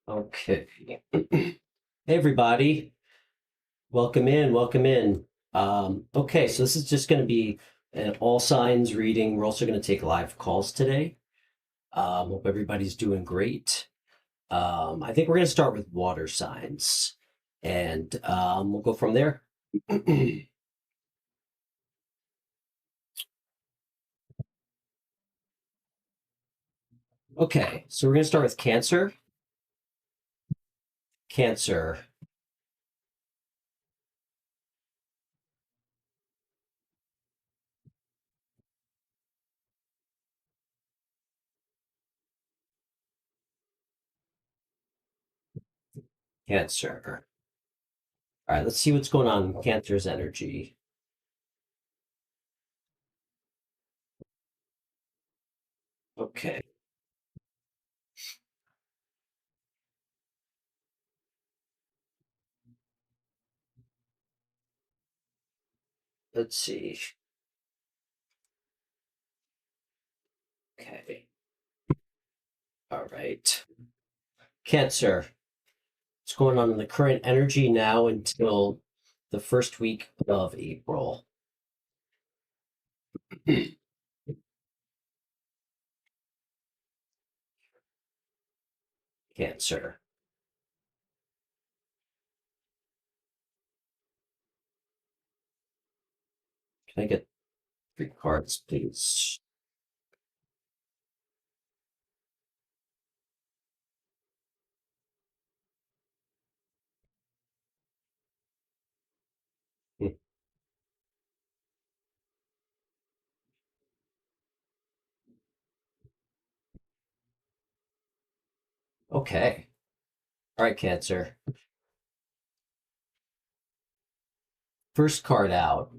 Okay. Hey everybody, welcome in, welcome in. Okay, so this is just going to be an all signs reading. We're also going to take live calls today. Hope everybody's doing great. I think we're going to start with water signs, and we'll go from there. Okay, so we're going to start with Cancer. Cancer, Cancer. All right, let's see what's going on in Cancer's energy. Okay, let's see. Okay, all right. Cancer. What's going on in the current energy now until the first week of April? Cancer. Can I get three cards, please? Hmm. Okay. All right, Cancer. First card out,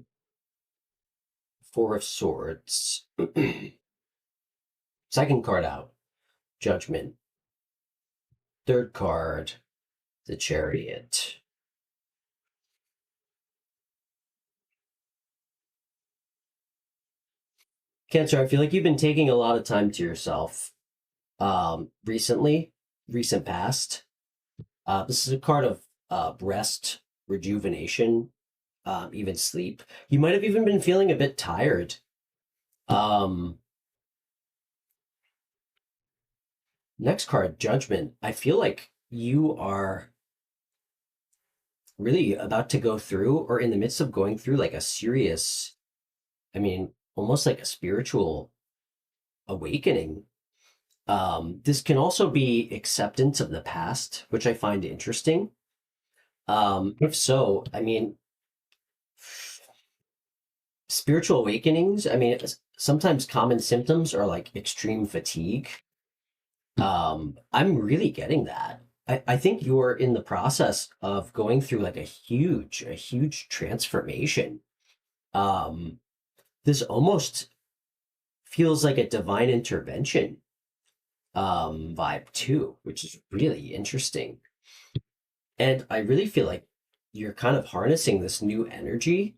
Four of Swords. Second card out, Judgment. Third card, the Chariot. Cancer, I feel like you've been taking a lot of time to yourself recently, recent past. This is a card of rest, rejuvenation, even sleep. You might have even been feeling a bit tired. Um, Next card, Judgment. I feel like you are really about to go through or in the midst of going through like a serious, I mean, almost like a spiritual awakening. This can also be acceptance of the past, which I find interesting. If so, I mean, spiritual awakenings, I mean, sometimes common symptoms are like extreme fatigue. I'm really getting that. I think you're in the process of going through like a huge transformation. Um, this almost feels like a divine intervention vibe too, which is really interesting. And I really feel like you're kind of harnessing this new energy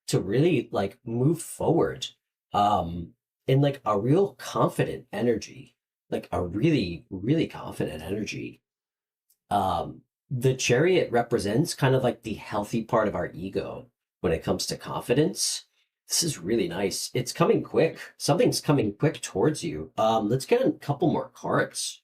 to really like move forward um in like a real confident energy, like a really really confident energy. The Chariot represents kind of like the healthy part of our ego when it comes to confidence. This is really nice. It's coming quick. Something's coming quick towards you. Let's get a couple more cards.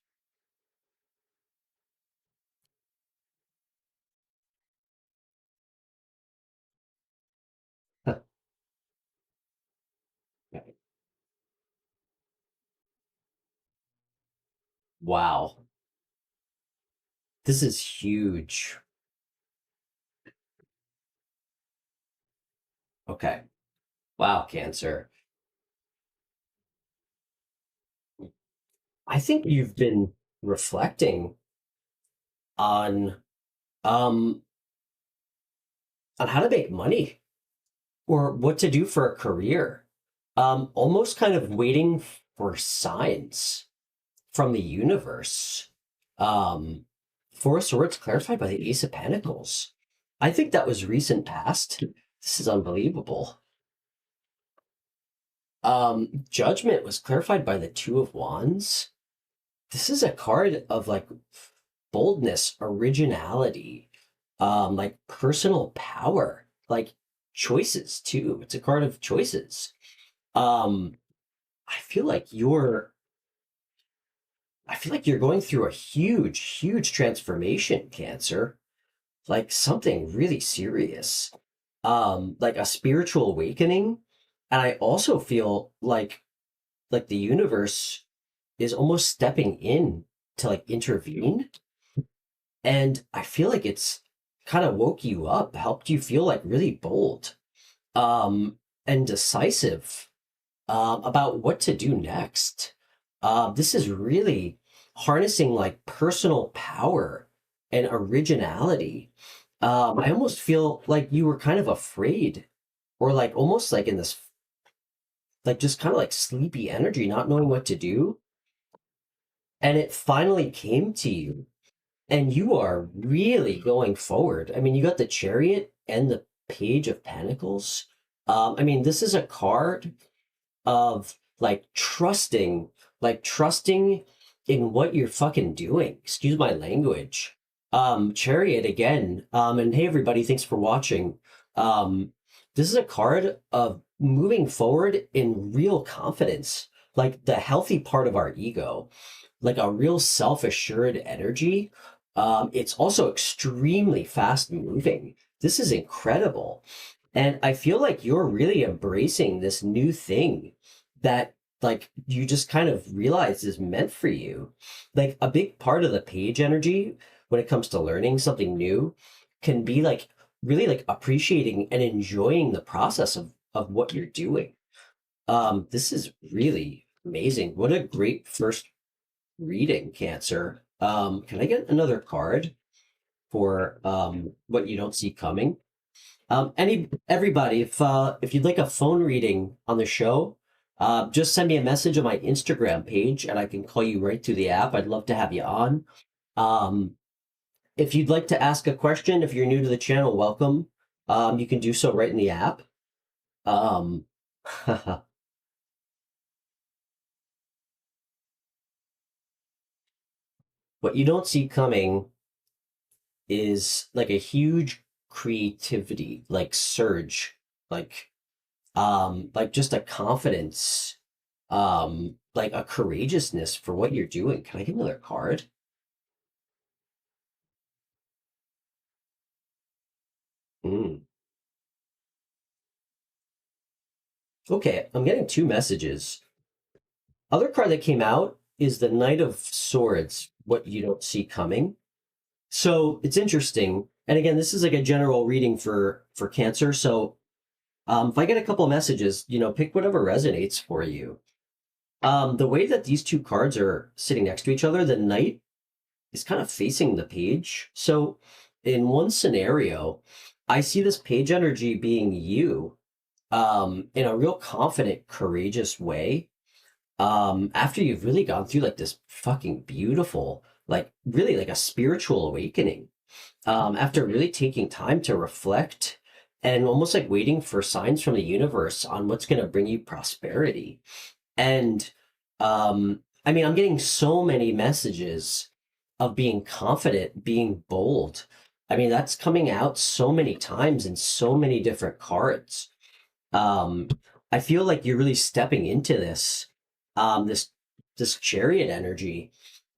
Wow, this is huge. Okay. Wow, Cancer. I think you've been reflecting on um on how to make money or what to do for a career. Almost kind of waiting for signs from the universe. Um, Four of Swords clarified by the Ace of Pentacles. I think that was recent past. This is unbelievable. Judgment was clarified by the Two of Wands. This is a card of like boldness, originality, like personal power, like choices too. It's a card of choices. Um, I feel like you're I feel like you're going through a huge transformation, Cancer. Like something really serious. Like a spiritual awakening. And I also feel like the universe is almost stepping in to like intervene. And I feel like it's kind of woke you up, helped you feel like really bold, um, and decisive, about what to do next. This is really harnessing like personal power and originality. I almost feel like you were kind of afraid, or like almost like in this, like just kind of like sleepy energy, not knowing what to do. And it finally came to you, and you are really going forward. I mean, you got the Chariot and the Page of Pentacles. I mean, this is a card of like trusting in what you're fucking doing. Excuse my language. Chariot again. And hey everybody, thanks for watching. This is a card of moving forward in real confidence, like the healthy part of our ego, like a real self-assured energy. It's also extremely fast moving. This is incredible. And I feel like you're really embracing this new thing that like you just kind of realize is meant for you. Like a big part of the page energy when it comes to learning something new can be like really like appreciating and enjoying the process of what you're doing. This is really amazing. What a great first reading, Cancer. Can I get another card for what you don't see coming? Everybody, if you'd like a phone reading on the show, just send me a message on my Instagram page, and I can call you right through the app. I'd love to have you on. Um, if you'd like to ask a question, if you're new to the channel, welcome. You can do so right in the app. Um, what you don't see coming is like a huge creativity, like surge, like just a confidence, like a courageousness for what you're doing. Can I get another card? Mm. Okay, I'm getting two messages. Other card that came out is the Knight of Swords, what you don't see coming. So it's interesting. And again, this is like a general reading for Cancer. So if I get a couple of messages, pick whatever resonates for you. The way that these two cards are sitting next to each other, the Knight is kind of facing the page. So in one scenario, I see this page energy being you, in a real confident, courageous way. After you've really gone through like this fucking beautiful, like really like a spiritual awakening, after really taking time to reflect and almost like waiting for signs from the universe on what's going to bring you prosperity. And I mean, I'm getting so many messages of being confident, being bold. I mean, that's coming out so many times in so many different cards. Um, I feel like you're really stepping into this, this chariot energy,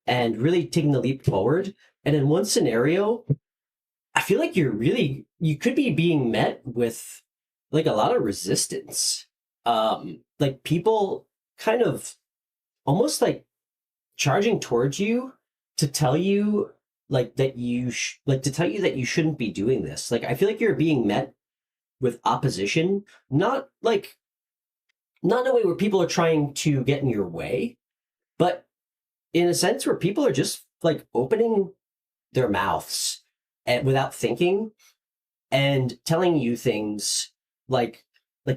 and really taking the leap forward. And in one scenario, I feel like you could be being met with like a lot of resistance. Like people kind of almost like charging towards you to tell you like that like to tell you that you shouldn't be doing this. Like I feel like you're being met with opposition, not in a way where people are trying to get in your way, but in a sense where people are just like opening their mouths and without thinking and telling you things like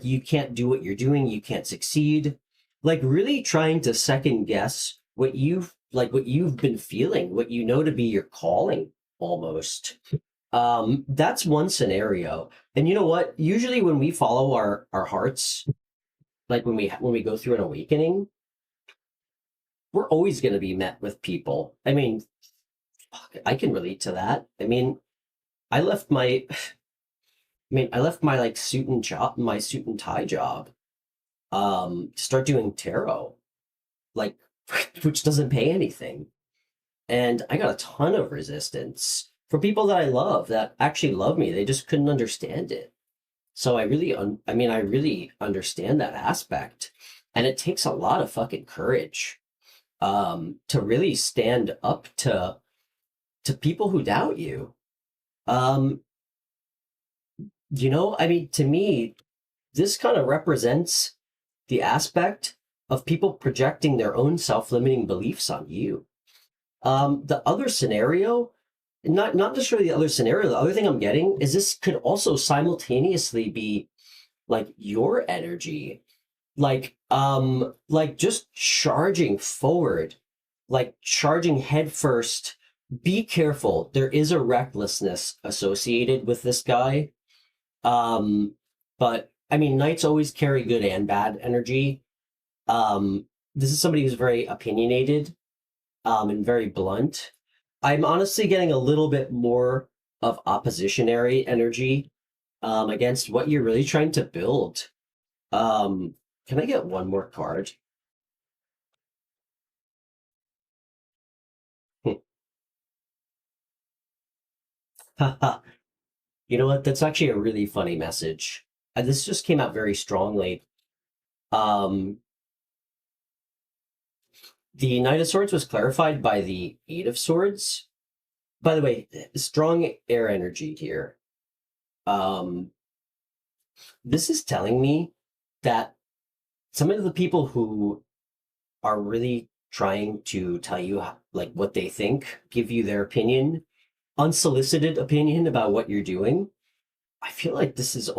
you can't do what you're doing, you can't succeed, like really trying to second guess what you've been feeling, what you know to be your calling almost. That's one scenario. And you know what? Usually when we follow our hearts, like when we go through an awakening, we're always going to be met with people. I mean, I can relate to that. I mean, I left my I left my like suit and tie job, to start doing tarot, like which doesn't pay anything. And I got a ton of resistance from people that I love that actually love me. They just couldn't understand it. So I really understand that aspect. And it takes a lot of fucking courage, to really stand up to people who doubt you. Um, to me, this kind of represents the aspect of people projecting their own self-limiting beliefs on you. The other scenario, not necessarily the other scenario, the other thing I'm getting is this could also simultaneously be like your energy, like just charging forward, like charging headfirst. Be careful. There is a recklessness associated with this guy. But I mean, knights always carry good and bad energy. This is somebody who's very opinionated, and very blunt. I'm honestly getting a little bit more of oppositionary energy, against what you're really trying to build. Can I get one more card? Haha. You know what? That's actually a really funny message. This just came out very strongly. Um, the Knight of Swords was clarified by the Eight of Swords. By the way, strong air energy here. Um, this is telling me that some of the people who are really trying to tell you like what they think, give you their opinion, unsolicited opinion about what you're doing. I feel like this is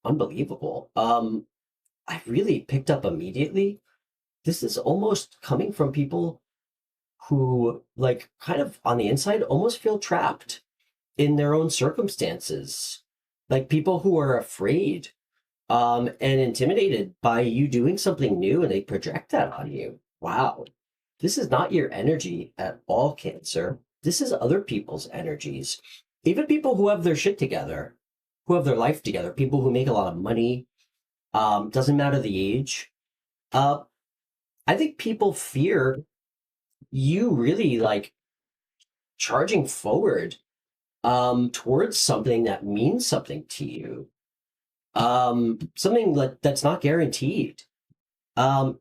unbelievable. I really picked up immediately. This is almost coming from people who like kind of on the inside almost feel trapped in their own circumstances. Like people who are afraid, and intimidated by you doing something new and they project that on you. Wow. This is not your energy at all, Cancer. This is other people's energies. Even people who have their shit together, who have their life together, people who make a lot of money, doesn't matter the age. Uh, I think people fear you really like charging forward, towards something that means something to you. Something like that's not guaranteed. Um,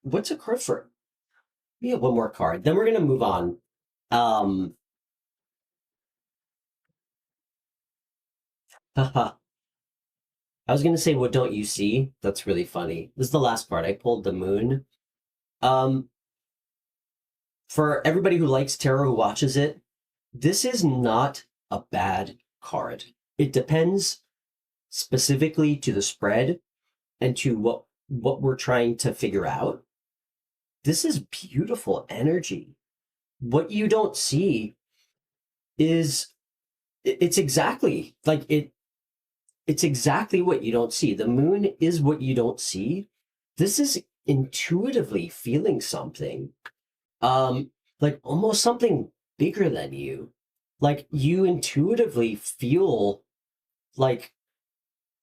what's a card for? We have one more card. Then we're gonna move on. Um, haha. I was gonna say, what don't you see? That's really funny. This is the last card. I pulled the moon. Um, for everybody who likes tarot, who watches it, this is not a bad card. It depends specifically to the spread and to what we're trying to figure out. This is beautiful energy. What you don't see is it's exactly like it's exactly what you don't see. The moon is what you don't see. This is intuitively feeling something, um like almost something bigger than you. Like you intuitively feel like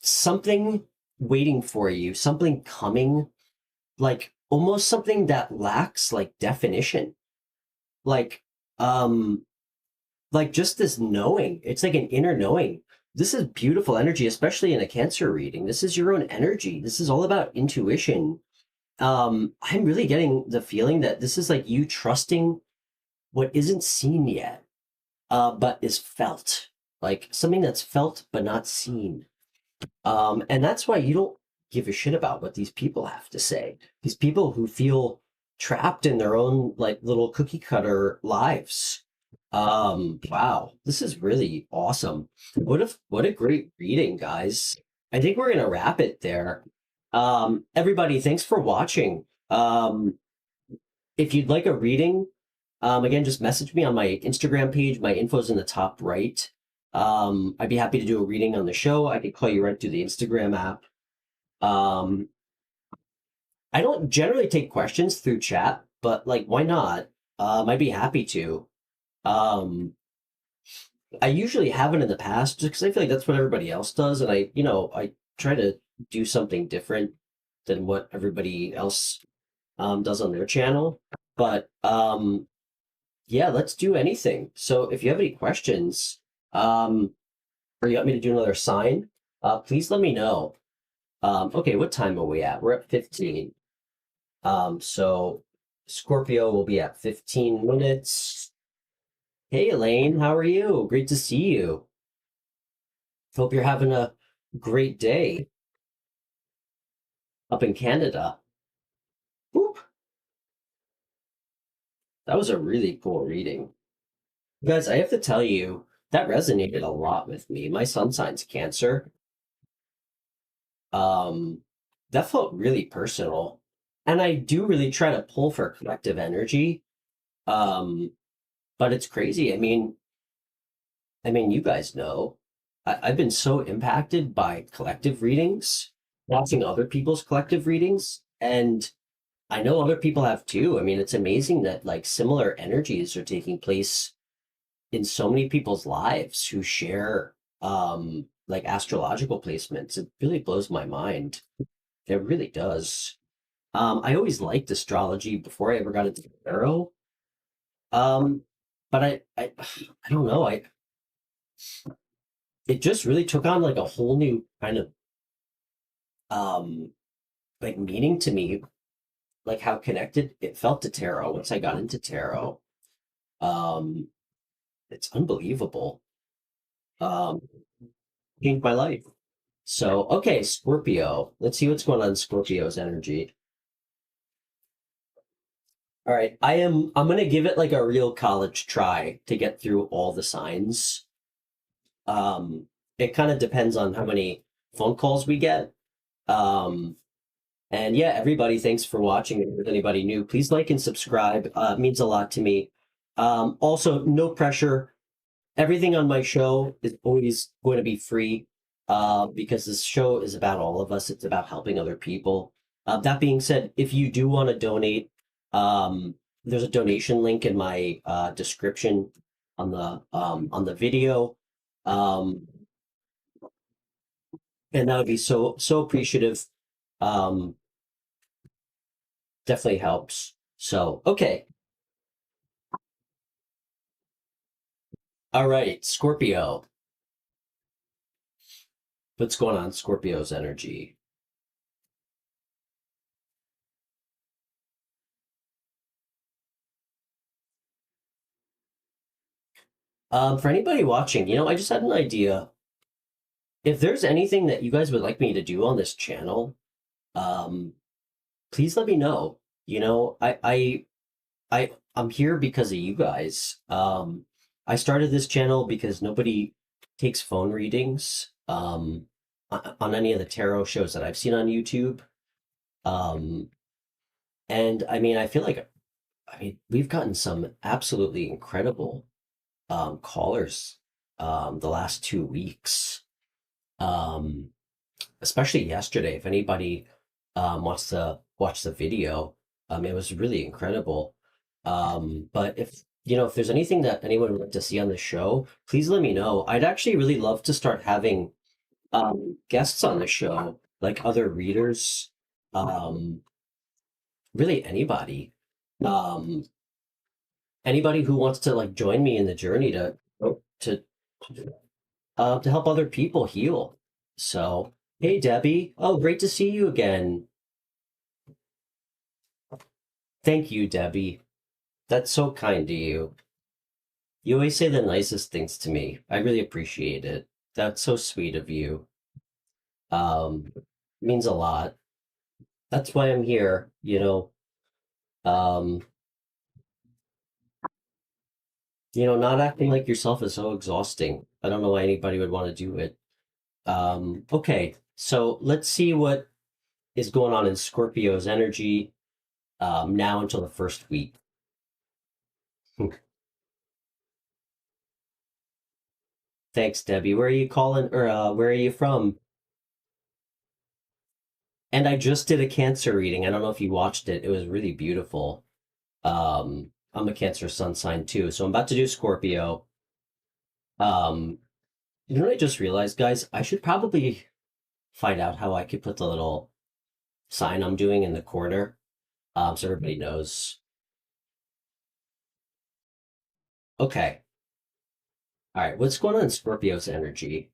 something waiting for you, something coming, like almost something that lacks like definition. Like um like just this knowing. It's like an inner knowing. This is beautiful energy, especially in a Cancer reading. This is your own energy. This is all about intuition. I'm really getting the feeling that this is like you trusting what isn't seen yet, but is felt. Like something that's felt but not seen. And that's why you don't give a shit about what these people have to say. These people who feel trapped in their own like little cookie cutter lives. Wow, this is really awesome. What a great reading, guys. I think we're gonna wrap it there. Everybody, thanks for watching. If you'd like a reading, again, just message me on my Instagram page. My info's in the top right. I'd be happy to do a reading on the show. I could call you right through the Instagram app. Um, I don't generally take questions through chat, but like, why not? I'd be happy to. Um, I usually haven't in the past just because I feel like that's what everybody else does, and I try to do something different than what everybody else does on their channel. But yeah, let's do anything. So if you have any questions, or you want me to do another sign, please let me know. Okay, what time are we at? We're at 15. So Scorpio will be at 15 minutes. Hey Elaine, how are you? Great to see you. Hope you're having a great day up in Canada. Whoop. That was a really cool reading. Guys, I have to tell you, that resonated a lot with me. My sun sign's Cancer. Um, that felt really personal. And I do really try to pull for collective energy. Um, but it's crazy. I mean, you guys know, I've been so impacted by collective readings, watching other people's collective readings, and I know other people have too. I mean, it's amazing that like similar energies are taking place in so many people's lives who share like astrological placements. It really blows my mind. It really does. I always liked astrology before I ever got into tarot. Um, but I don't know. It just really took on like a whole new kind of um like meaning to me, like how connected it felt to tarot once I got into tarot. Um, it's unbelievable. Um, changed my life. So, okay, Scorpio. Let's see what's going on in Scorpio's energy. All right, I'm gonna give it like a real college try to get through all the signs. Um, it kind of depends on how many phone calls we get. Um, and yeah, everybody, thanks for watching. If there's anybody new, please like and subscribe. It means a lot to me. Also, no pressure. Everything on my show is always going to be free because this show is about all of us. It's about helping other people. That being said, if you do want to donate, um, there's a donation link in my description on the video, um, and that would be so appreciative. Um, definitely helps. So okay, all right, Scorpio. What's going on, Scorpio's energy? For anybody watching, I just had an idea. If there's anything that you guys would like me to do on this channel, um, please let me know. I'm here because of you guys. I started this channel because nobody takes phone readings on any of the tarot shows that I've seen on YouTube. Um, and I mean, we've gotten some absolutely incredible callers the last 2 weeks. Um, Especially yesterday. If anybody wants to watch the video, it was really incredible. But if there's anything that anyone would like to see on the show, please let me know. I'd actually really love to start having guests on the show, like other readers, um, really anybody who wants to like join me in the journey to to help other people heal. So, hey, Debbie. Oh, great to see you again. Thank you, Debbie. That's so kind to you. You always say the nicest things to me. I really appreciate it. That's so sweet of you. Means a lot. That's why I'm here. Um, not acting like yourself is so exhausting. I don't know why anybody would want to do it. Okay, so let's see what is going on in Scorpio's energy now until the first week. Thanks, Debbie. Where are you calling, or where are you from? And I just did a cancer reading. I don't know if you watched it. It was really beautiful. I'm a Cancer sun sign too, so I'm about to do Scorpio. Um, you know what I just realized, guys? I should probably find out how I could put the little sign I'm doing in the corner, so everybody knows. Okay. All right. What's going on in Scorpio's energy?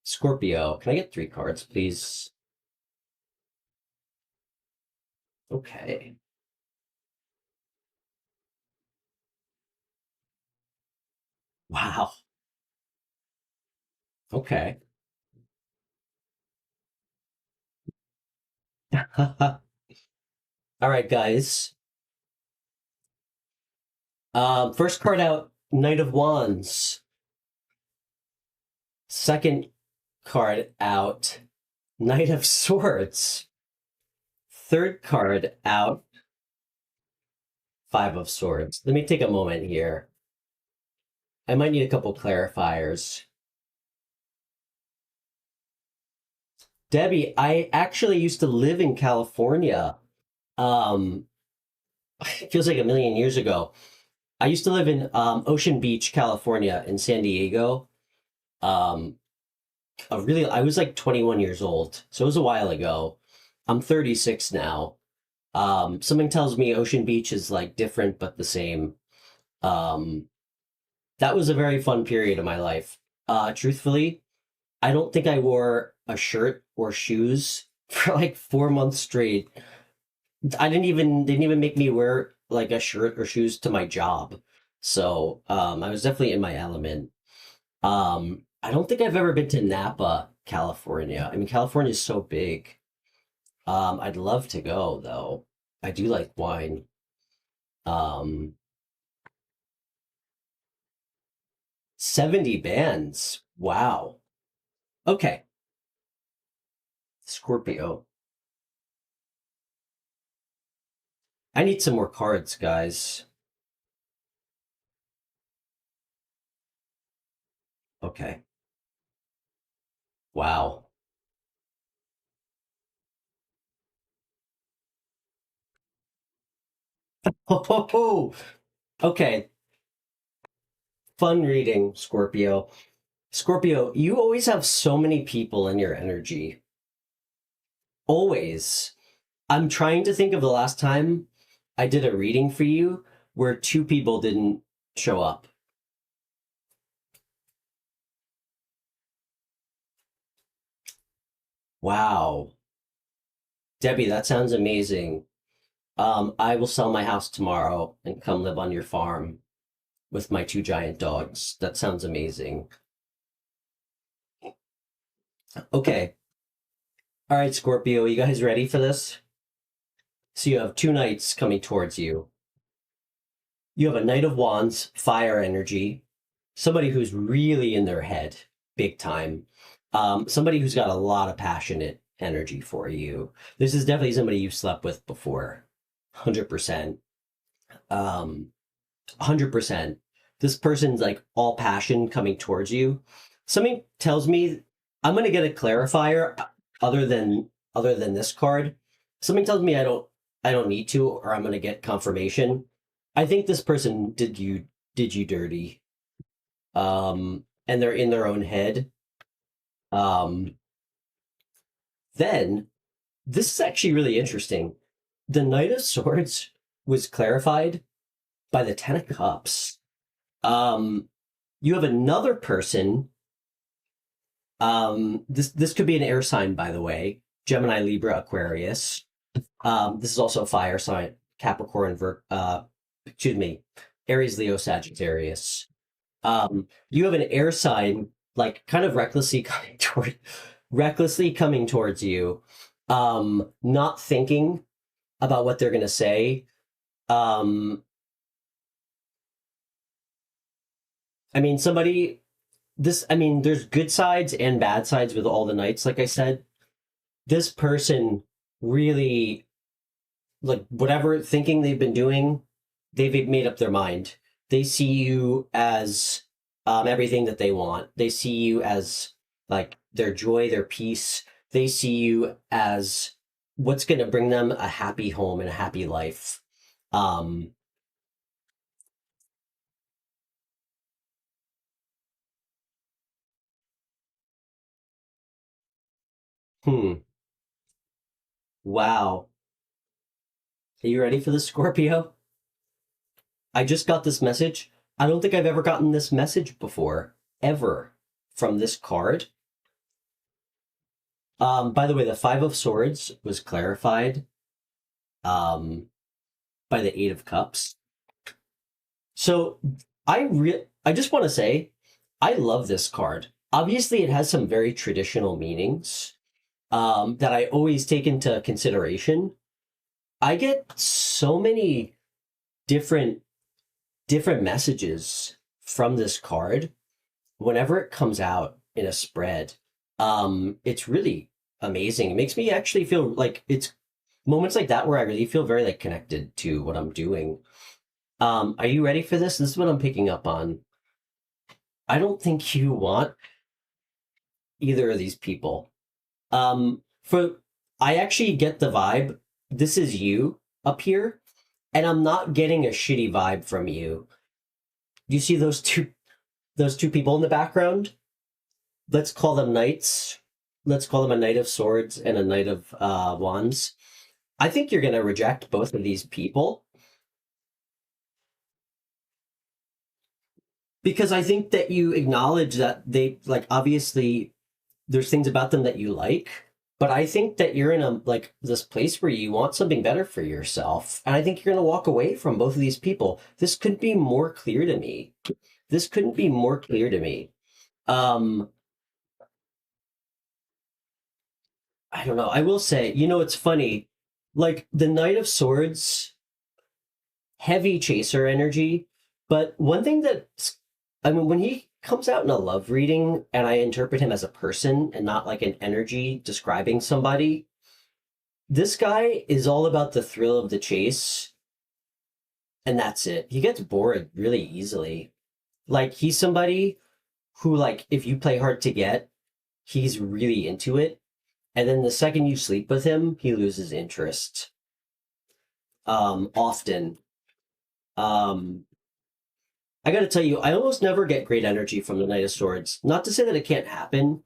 Scorpio, can I get 3 cards, please? Okay. Wow. Okay. All right, guys. First card out, Knight of Wands. Second card out, Knight of Swords. Third card out, Five of Swords. Let me take a moment here. I might need a couple clarifiers. Debbie, I actually used to live in California. Um, it feels like a million years ago. I used to live in Ocean Beach, California, in San Diego. Um, I was like 21 years old, so it was a while ago. I'm 36 now. Something tells me Ocean Beach is like different but the same. Um, that was a very fun period of my life. Truthfully, I don't think I wore a shirt or shoes for like 4 months straight. I didn't even make me wear like a shirt or shoes to my job. So I was definitely in my element. I don't think I've ever been to Napa, California. I mean, California is so big. I'd love to go though. I do like wine. Um, 70 bands. Wow. Okay. Scorpio. I need some more cards, guys. Okay. Wow. Ho, ho, ho. Okay. Fun reading, Scorpio. Scorpio, you always have so many people in your energy. Always. I'm trying to think of the last time I did a reading for you where 2 people didn't show up. Wow. Debbie, that sounds amazing. I will sell my house tomorrow and come live on your farm with my 2 giant dogs. That sounds amazing. Okay. All right, Scorpio, you guys ready for this? So you have 2 knights coming towards you. You have a Knight of Wands, fire energy, somebody who's really in their head, big time. Somebody who's got a lot of passionate energy for you. This is definitely somebody you've slept with before, 100%. 100%. This person's like all passion coming towards you. Something tells me I'm gonna get a clarifier other than this card. Something tells me I don't need to, or I'm gonna get confirmation. I think this person did you dirty. And they're in their own head. Um, then this is actually really interesting. The Knight of Swords was clarified by the Ten of Cups. Um, you have another person. This could be an air sign, by the way. Gemini, Libra, Aquarius. This is also a fire sign. Capricorn, excuse me, Aries, Leo, Sagittarius. You have an air sign, like kind of recklessly coming towards you, not thinking about what they're gonna say. Um, I mean, there's good sides and bad sides with all the knights, like I said. This person really, like, whatever thinking they've been doing, they've made up their mind. They see you as everything that they want. They see you as like their joy, their peace. They see you as what's going to bring them a happy home and a happy life. Um, hmm. Wow. Are you ready for this, Scorpio? I just got this message. I don't think I've ever gotten this message before, ever, from this card. By the way, the Five of Swords was clarified um, by the Eight of Cups. So I just want to say I love this card. Obviously, it has some very traditional meanings that I always take into consideration. I get so many different messages from this card whenever it comes out in a spread. It's really amazing. It makes me actually feel like it's moments like that where I really feel very like connected to what I'm doing. Are you ready for this? This is what I'm picking up on. I don't think you want either of these people. For I actually get the vibe. This is you up here, and I'm not getting a shitty vibe from you. Do you see those two people in the background? Let's call them knights. Let's call them a knight of swords and a knight of wands. I think you're going to reject both of these people because I think that you acknowledge that they like obviously there's things about them that you like, but I think that you're in a like this place where you want something better for yourself, and I think you're going to walk away from both of these people. This couldn't be more clear to me. This couldn't be more clear to me. Um, I don't know. I will say, it's funny. Like the Knight of Swords, heavy chaser energy. But one thing that, I mean, when he comes out in a love reading and I interpret him as a person and not like an energy describing somebody, this guy is all about the thrill of the chase. And that's it. He gets bored really easily. Like he's somebody who, like, if you play hard to get, he's really into it. And then the second you sleep with him, he loses interest. Often. Um, I got to tell you, I almost never get great energy from the Knight of Swords. Not to say that it can't happen.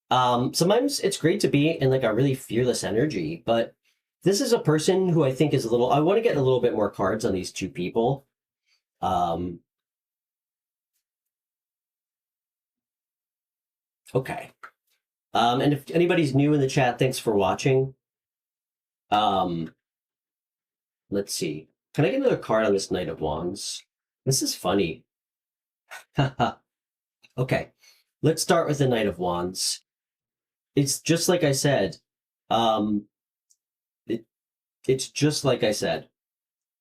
Sometimes it's great to be in like a really fearless energy, but this is a person who I think is a little. I want to get a little bit more cards on these two people. Um, okay. And if anybody's new in the chat, thanks for watching. Um, let's see. Can I get another card on this Knight of Wands? This is funny. Okay. Let's start with the Knight of Wands. It's just like I said. Um, it, it's just like I said.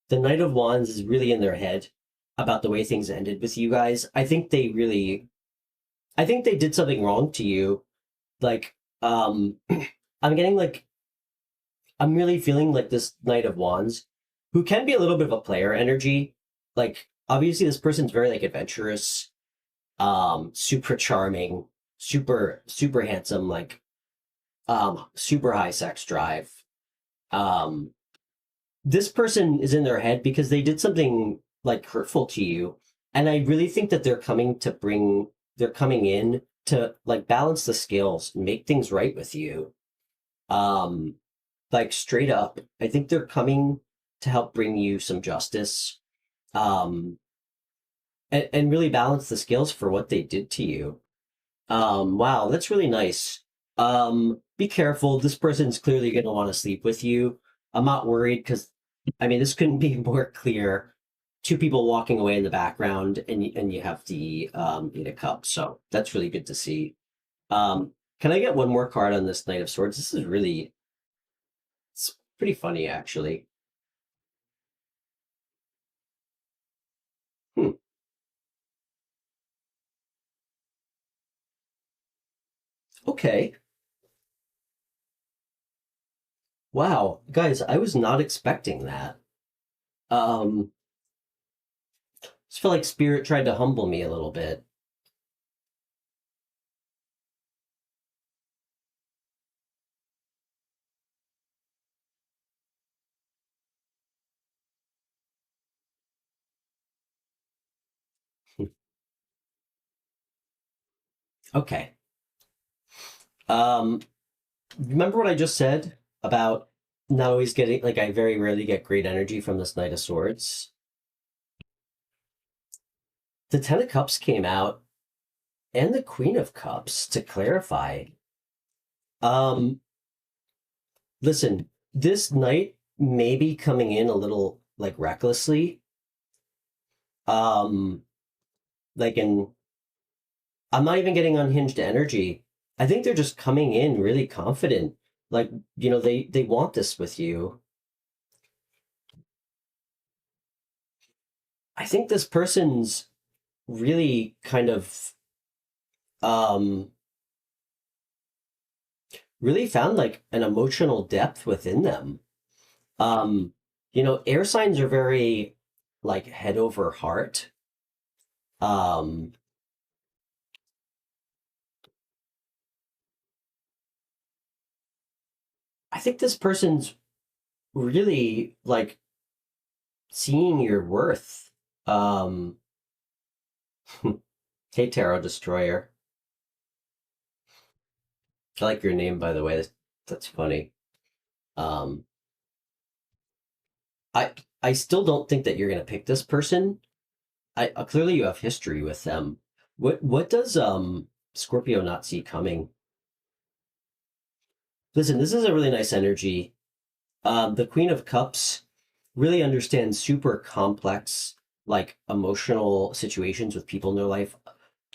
The Knight of Wands is really in their head about the way things ended with you guys. I think they did something wrong to you. Like, I'm getting like, I'm really feeling like this Knight of Wands, who can be a little bit of a player energy. Like, obviously, this person's very like adventurous, super charming, super handsome, like, super high sex drive. Um, this person is in their head because they did something like hurtful to you, and I really think that they're coming in to like balance the scales, make things right with you. Um, like straight up, I think they're coming to help bring you some justice. Um, and really balance the scales for what they did to you. Wow, that's really nice. Be careful. This person's clearly going to want to sleep with you. I'm not worried because, I mean, this couldn't be more clear. Two people walking away in the background, and you have the Eight of Cups. So that's really good to see. Can I get one more card on this Knight of Swords? This is really, it's pretty funny actually. Hmm. Okay. Wow, guys, I was not expecting that. Um, just felt like Spirit tried to humble me a little bit. Okay. Remember what I just said about not always getting, like, I very rarely get great energy from this Knight of Swords? The Ten of Cups came out and the Queen of Cups to clarify. Um, Listen, this Knight may be coming in a little like recklessly. Um, like in, I'm not even getting unhinged energy. I think they're just coming in really confident. Like, they want this with you. I think this person's really kind of um really found like an emotional depth within them. Um, air signs are very like head over heart. Um, I think this person's really like seeing your worth. Um, hey, Tarot Destroyer. I like your name, by the way. That's funny. Um, I I still don't think that you're gonna pick this person. Clearly you have history with them. What does Scorpio not see coming? Listen, this is a really nice energy. The Queen of Cups really understands super complex, like emotional situations with people in their life.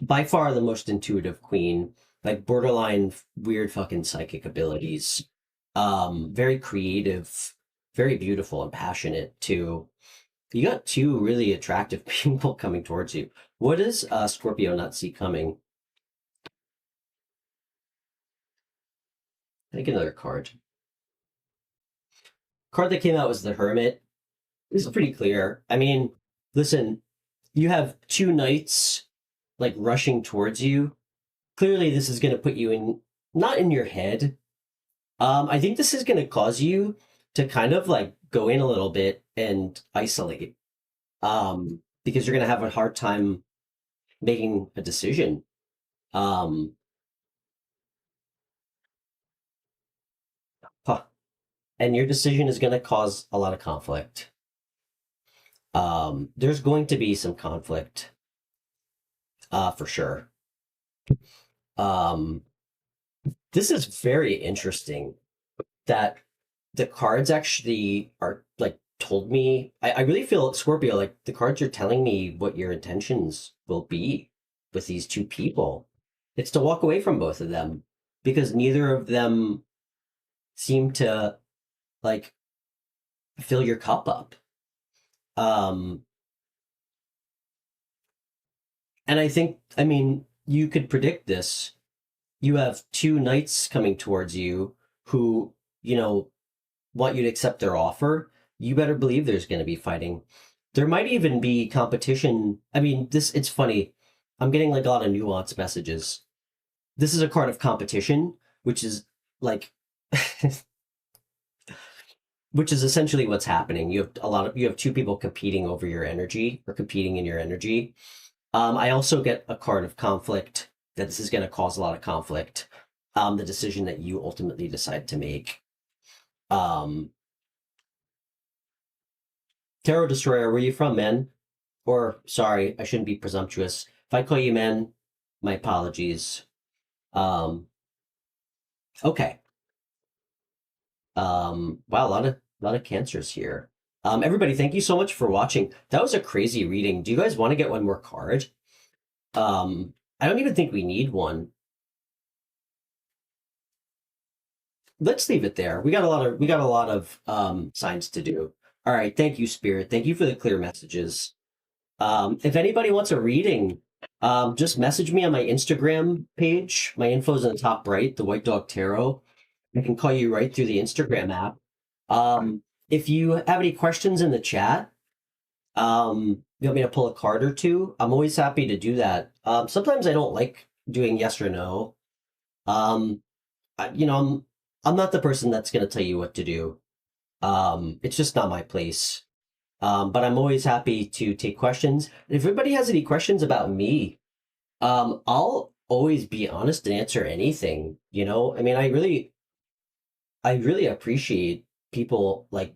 By far the most intuitive queen, like borderline weird fucking psychic abilities. Very creative, very beautiful and passionate too. You got two really attractive people coming towards you. What does Scorpio not see coming? Take another card. Card that came out was the Hermit. This is pretty clear. I mean, listen, you have two knights like rushing towards you. Clearly, this is going to put you in, not in your head. I think this is going to cause you to kind of like go in a little bit and isolate. Because you're going to have a hard time making a decision. Um, huh. And your decision is going to cause a lot of conflict. There's going to be some conflict, for sure. Um, this is very interesting that the cards actually are like told me. I really feel Scorpio, like the cards are telling me what your intentions will be with these two people. It's to walk away from both of them because neither of them seem to like fill your cup up. Um, and I think, I mean, you could predict this. You have two knights coming towards you who, you know, want you to accept their offer. You better believe there's going to be fighting. There might even be competition. I mean, it's funny. I'm getting like a lot of nuanced messages. This is a card of competition, which is like, which is essentially what's happening. You have two people competing over your energy or competing in your energy. I also get a card of conflict, that this is going to cause a lot of conflict. The decision that you ultimately decide to make. Um, Tarot Destroyer, where you from, man? Or, sorry, I shouldn't be presumptuous. If I call you man, my apologies. Um, okay. Wow, a lot of cancers here. Everybody, thank you so much for watching. That was a crazy reading. Do you guys want to get one more card? I don't even think we need one. Let's leave it there. We got a lot of signs to do. All right, thank you, Spirit. Thank you for the clear messages. If anybody wants a reading, just message me on my Instagram page. My info's in the top right, the White Dog Tarot. I can call you right through the Instagram app. If you have any questions in the chat, you want me to pull a card or two? I'm always happy to do that. Sometimes I don't like doing yes or no. Um, I'm not the person that's going to tell you what to do. It's just not my place. But I'm always happy to take questions. And if everybody has any questions about me, I'll always be honest and answer anything, you know? I mean, I really appreciate people like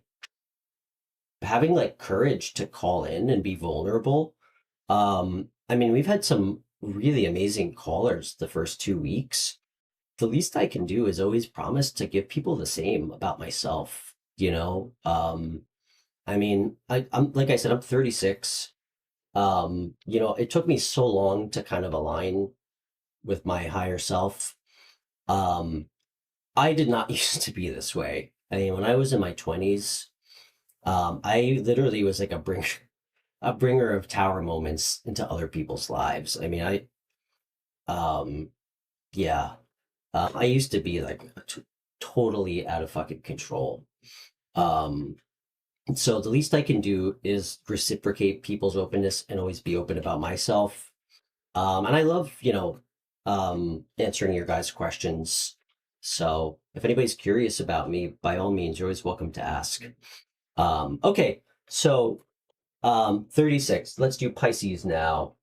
having like courage to call in and be vulnerable. I mean, we've had some really amazing callers the first 2 weeks. The least I can do is always promise to give people the same about myself, you know? I mean, I'm like I said, I'm 36. You know, it took me so long to kind of align with my higher self. Um, I did not used to be this way. I mean, when I was in my 20s, I literally was like a bringer of tower moments into other people's lives. I mean, um, yeah, I used to be like totally out of fucking control. Um, so the least I can do is reciprocate people's openness and always be open about myself. And I love, answering your guys' questions. So if anybody's curious about me, by all means, you're always welcome to ask. Okay, so 36. Let's do Pisces now.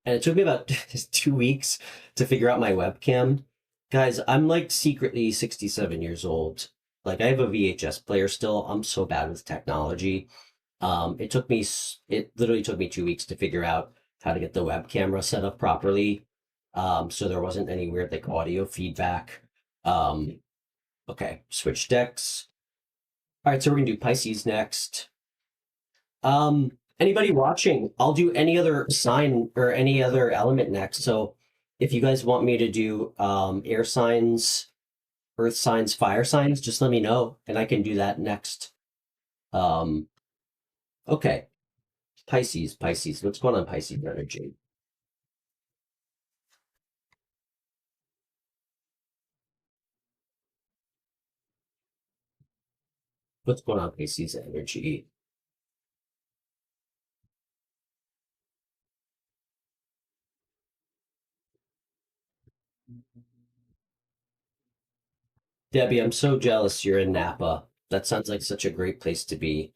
And it took me about 2 weeks to figure out my webcam. Guys, I'm like secretly 67 years old. Like I have a VHS player still. I'm so bad with technology. It literally took me 2 weeks to figure out how to get the web camera set up properly. So there wasn't any weird like audio feedback. Um, okay, switch decks. All right, so we're gonna do Pisces next. Anybody watching, I'll do any other sign or any other element next. So if you guys want me to do air signs, earth signs, fire signs, just let me know and I can do that next. Um, okay. Pisces. What's going on, Pisces energy? What's going on, Pisces energy? Debbie, I'm so jealous you're in Napa. That sounds like such a great place to be.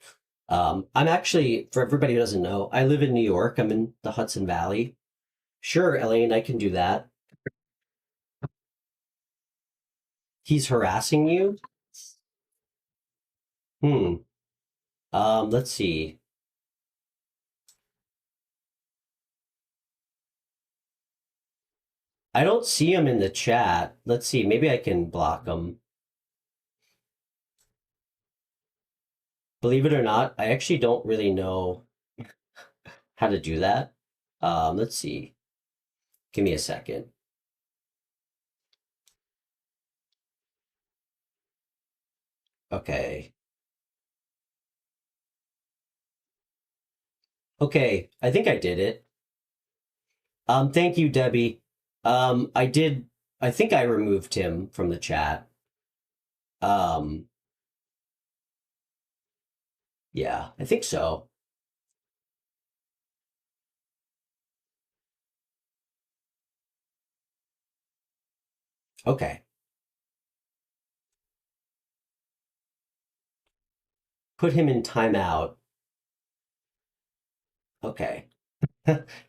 I'm actually, for everybody who doesn't know, I live in New York. I'm in the Hudson Valley. Sure, Elaine, I can do that. He's harassing you? Hmm. Let's see. I don't see him in the chat. Let's see. Maybe I can block him. Believe it or not, I actually don't really know how to do that. Let's see. Give me a second. Okay. Okay. I think I did it. Thank you, Debbie. I did. I think I removed him from the chat. Um, yeah, I think so. Okay. Put him in timeout. Okay.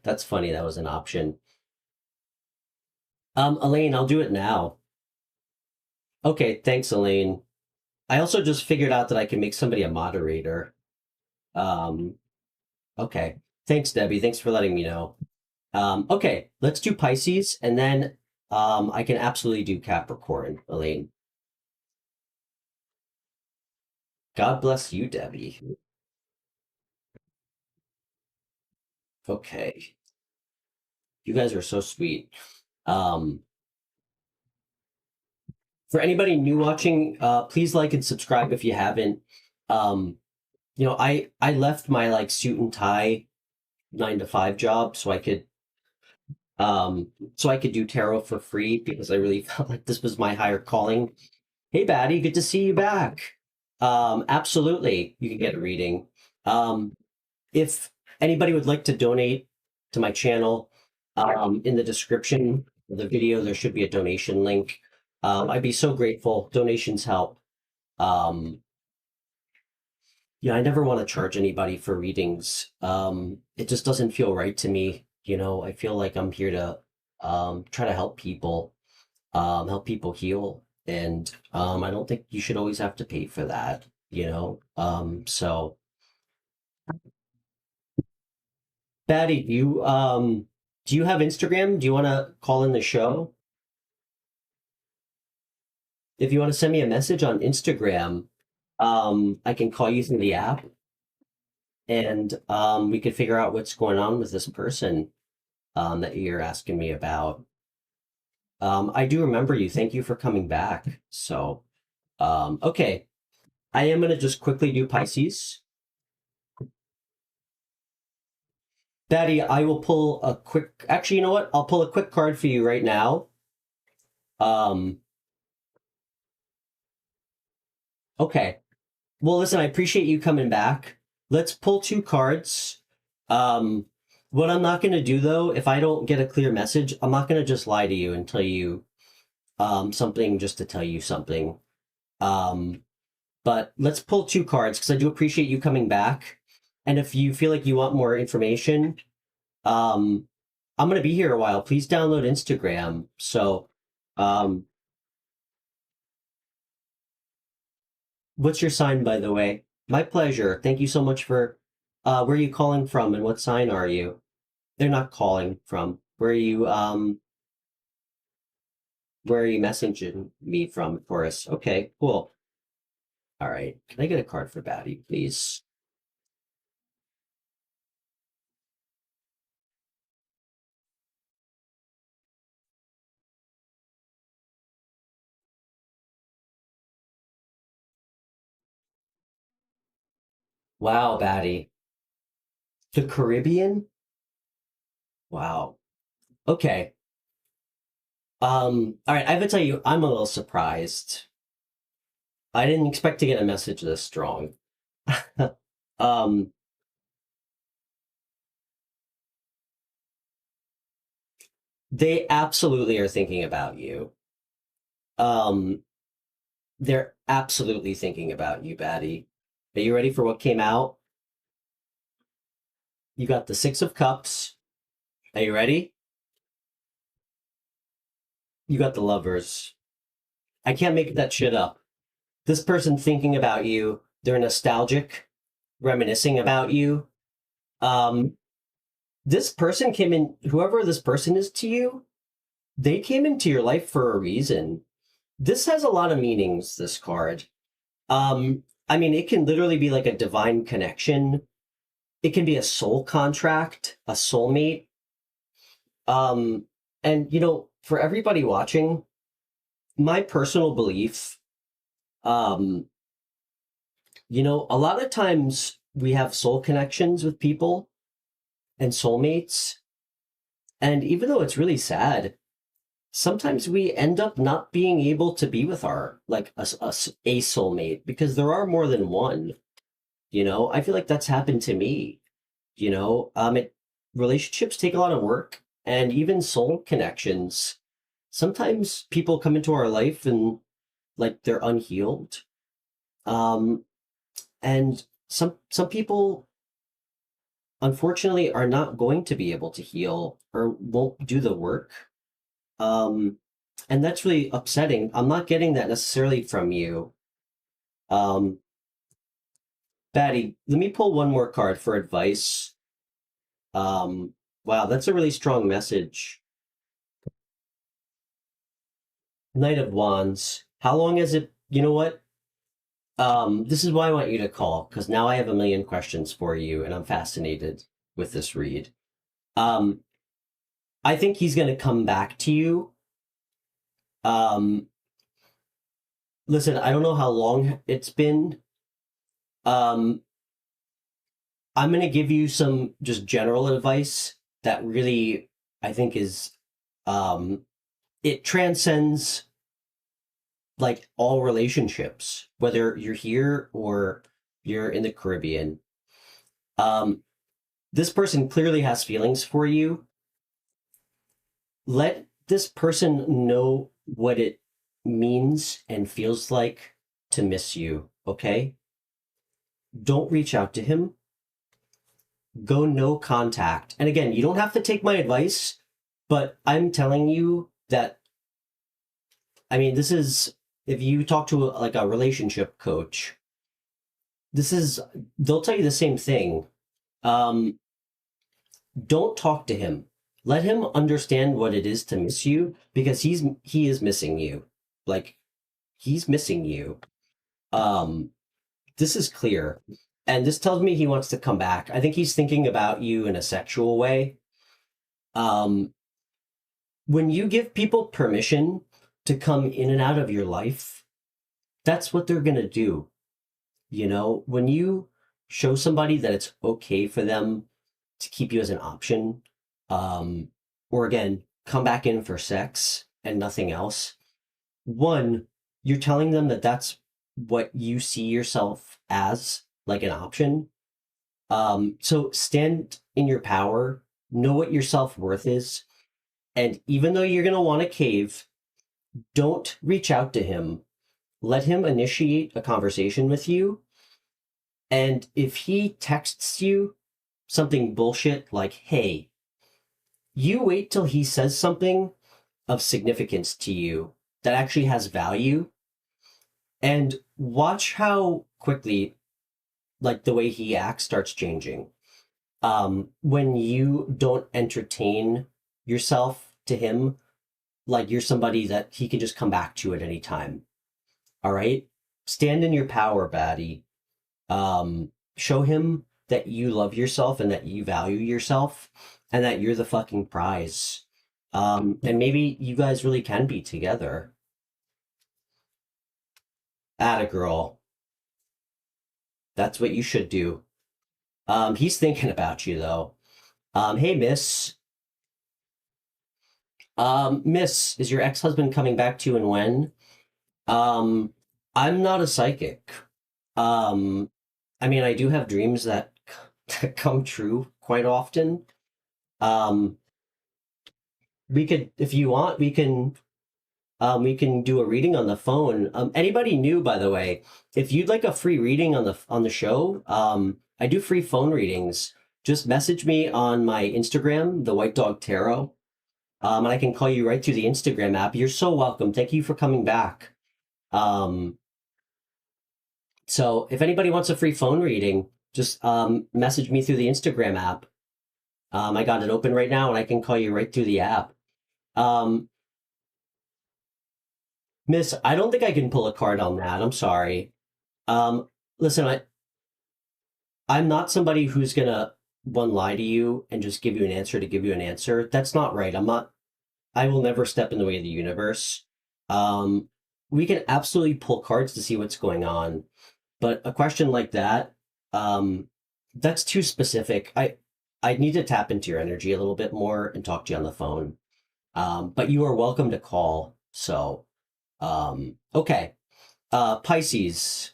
That's funny. That was an option. Elaine, I'll do it now. Okay, thanks, Elaine. I also just figured out that I can make somebody a moderator. Um, okay. Thanks, Debbie. Thanks for letting me know. Okay, let's do Pisces, and then I can absolutely do Capricorn, Elaine. God bless you, Debbie. Okay. You guys are so sweet. Um, for anybody new watching, please like and subscribe if you haven't. Um, I left my like suit and tie 9 to 5 job so I could do tarot for free because I really felt like this was my higher calling. Hey, Baddie, good to see you back. Absolutely, you can get a reading. If anybody would like to donate to my channel, in the description of the video, there should be a donation link. I'd be so grateful. Donations help. Um, yeah, I never want to charge anybody for readings. It just doesn't feel right to me. I feel like I'm here to try to help people heal. And I don't think you should always have to pay for that. So Baddie, do you have Instagram? Do you want to call in the show? If you want to send me a message on Instagram, I can call you through the app and we could figure out what's going on with this person that you're asking me about. I do remember you. Thank you for coming back. So, okay. I am going to just quickly do Pisces. Baddie, I will pull a quick, actually, you know what? I'll pull a quick card for you right now. Um, okay. Well, listen, I appreciate you coming back. Let's pull two cards. Um, what I'm not going to do though, if I don't get a clear message, I'm not going to just lie to you and tell you something just to tell you something. Um, but let's pull two cards because I do appreciate you coming back. And if you feel like you want more information, um, I'm going to be here a while. Please download Instagram. So, um, what's your sign, by the way? My pleasure. Thank you so much for. Where are you calling from, and what sign are you? They're not calling from. Where are you messaging me from, Taurus? Okay, cool. All right. Can I get a card for Baddie, please? Wow, Baddie. The Caribbean? Wow. Okay. All right, I have to tell you, I'm a little surprised. I didn't expect to get a message this strong. um, they absolutely are thinking about you. Um, they're absolutely thinking about you, Baddie. Are you ready for what came out? You got the Six of Cups. Are you ready? You got the Lovers. I can't make that shit up. This person thinking about you, they're nostalgic, reminiscing about you. Um, this person came in, whoever this person is to you, they came into your life for a reason. This has a lot of meanings, this card. I mean, it can literally be like a divine connection. It can be a soul contract, a soulmate. Um, and for everybody watching, my personal belief, um, a lot of times we have soul connections with people and soulmates. And even though it's really sad, sometimes we end up not being able to be with our, like, a soulmate because there are more than one. I feel like that's happened to me. Relationships take a lot of work and even soul connections. Sometimes people come into our life and like they're unhealed. Um, and some people unfortunately are not going to be able to heal or won't do the work. Um, and that's really upsetting. I'm not getting that necessarily from you. Um, Baddie, let me pull one more card for advice. Wow, that's a really strong message. Knight of Wands. How long has it? You know what? This is why I want you to call, because now I have a million questions for you, and I'm fascinated with this read. Um, I think he's going to come back to you. Um, listen, I don't know how long it's been. Um, I'm going to give you some just general advice that really, I think, um, it transcends like all relationships, whether you're here or you're in the Caribbean. Um, this person clearly has feelings for you. Let this person know what it means and feels like to miss you, okay? Don't reach out to him. Go no contact. And again, you don't have to take my advice, but I'm telling you that, I mean, this is, if you talk to like a relationship coach, this is, they'll tell you the same thing. Don't talk to him. Let him understand what it is to miss you, because he is missing you. Like, he's missing you. This is clear. And this tells me he wants to come back. I think he's thinking about you in a sexual way. Um, when you give people permission to come in and out of your life, that's what they're going to do. You know, when you show somebody that it's okay for them to keep you as an option, or again, come back in for sex and nothing else, one, you're telling them that that's what you see yourself as, like an option. So stand in your power, know what your self-worth is, and even though you're going to want to cave, don't reach out to him. Let him initiate a conversation with you. And if he texts you something bullshit like, hey, you wait till he says something of significance to you that actually has value, and watch how quickly, like, the way he acts starts changing. When you don't entertain yourself to him, like you're somebody that he can just come back to at any time. All right? Stand in your power, Baddie. Show him that you love yourself and that you value yourself and that you're the fucking prize. And maybe you guys really can be together. Atta girl. That's what you should do. He's thinking about you though. Hey, miss. Miss, is your ex-husband coming back to you, and when? Um, I'm not a psychic. Um, I mean, I do have dreams that come true quite often. Um, we could, if you want, we can do a reading on the phone. Anybody new, by the way, if you'd like a free reading on the show, I do free phone readings. Just message me on my Instagram, the White Dog Tarot, and I can call you right through the Instagram app. You're so welcome. Thank you for coming back. Um, so if anybody wants a free phone reading, just message me through the Instagram app. I got it open right now, and I can call you right through the app. Um, Miss, I don't think I can pull a card on that. I'm sorry. Listen, I'm not somebody who's gonna one lie to you and just give you an answer to give you an answer. That's not right. I'm not. I will never step in the way of the universe. Um, we can absolutely pull cards to see what's going on, but a question like that, that's too specific. I need to tap into your energy a little bit more and talk to you on the phone. But you are welcome to call. So, okay. Pisces.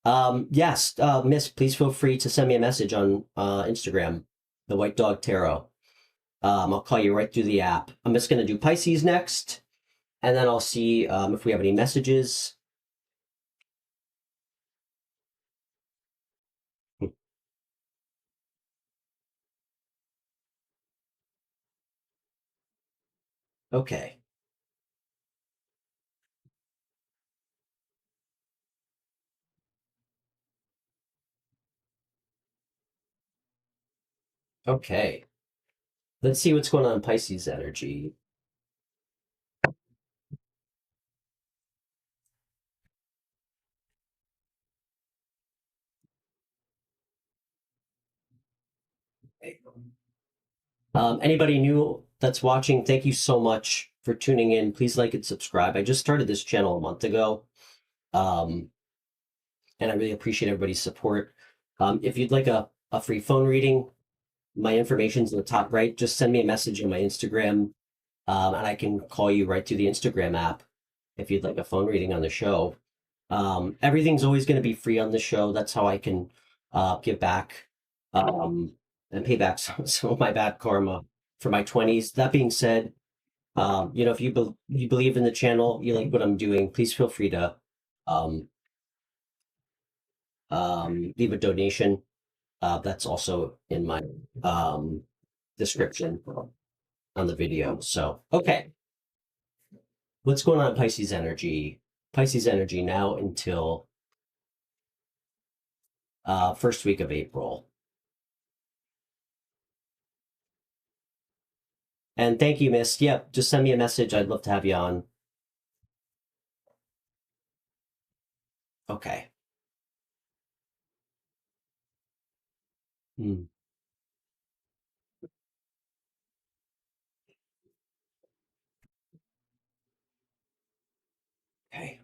Yes, Miss, please feel free to send me a message on Instagram, the White Dog Tarot. I'll call you right through the app. I'm just going to do Pisces next, and then I'll see if we have any messages. Okay. Okay. Let's see what's going on in Pisces energy. Anybody new that's watching, thank you so much for tuning in. Please like and subscribe. I just started this channel a month ago, um, and I really appreciate everybody's support. If you'd like a free phone reading, my information's in the top right. Just send me a message on my Instagram, and I can call you right through the Instagram app if you'd like a phone reading on the show. Everything's always going to be free on the show. That's how I can give back and pay back some of my bad karma for my 20s. That being said, If you believe in the channel, you like what I'm doing, please feel free to um, leave a donation. That's also in my description on the video. So, okay, what's going on, Pisces energy? Pisces energy now until first week of April. And thank you, Miss. Yep, just send me a message. I'd love to have you on. Okay. Hmm. Okay.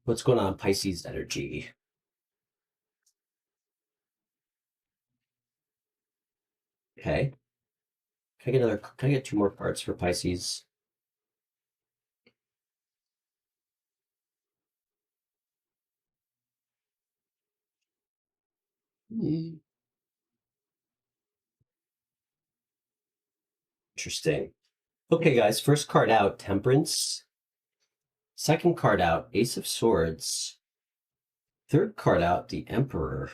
What's going on, Pisces energy? Okay. Can I get two more cards for Pisces? Hmm. Interesting. Okay, guys, first card out, Temperance. Second card out, Ace of Swords. Third card out, the Emperor.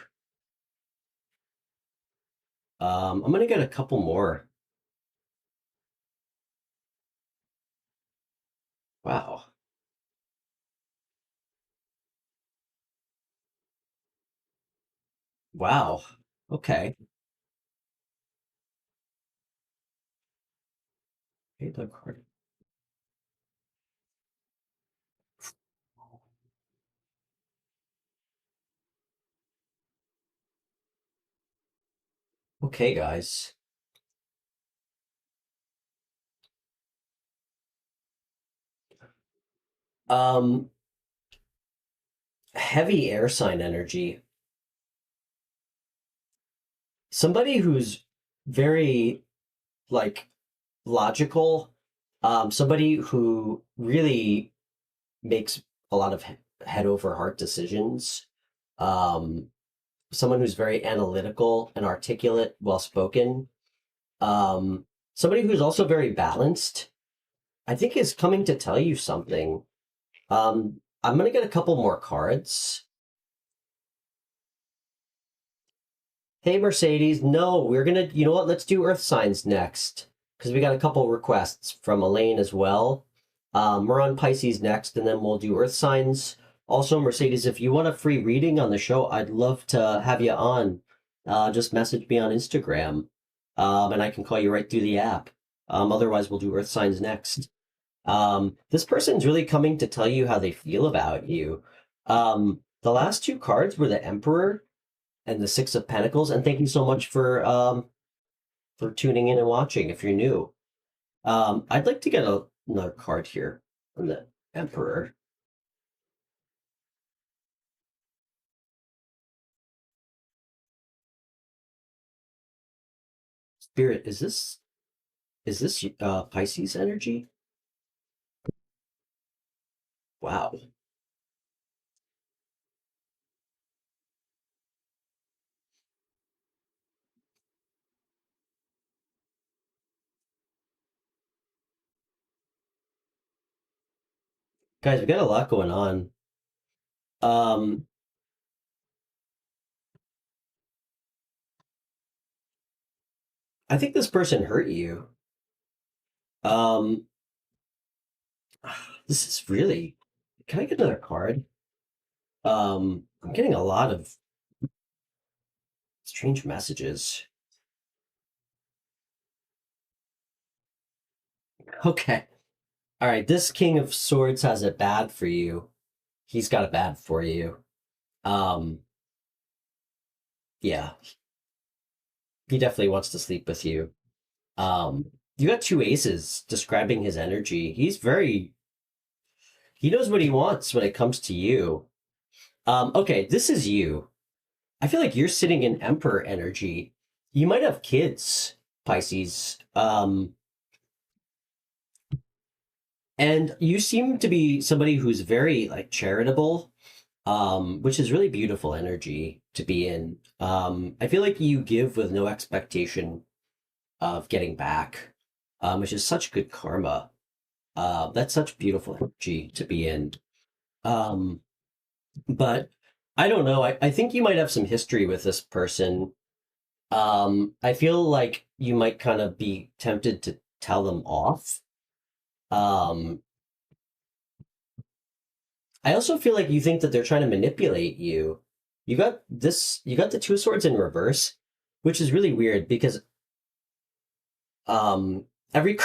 I'm gonna get a couple more. Wow. Wow. Okay. Okay, the card. Okay, guys. Um, Heavy air sign energy. Somebody who's very like logical. Somebody who really makes a lot of head over heart decisions. Um, Someone who's very analytical and articulate, well spoken. Somebody who's also very balanced. I think is coming to tell you something. I'm gonna get a couple more cards. Hey Mercedes, no, we're gonna. You know what? Let's do Earth signs next because we got a couple requests from Elaine as well. We're on Pisces next, and then we'll do Earth signs. Also, Mercedes, if you want a free reading on the show, I'd love to have you on. Just message me on Instagram, and I can call you right through the app. Otherwise, we'll do Earth signs next. This person's really coming to tell you how they feel about you. The last two cards were the Emperor and the Six of Pentacles, and thank you so much for tuning in and watching. If you're new, I'd like to get another card here from the Emperor. Spirit, is this Pisces energy? Wow, guys, we got a lot going on. Um, I think this person hurt you. Um, this is really. Can I get another card? I'm getting a lot of strange messages. Okay. All right. This King of Swords has it bad for you. He's got it bad for you. Um, yeah, he definitely wants to sleep with you. You got two aces describing his energy. He knows what he wants when it comes to you. Okay, this is you. I feel like you're sitting in Emperor energy. You might have kids, Pisces. And you seem to be somebody who's very like charitable. which is really beautiful energy to be in. I feel like you give with no expectation of getting back, which is such good karma. That's such beautiful energy to be in. Um, but I don't know. I think you might have some history with this person. I feel like you might kind of be tempted to tell them off. Um, I also feel like you think that they're trying to manipulate you. You got the two swords in reverse, which is really weird because um every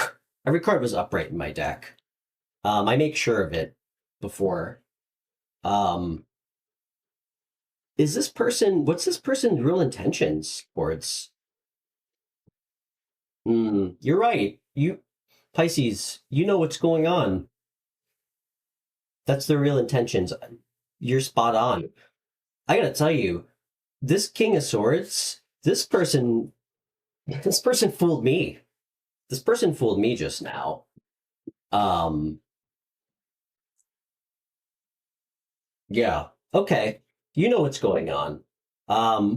every card was upright in my deck. I make sure of it before. Um, is this person, what's this person's real intentions towards? You're right. You Pisces, you know what's going on. That's their real intentions. You're spot on. I gotta tell you, this King of Swords, this person fooled me. This person fooled me just now. Um, yeah. Okay. You know what's going on.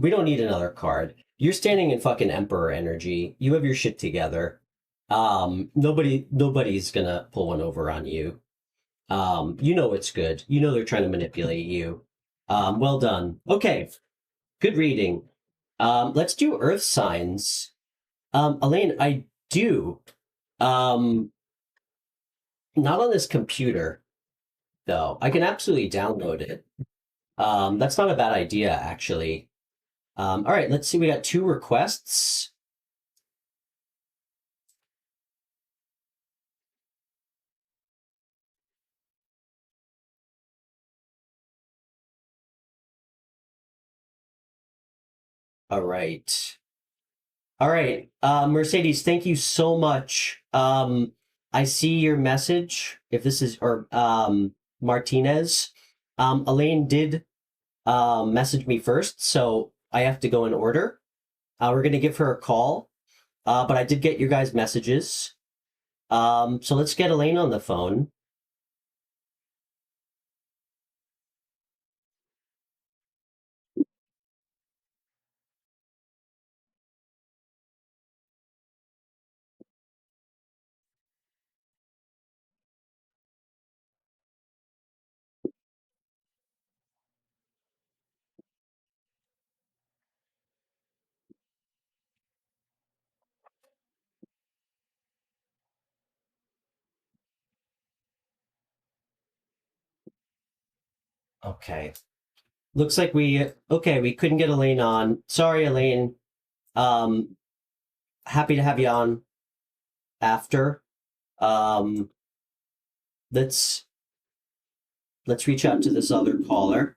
We don't need another card. You're standing in fucking Emperor energy. You have your shit together. Nobody's gonna pull one over on you. You know it's good. You know they're trying to manipulate you. Well done. Okay, good reading. Let's do Earth signs. Elaine, I do. Um, not on this computer, though. I can absolutely download it. That's not a bad idea, actually. All right, let's see. We got two requests. All right. All right. Mercedes, thank you so much. I see your message. If this is, or Martinez, Elaine did message me first, so I have to go in order. We're going to give her a call, but I did get your guys' messages. So let's get Elaine on the phone. Okay. Looks like we couldn't get Elaine on. Sorry, Elaine. Um, happy to have you on after. Um, let's let's reach out to this other caller.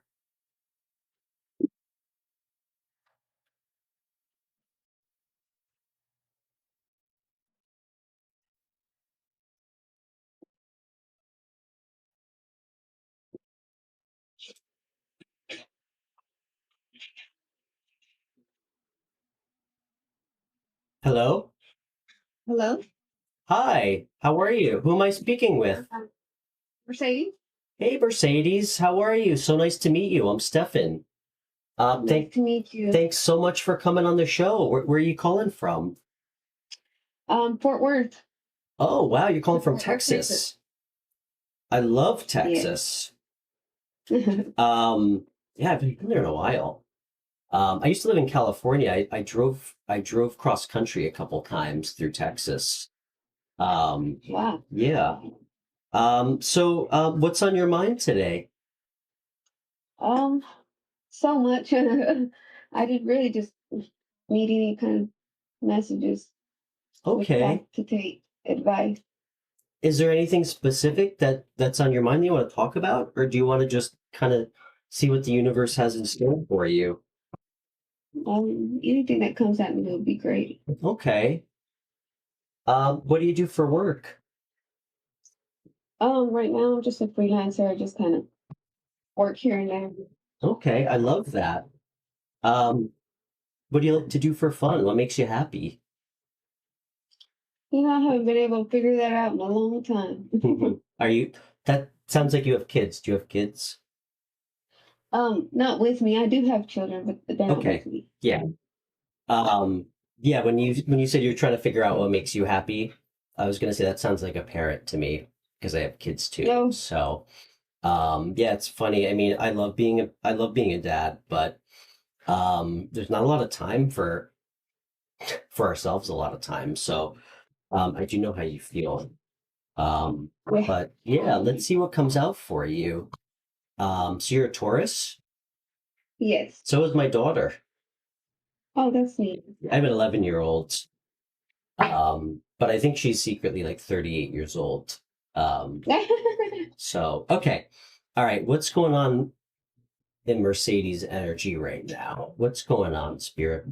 Hello? Hello, Hi, how are you? Who am I speaking with? Mercedes. Hey, Mercedes, how are you? So nice to meet you. I'm Stefan. Nice to meet you. Thanks so much for coming on the show. Where are you calling from? Fort Worth. Oh, wow, you're calling from Fort Worth, Texas. Texas. I love Yeah. Texas. Yeah, I've been there in a while. I used to live in California. I drove cross country a couple times through Texas. Wow. Yeah. So what's on your mind today? Um, so much. I did really just need any kind of messages with Okay. that to take advice. Is there anything specific that's on your mind that you want to talk about, or do you want to just kind of see what the universe has in store for you? Anything that comes at me would be great. Okay. What do you do for work? Right now I'm just a freelancer. I just kind of work here and there. Okay, I love that. Um, what do you like to do for fun? What makes you happy? I haven't been able to figure that out in a long time. Are you, that sounds like you have kids. Do you have kids? Not with me. I do have children, but they're not Okay. with me. Yeah. Yeah, when you said you're trying to figure out what makes you happy, I was gonna say that sounds like a parent to me because I have kids too. No. So, yeah, it's funny. I mean, I love being a dad, but there's not a lot of time for ourselves a lot of time. So, I do know how you feel. Yeah. But yeah, let's see what comes out for you. So you're a Taurus. Yes. So is my daughter. Oh, that's neat. I have an 11-year-old. But I think she's secretly like 38 years old. So okay. All right, what's going on in Mercedes' energy right now? What's going on, Spirit?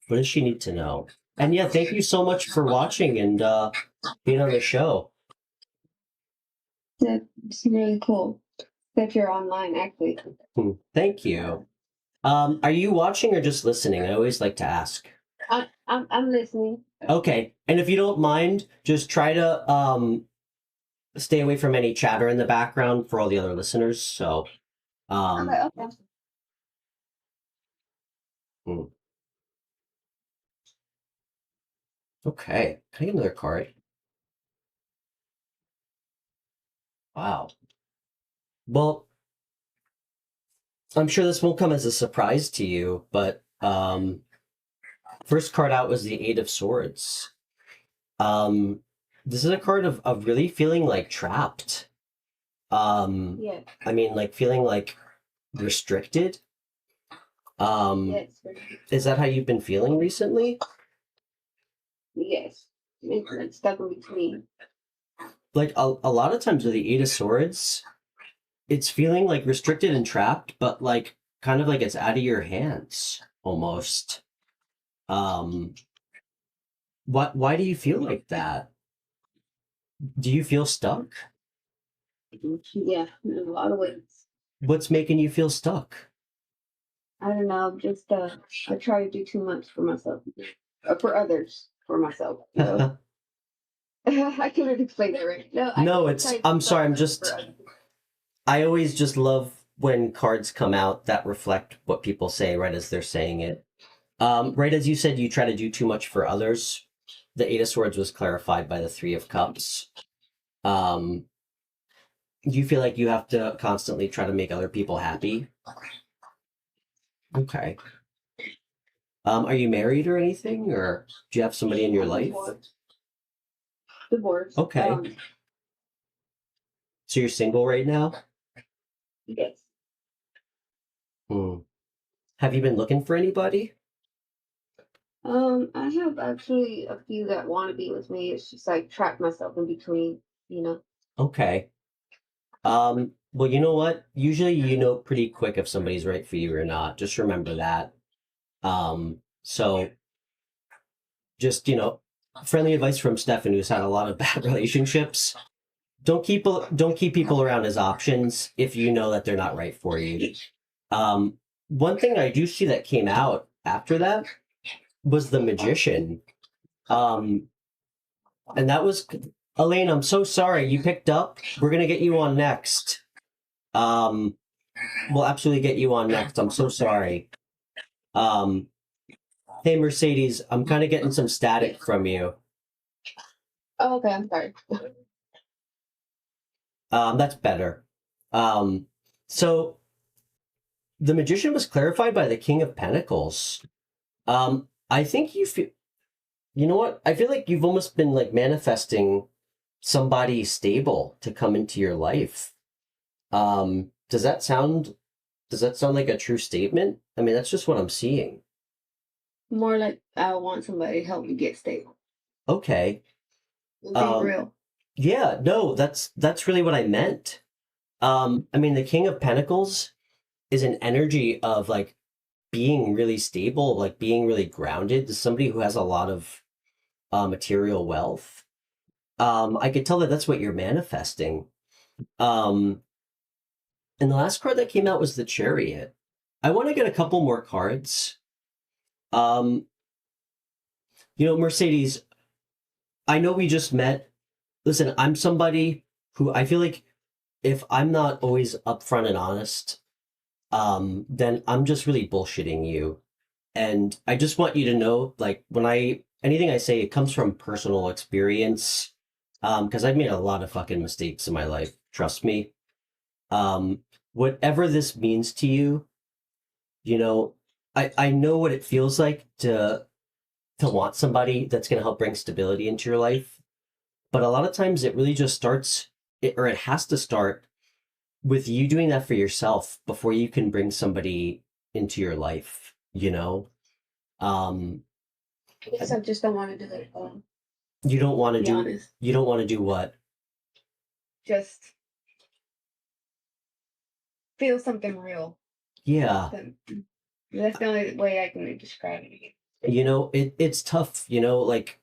What does she need to know? And yeah, thank you so much for watching and being on the show. That's really cool that you're online, actually. Thank you. Are you watching or just listening? I always like to ask. I'm listening. Okay, and if you don't mind, just try to stay away from any chatter in the background for all the other listeners. So, Okay. hmm. Okay, can I get another card? Wow. Well, I'm sure this won't come as a surprise to you, but first card out was the Eight of Swords. Um, this is a card of really feeling like trapped. Yeah. I mean, like feeling like restricted. Yes. Is that how you've been feeling recently? Yes. It's stuck in between. Like a lot of times with the Eight of Swords, it's feeling like restricted and trapped, but like kind of like it's out of your hands almost. Um, why do you feel like that? Do you feel stuck? Yeah, in a lot of ways. What's making you feel stuck? I don't know. Just I try to do too much for myself, for others, for myself. You know? I couldn't explain that right. No, No, I it's try to I'm do sorry, I'm something just for others. I always just love when cards come out that reflect what people say right as they're saying it. Right as you said, you try to do too much for others. The Eight of Swords was clarified by the Three of Cups. Um, you feel like you have to constantly try to make other people happy. Okay. Are you married or anything, or do you have somebody in your life? Divorce. Okay. So you're single right now? Yes. Hmm. Have you been looking for anybody? I have actually a few that want to be with me. It's just like trap myself in between, you know. Okay. Well, you know what? Usually you know pretty quick if somebody's right for you or not. Just remember that. So just, friendly advice from Stefan, who's had a lot of bad relationships. Don't keep people around as options if you know that they're not right for you. One thing I do see that came out after that was the Magician. And that was Elaine, I'm so sorry you picked up. We're gonna get you on next. We'll absolutely get you on next. I'm so sorry. Um, hey Mercedes, I'm kind of getting some static from you. Oh, okay, I'm sorry. That's better. So the Magician was clarified by the King of Pentacles. I think you feel, you know what? I feel like you've almost been like manifesting somebody stable to come into your life. Does that sound like a true statement? I mean, that's just what I'm seeing. More like I want somebody to help me get stable. Okay. And be real. Yeah, no, that's really what I meant. I mean, the King of Pentacles is an energy of like being really stable, like being really grounded. To somebody who has a lot of material wealth. I could tell that that's what you're manifesting. Um, and the last card that came out was the Chariot. I want to get a couple more cards. Mercedes, I know we just met. Listen, I'm somebody who I feel like if I'm not always upfront and honest, then I'm just really bullshitting you. And I just want you to know, like, anything I say, it comes from personal experience. Because I've made a lot of fucking mistakes in my life. Trust me. Um, Whatever this means to you, you know, I know what it feels like to want somebody that's going to help bring stability into your life. But a lot of times it really just or it has to start with you doing that for yourself before you can bring somebody into your life, you know? Um, I guess I just don't want to do it alone. you don't want to be honest. You don't want to do what? Just feel something real. Yeah. That's the only way I can describe it. You know, it's tough, you know, like,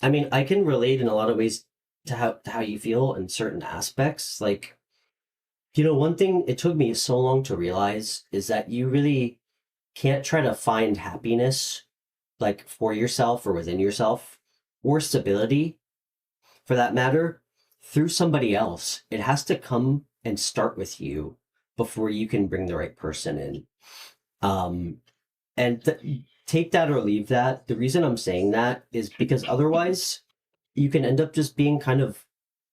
I mean, I can relate in a lot of ways to how you feel in certain aspects. Like, you know, one thing it took me so long to realize is that you really can't try to find happiness like for yourself or within yourself or stability for that matter through somebody else. It has to come and start with you before you can bring the right person in. And take that or leave that. The reason I'm saying that is because otherwise you can end up just being kind of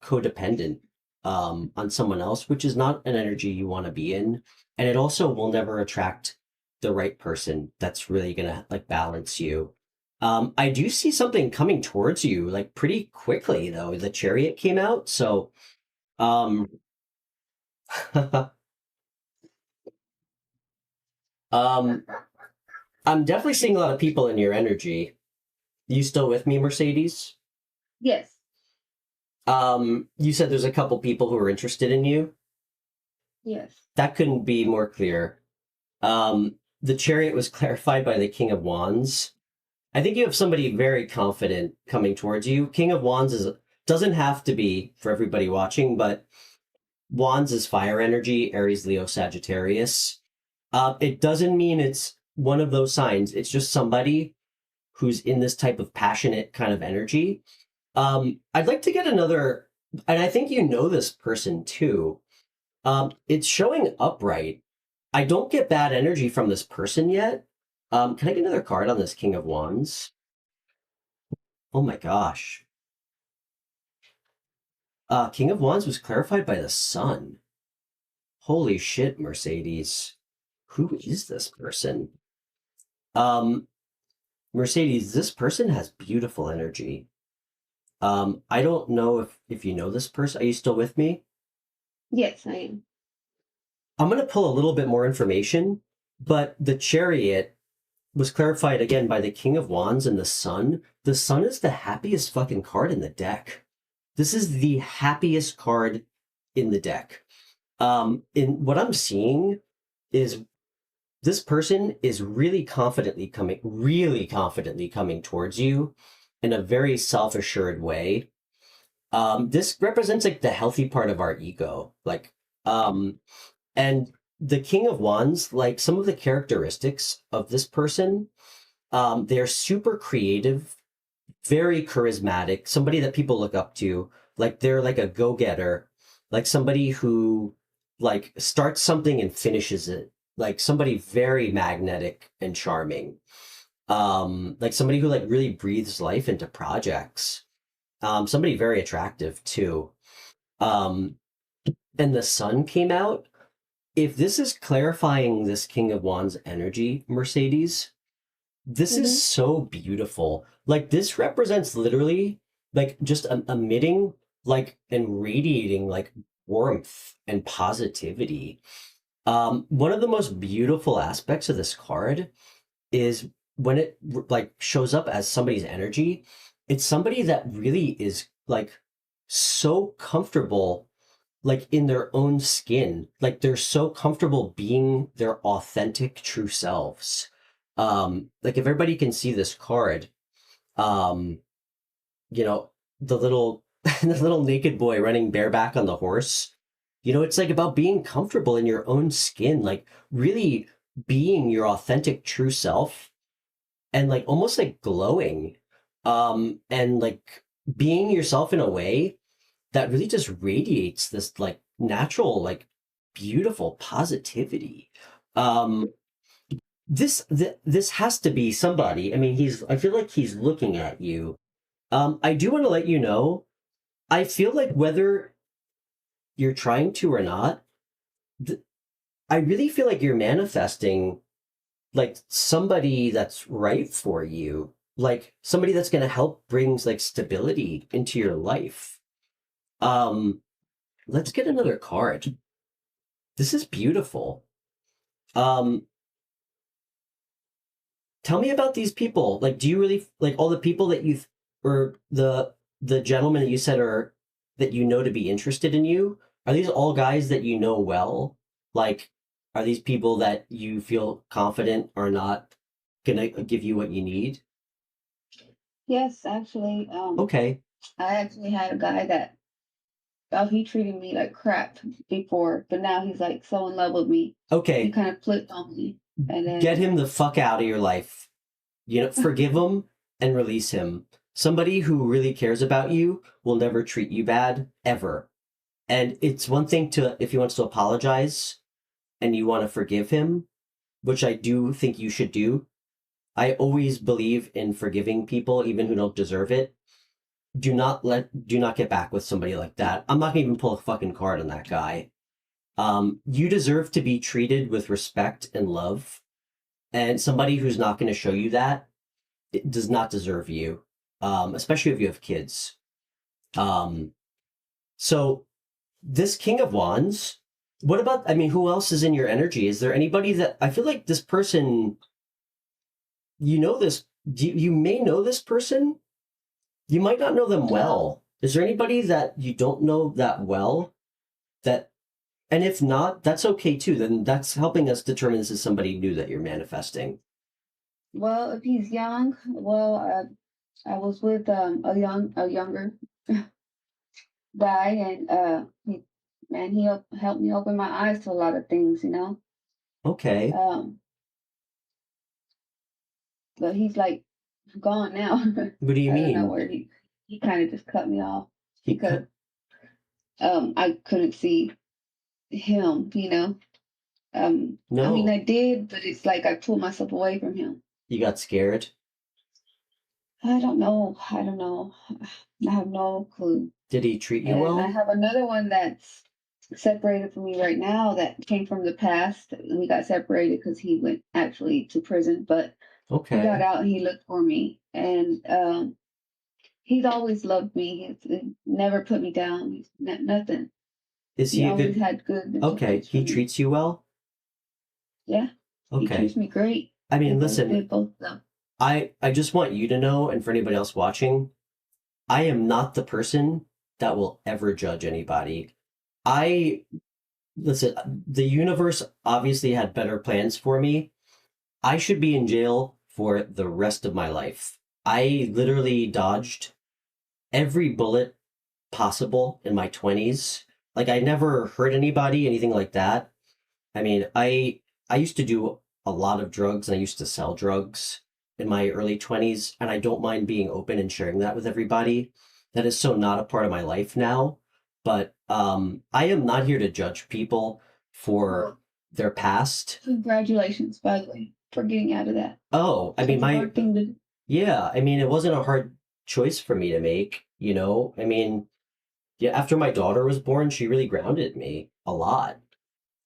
codependent on someone else, which is not an energy you want to be in. And it also will never attract the right person that's really going to like balance you. I do see something coming towards you like pretty quickly though. The Chariot came out. So, um, um, I'm definitely seeing a lot of people in your energy. You still with me, Mercedes? Yes. You said there's a couple people who are interested in you. Yes. That couldn't be more clear. The Chariot was clarified by the King of Wands. I think you have somebody very confident coming towards you. King of Wands doesn't have to be for everybody watching, but Wands is fire energy, Aries, Leo, Sagittarius. It doesn't mean it's one of those signs. It's just somebody who's in this type of passionate kind of energy. I'd like to get another, and I think you know this person too. It's showing upright. I don't get bad energy from this person yet. Can I get another card on this King of Wands? Oh my gosh. King of Wands was clarified by the Sun. Holy shit, Mercedes. Who is this person? Um, Mercedes, this person has beautiful energy. I don't know if you know this person. Are you still with me? Yes, I am. I'm going to pull a little bit more information, but the Chariot was clarified again by the King of Wands and the Sun. The Sun is the happiest fucking card in the deck. This is the happiest card in the deck. In what I'm seeing is this person is really confidently coming towards you in a very self-assured way. This represents like the healthy part of our ego. And the King of Wands, like some of the characteristics of this person, they're super creative, very charismatic, somebody that people look up to. Like they're like a go-getter, like somebody who like starts something and finishes it, like somebody very magnetic and charming. Like somebody who like really breathes life into projects. Somebody very attractive too. Um, and the Sun came out. If this is clarifying this King of Wands energy, Mercedes, this is so beautiful. Like this represents literally like just emitting like and radiating like warmth and positivity. One of the most beautiful aspects of this card is when it like shows up as somebody's energy, it's somebody that really is like so comfortable like in their own skin. Like they're so comfortable being their authentic true selves. Like if everybody can see this card, um, you know, the little the little naked boy running bareback on the horse, you know, it's like about being comfortable in your own skin, like really being your authentic true self and like almost like glowing. And like being yourself in a way that really just radiates this like natural like beautiful positivity. This has to be somebody. I mean, I feel like he's looking at you. I do want to let you know, I feel like whether you're trying to or not, I really feel like you're manifesting like somebody that's right for you, like somebody that's going to help brings like stability into your life. Let's get another card. This is beautiful. Tell me about these people. Like, do you really like all the people that you've, or the gentlemen that you said are that you know to be interested in you? Are these all guys that you know well? Like, are these people that you feel confident are not gonna give you what you need? Yes, actually, Okay. I actually had a guy that, oh, he treated me like crap before, but now he's like so in love with me. He Okay. kind of flipped on me, and Get then him the fuck out of your life. You know, forgive him and release him. Somebody who really cares about you will never treat you bad, ever. And it's one thing to, if he wants to apologize and you want to forgive him, which I do think you should do. I always believe in forgiving people, even who don't deserve it. Do not get back with somebody like that. I'm not gonna even pull a fucking card on that guy. You deserve to be treated with respect and love. And somebody who's not going to show you that, it does not deserve you, especially if you have kids. So this King of Wands, what about, I mean, who else is in your energy? Is there anybody that, I feel like this person, you know this, you may know this person, you might not know them well. Is there anybody that you don't know that well that, and if not, that's okay too. Then that's helping us determine this is somebody new that you're manifesting. well, if he's young, well, I was with a younger guy, and he helped me open my eyes to a lot of things, you know. Okay. But he's like gone now. What do you I don't know mean? where he kind of just cut me off He because cut, I couldn't see him, you know. I mean, no, I did, but it's like I pulled myself away from him. you got scared. I don't know. I don't know. I have no clue. Did he treat you And I well? have another one that's separated from me right now that came from the past. And we got separated because he went actually to prison, but he got Okay. out and he looked for me. And he's always loved me. He never put me down. He's nothing. Is He he a always good, had good okay, intentions for he me. treats you well? Yeah, he Okay. treats me great. I mean, They listen, both love. I just want you to know, and for anybody else watching, I am not the person that will ever judge anybody. I, listen, the universe obviously had better plans for me. I should be in jail for the rest of my life. I literally dodged every bullet possible in my 20s. Like I never hurt anybody, anything like that. I mean, I used to do a lot of drugs and I used to sell drugs in my early 20s, and I don't mind being open and sharing that with everybody. That is so not a part of my life now, but I am not here to judge people for their past. Congratulations, by the way, for getting out of that. Oh, I mean Such a my hard thing to do. yeah, I mean it wasn't a hard choice for me to make, you know? I mean, yeah, after my daughter was born, she really grounded me a lot.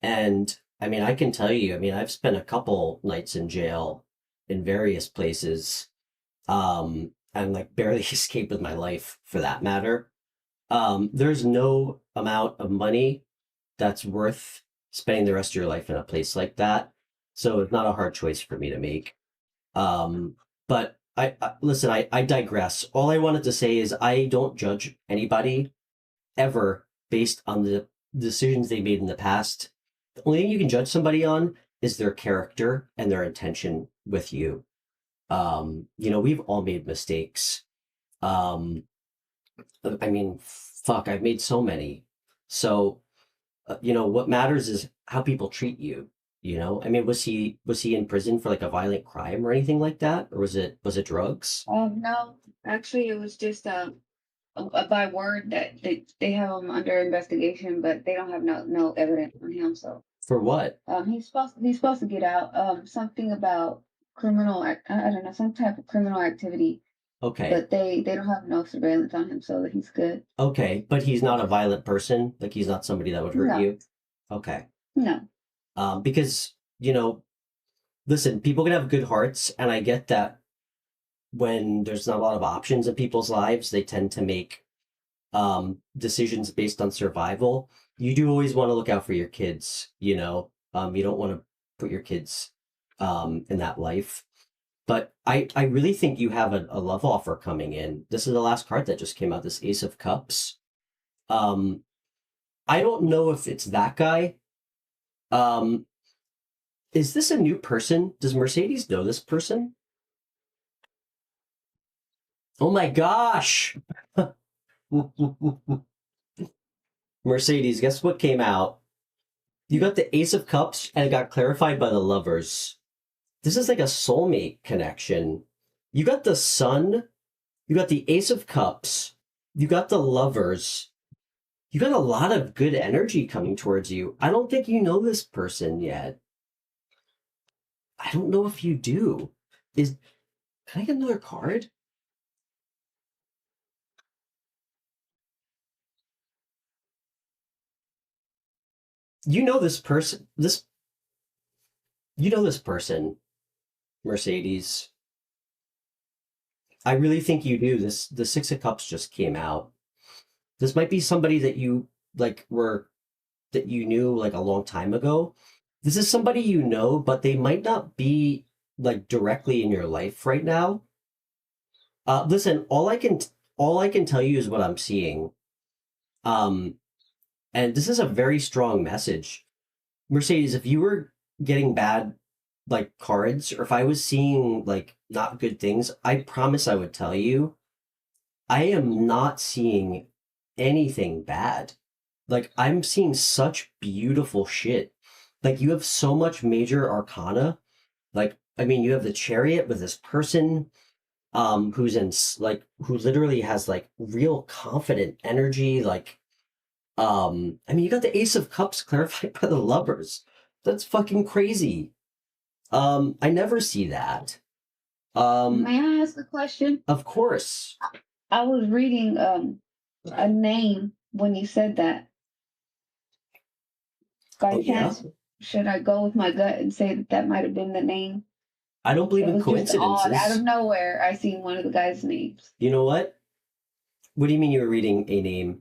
And I mean, I can tell you, I mean, I've spent a couple nights in jail in various places, and like barely escaped with my life for that matter. There's no amount of money that's worth spending the rest of your life in a place like that. So it's not a hard choice for me to make. But I listen, I digress. All I wanted to say is I don't judge anybody ever based on the decisions they made in the past. The only thing you can judge somebody on is their character and their intention with you. You know, we've all made mistakes. Um, I mean, fuck, I've made so many. So, you know, what matters is how people treat you. You know, I mean, was he in prison for like a violent crime or anything like that, or was it drugs? No, actually, it was just by word that they have him under investigation, but they don't have no evidence on him. So For what? he's supposed to get out. Something about I don't know, some type of criminal activity. Okay. But they don't have no surveillance on him, so that he's good. Okay, but he's not a violent person. Like he's not somebody that would hurt you. Okay. No. Because listen, people can have good hearts, and I get that when there's not a lot of options in people's lives, they tend to make decisions based on survival. You do always want to look out for your kids, you don't want to put your kids in that life. But I really think you have a love offer coming in. This is the last card that just came out, this Ace of Cups. I don't know if it's that guy. Is this a new person? Does Mercedes know this person? Oh my gosh! Mercedes, guess what came out? You got the Ace of Cups, and it got clarified by the Lovers. This is like a soulmate connection. You got the Sun, you got the Ace of Cups, you got the Lovers. You got a lot of good energy coming towards you. I don't think you know this person yet. I don't know if you do. Can I get another card? You know this person. You know this person, Mercedes. I really think you do. The Six of Cups just came out. This might be somebody that you that you knew like a long time ago. This is somebody you know, but they might not be like directly in your life right now. Listen, all I can tell you is what I'm seeing. And this is a very strong message. Mercedes, if you were getting bad like cards, or if I was seeing like not good things, I promise I would tell you. I am not seeing anything bad. Like I'm seeing such beautiful shit. Like you have so much major arcana. Like I mean, you have the Chariot with this person who's who literally has like real confident energy. Like I mean, you got the Ace of Cups clarified by the Lovers. That's fucking crazy. I never see that. May I ask a question? Of course. I was reading a name when you said that. By chance, should I go with my gut and say that might have been the name? I don't believe in coincidences. Odd. Out of nowhere, I seen one of the guys' names. You know what? What do you mean you were reading a name?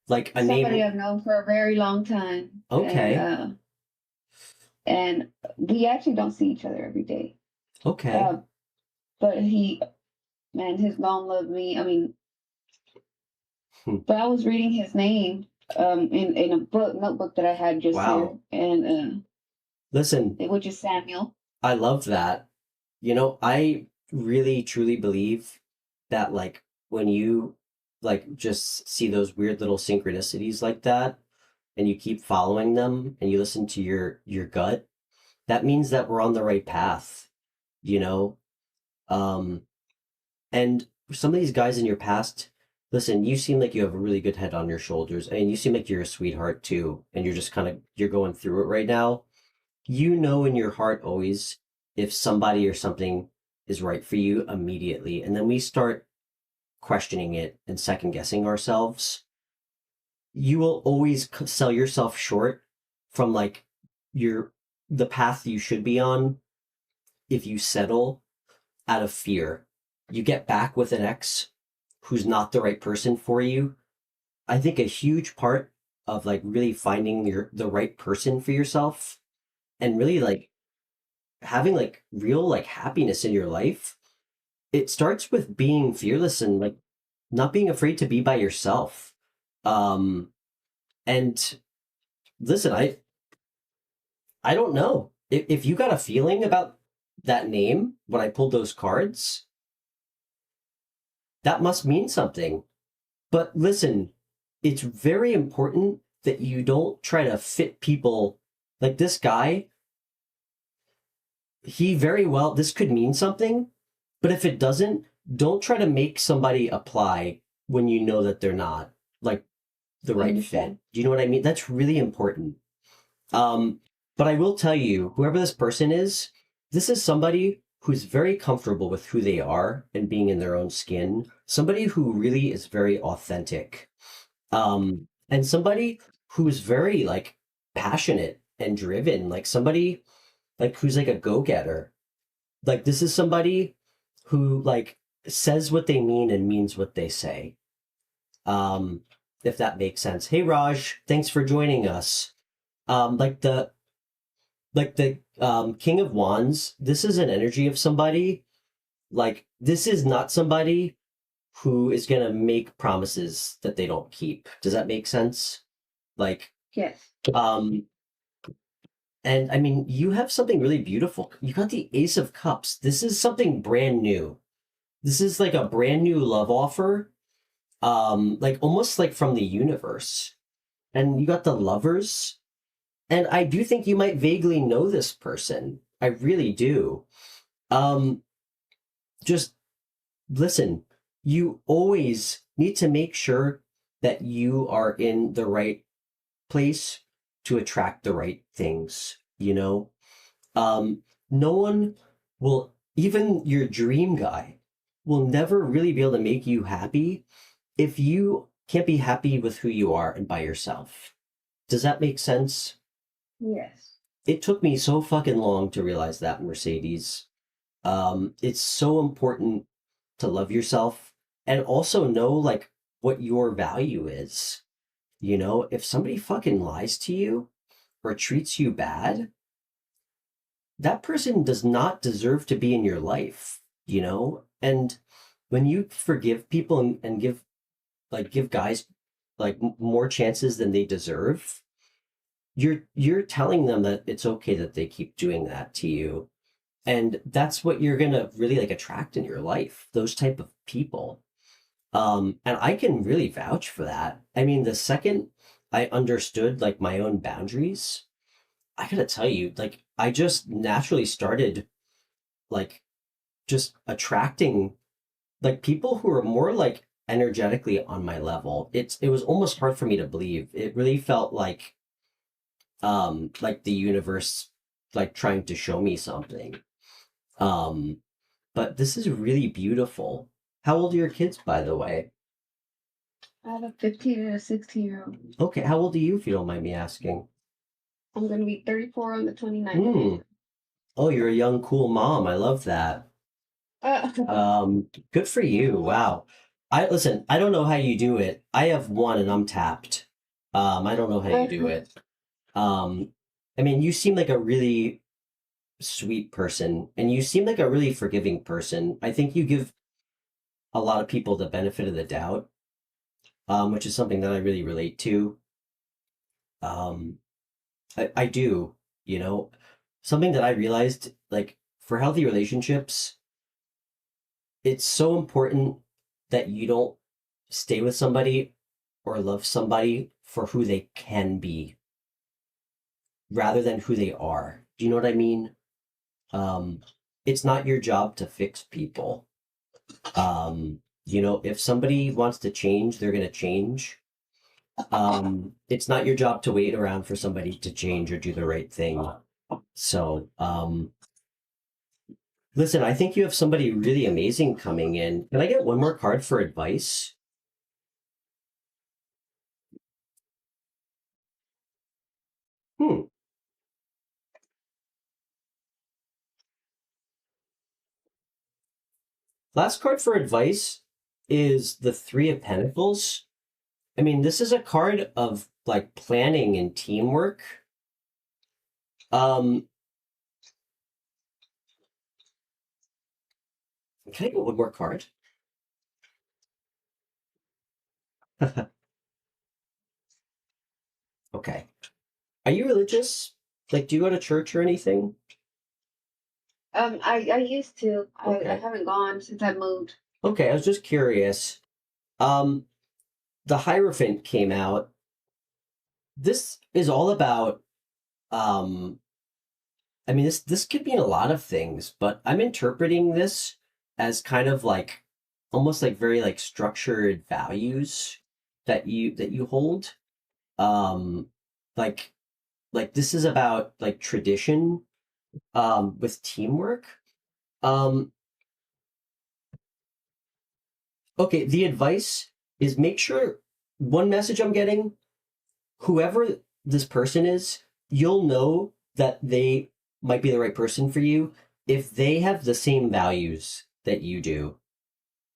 Like a name? Somebody I've known for a very long time. Okay. And we actually don't see each other every day. Okay. But his mom loved me. I mean, but I was reading his name in a notebook that I had just here. And listen, which is Samuel. I love that. I really truly believe that like when you like just see those weird little synchronicities like that and you keep following them and you listen to your gut, that means that we're on the right path, and some of these guys in your past, listen, you seem like you have a really good head on your shoulders. I mean, you seem like you're a sweetheart too, and you're just you're going through it right now. You know in your heart always if somebody or something is right for you immediately, and then we start questioning it and second guessing ourselves. You will always sell yourself short from like the path you should be on if you settle out of fear. You get back with an ex who's not the right person for you. I think a huge part of like really finding the right person for yourself and really like having like real like happiness in your life, it starts with being fearless and like not being afraid to be by yourself. And listen, I don't know if you got a feeling about that name when I pulled those cards, that must mean something. But listen, it's very important that you don't try to fit people like this guy. This could mean something, but if it doesn't, don't try to make somebody apply when you know that they're not like the I right fit. understand. Do you know what I mean? That's really important. But I will tell you, whoever this person is, this is somebody who's very comfortable with who they are and being in their own skin. Somebody who really is very authentic. And somebody who's very like passionate and driven, like somebody like who's like a go-getter. Like this is somebody who like says what they mean and means what they say. Um, if that makes sense. Hey Raj, thanks for joining us. Like the King of Wands, this is an energy of somebody. Like this is not somebody who is gonna make promises that they don't keep. Does that make sense? Like, Yes. and I mean, you have something really beautiful. You got the Ace of Cups. This is something brand new. This is like a brand new love offer, like almost like from the universe. And you got the Lovers. And I do think you might vaguely know this person. I really do. Um, just listen, you always need to make sure that you are in the right place to attract the right things, you know? No one will, even your dream guy, will never really be able to make you happy if you can't be happy with who you are and by yourself. Does that make sense? Yes. It took me so fucking long to realize that, Mercedes. It's so important to love yourself and also know like what your value is. You know, if somebody fucking lies to you or treats you bad, that person does not deserve to be in your life, you know? And when you forgive people and give guys like more chances than they deserve, you're telling them that it's okay that they keep doing that to you. And that's what you're gonna really like attract in your life, those type of people. And I can really vouch for that. I mean, the second I understood like my own boundaries, I gotta tell you, like I just naturally started like just attracting like people who are more like energetically on my level. It was almost hard for me to believe. It really felt like the universe like trying to show me something. Um, but this is really beautiful. How old are your kids, by the way? I have a 15 and a 16-year-old. Okay, how old are you, if you don't mind me asking? I'm going to be 34 on the 29th. Hmm. Oh, you're a young, cool mom. I love that. Good for you. Wow. I listen, I don't know how you do it. I have one and I'm tapped. I don't know how you do it. Um, I mean, you seem like a really sweet person and you seem like a really forgiving person. I think you give a lot of people the benefit of the doubt, which is something that I really relate to. Um, I do, you know, something that I realized like for healthy relationships, it's so important that you don't stay with somebody or love somebody for who they can be rather than who they are. Do you know what I mean? Um, it's not your job to fix people. You know, if somebody wants to change, they're going to change. It's not your job to wait around for somebody to change or do the right thing. So, listen, I think you have somebody really amazing coming in. Can I get one more card for advice? Hmm. Last card for advice is the Three of Pentacles. I mean, this is a card of like planning and teamwork. Um, can I get one more card? Okay. Are you religious? Like, do you go to church or anything? I used to. I Okay. haven't gone since I moved. Okay, I was just curious. Um, the Hierophant came out. This is all about, um, I mean, this could mean a lot of things, but I'm interpreting this as kind of like almost like very like structured values that you hold. Um, like this is about like tradition with teamwork. Um, okay, the advice is make sure one message I'm getting, whoever this person is, you'll know that they might be the right person for you if they have the same values that you do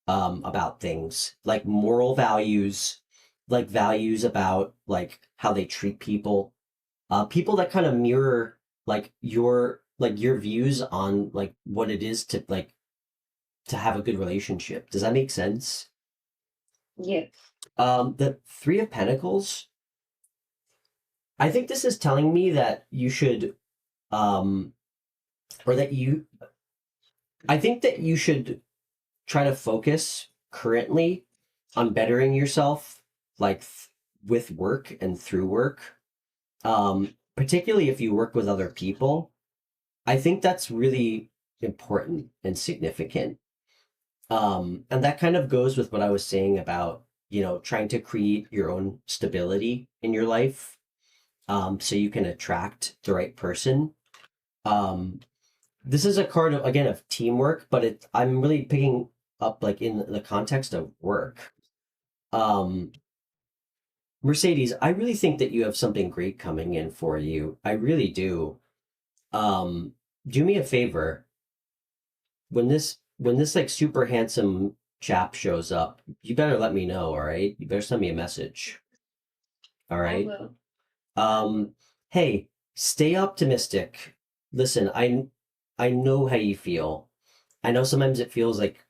about things, like moral values, like values about like how they treat people, people that kind of mirror like your views on like what it is to like to have a good relationship. Does that make sense? Yes. The Three of Pentacles, I think this is telling me that you should um or that you I think that you should try to focus currently on bettering yourself like with work and through work. Particularly if you work with other people. I think that's really important and significant. And that kind of goes with what I was saying about, trying to create your own stability in your life, so you can attract the right person. Um, this is a card of, again, of teamwork, but I'm really picking up like in the context of work. Um, Mercedes, I really think that you have something great coming in for you. I really do. Do me a favor. When this like super handsome chap shows up, you better let me know, all right? You better send me a message. All I right? will. Um, hey, stay optimistic. Listen, I know how you feel. I know sometimes it feels like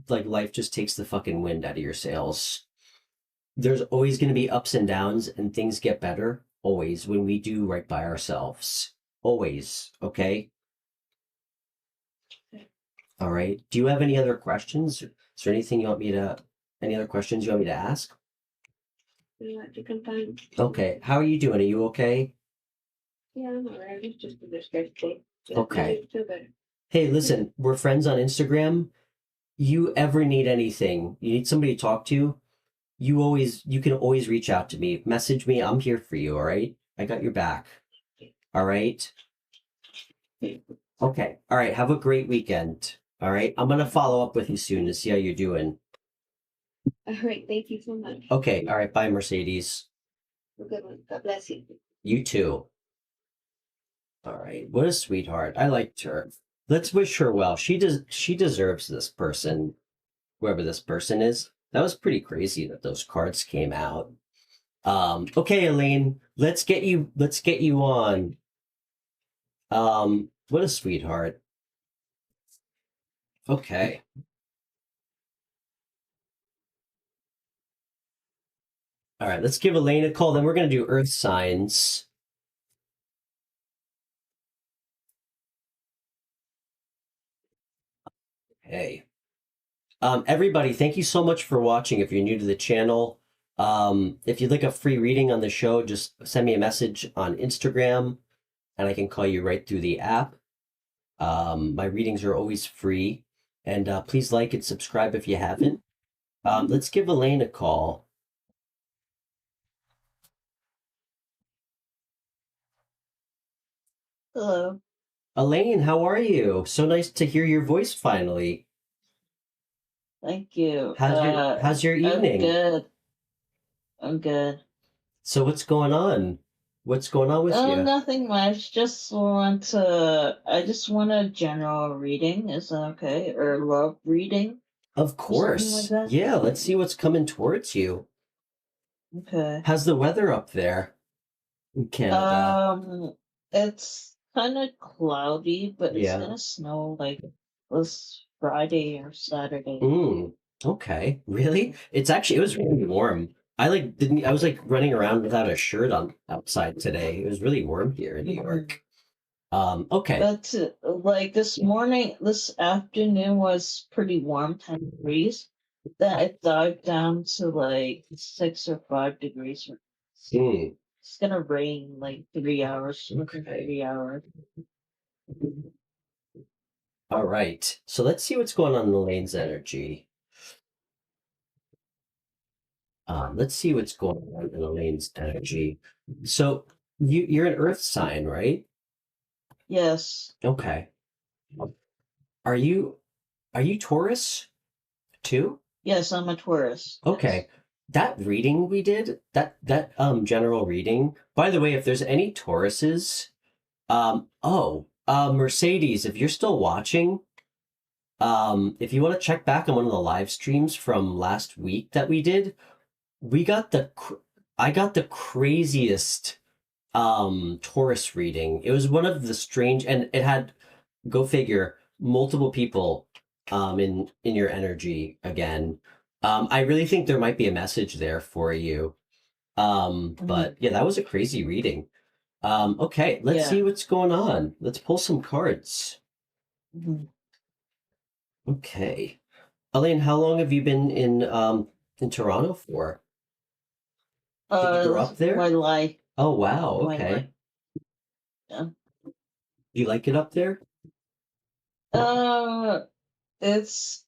life just takes the fucking wind out of your sails. There's always going to be ups and downs and things get better always when we do right by ourselves. Always, okay? All right. Do you have any other questions? Is there anything you want me to, any other questions you want me to ask? You can find. Okay. How are you doing? Are you okay? Yeah, I'm alright. It's just a bit stressful. Okay. Feel better. Hey, listen, we're friends on Instagram. You ever need anything, you need somebody to talk to, you can always reach out to me. Message me. I'm here for you, all right? I got your back. All right? Okay. All right. Have a great weekend. All right. I'm gonna follow up with you soon to see how you're doing. All right. Thank you so much. Okay. All right. Bye, Mercedes. Have a good one. God bless you. You too. All right. What a sweetheart. I liked her. Let's wish her well. She deserves this person, whoever this person is. That was pretty crazy that those cards came out. Okay, Elaine, let's get you on. What a sweetheart. Okay. All right, let's give Elaine a call. Then we're gonna do earth signs. Hey. Everybody, thank you so much for watching. If you're new to the channel, if you'd like a free reading on the show, just send me a message on Instagram and I can call you right through the app. My readings are always free. And please like and subscribe if you haven't. Let's give Elaine a call. Hello. Elaine, how are you? So nice to hear your voice finally. Thank you. How's your I'm evening? good. I'm good. So what's going on? What's going on with you? Nothing much. I just want a general reading. Is that okay? Or love reading? Of Or something like course. that? Yeah, let's see what's coming towards you. Okay. How's the weather up there in Canada? It's kind of cloudy, but it's Yeah. gonna snow like this Friday or Saturday. Okay. Really? It was really warm. I was like running around without a shirt on outside today. It was really warm here in New York. Okay. But like this afternoon was pretty warm, 10 degrees. Then it dived down to like 6 or 5 degrees. Hmm. It's gonna rain like 3 hours, Okay. 3 hours. All right. So let's see what's going on in Elaine's energy. Let's see what's going on in Elaine's energy. So you're an Earth sign, right? Yes. Okay. Are you Taurus too? Yes, I'm a Taurus. Okay. That reading we did, that general reading. By the way, if there's any Tauruses, Mercedes, if you're still watching, if you want to check back on one of the live streams from last week that we did, we got I got the craziest Taurus reading. It was one of the strange, and it had, go figure, multiple people in your energy again. I really think there might be a message there for you. But yeah, that was a crazy reading. Okay, let's see what's going on. Let's pull some cards. Okay. Elaine, how long have you been in Toronto for? Did you grow up there? My life. Oh wow, okay. Yeah. You like it up there? It's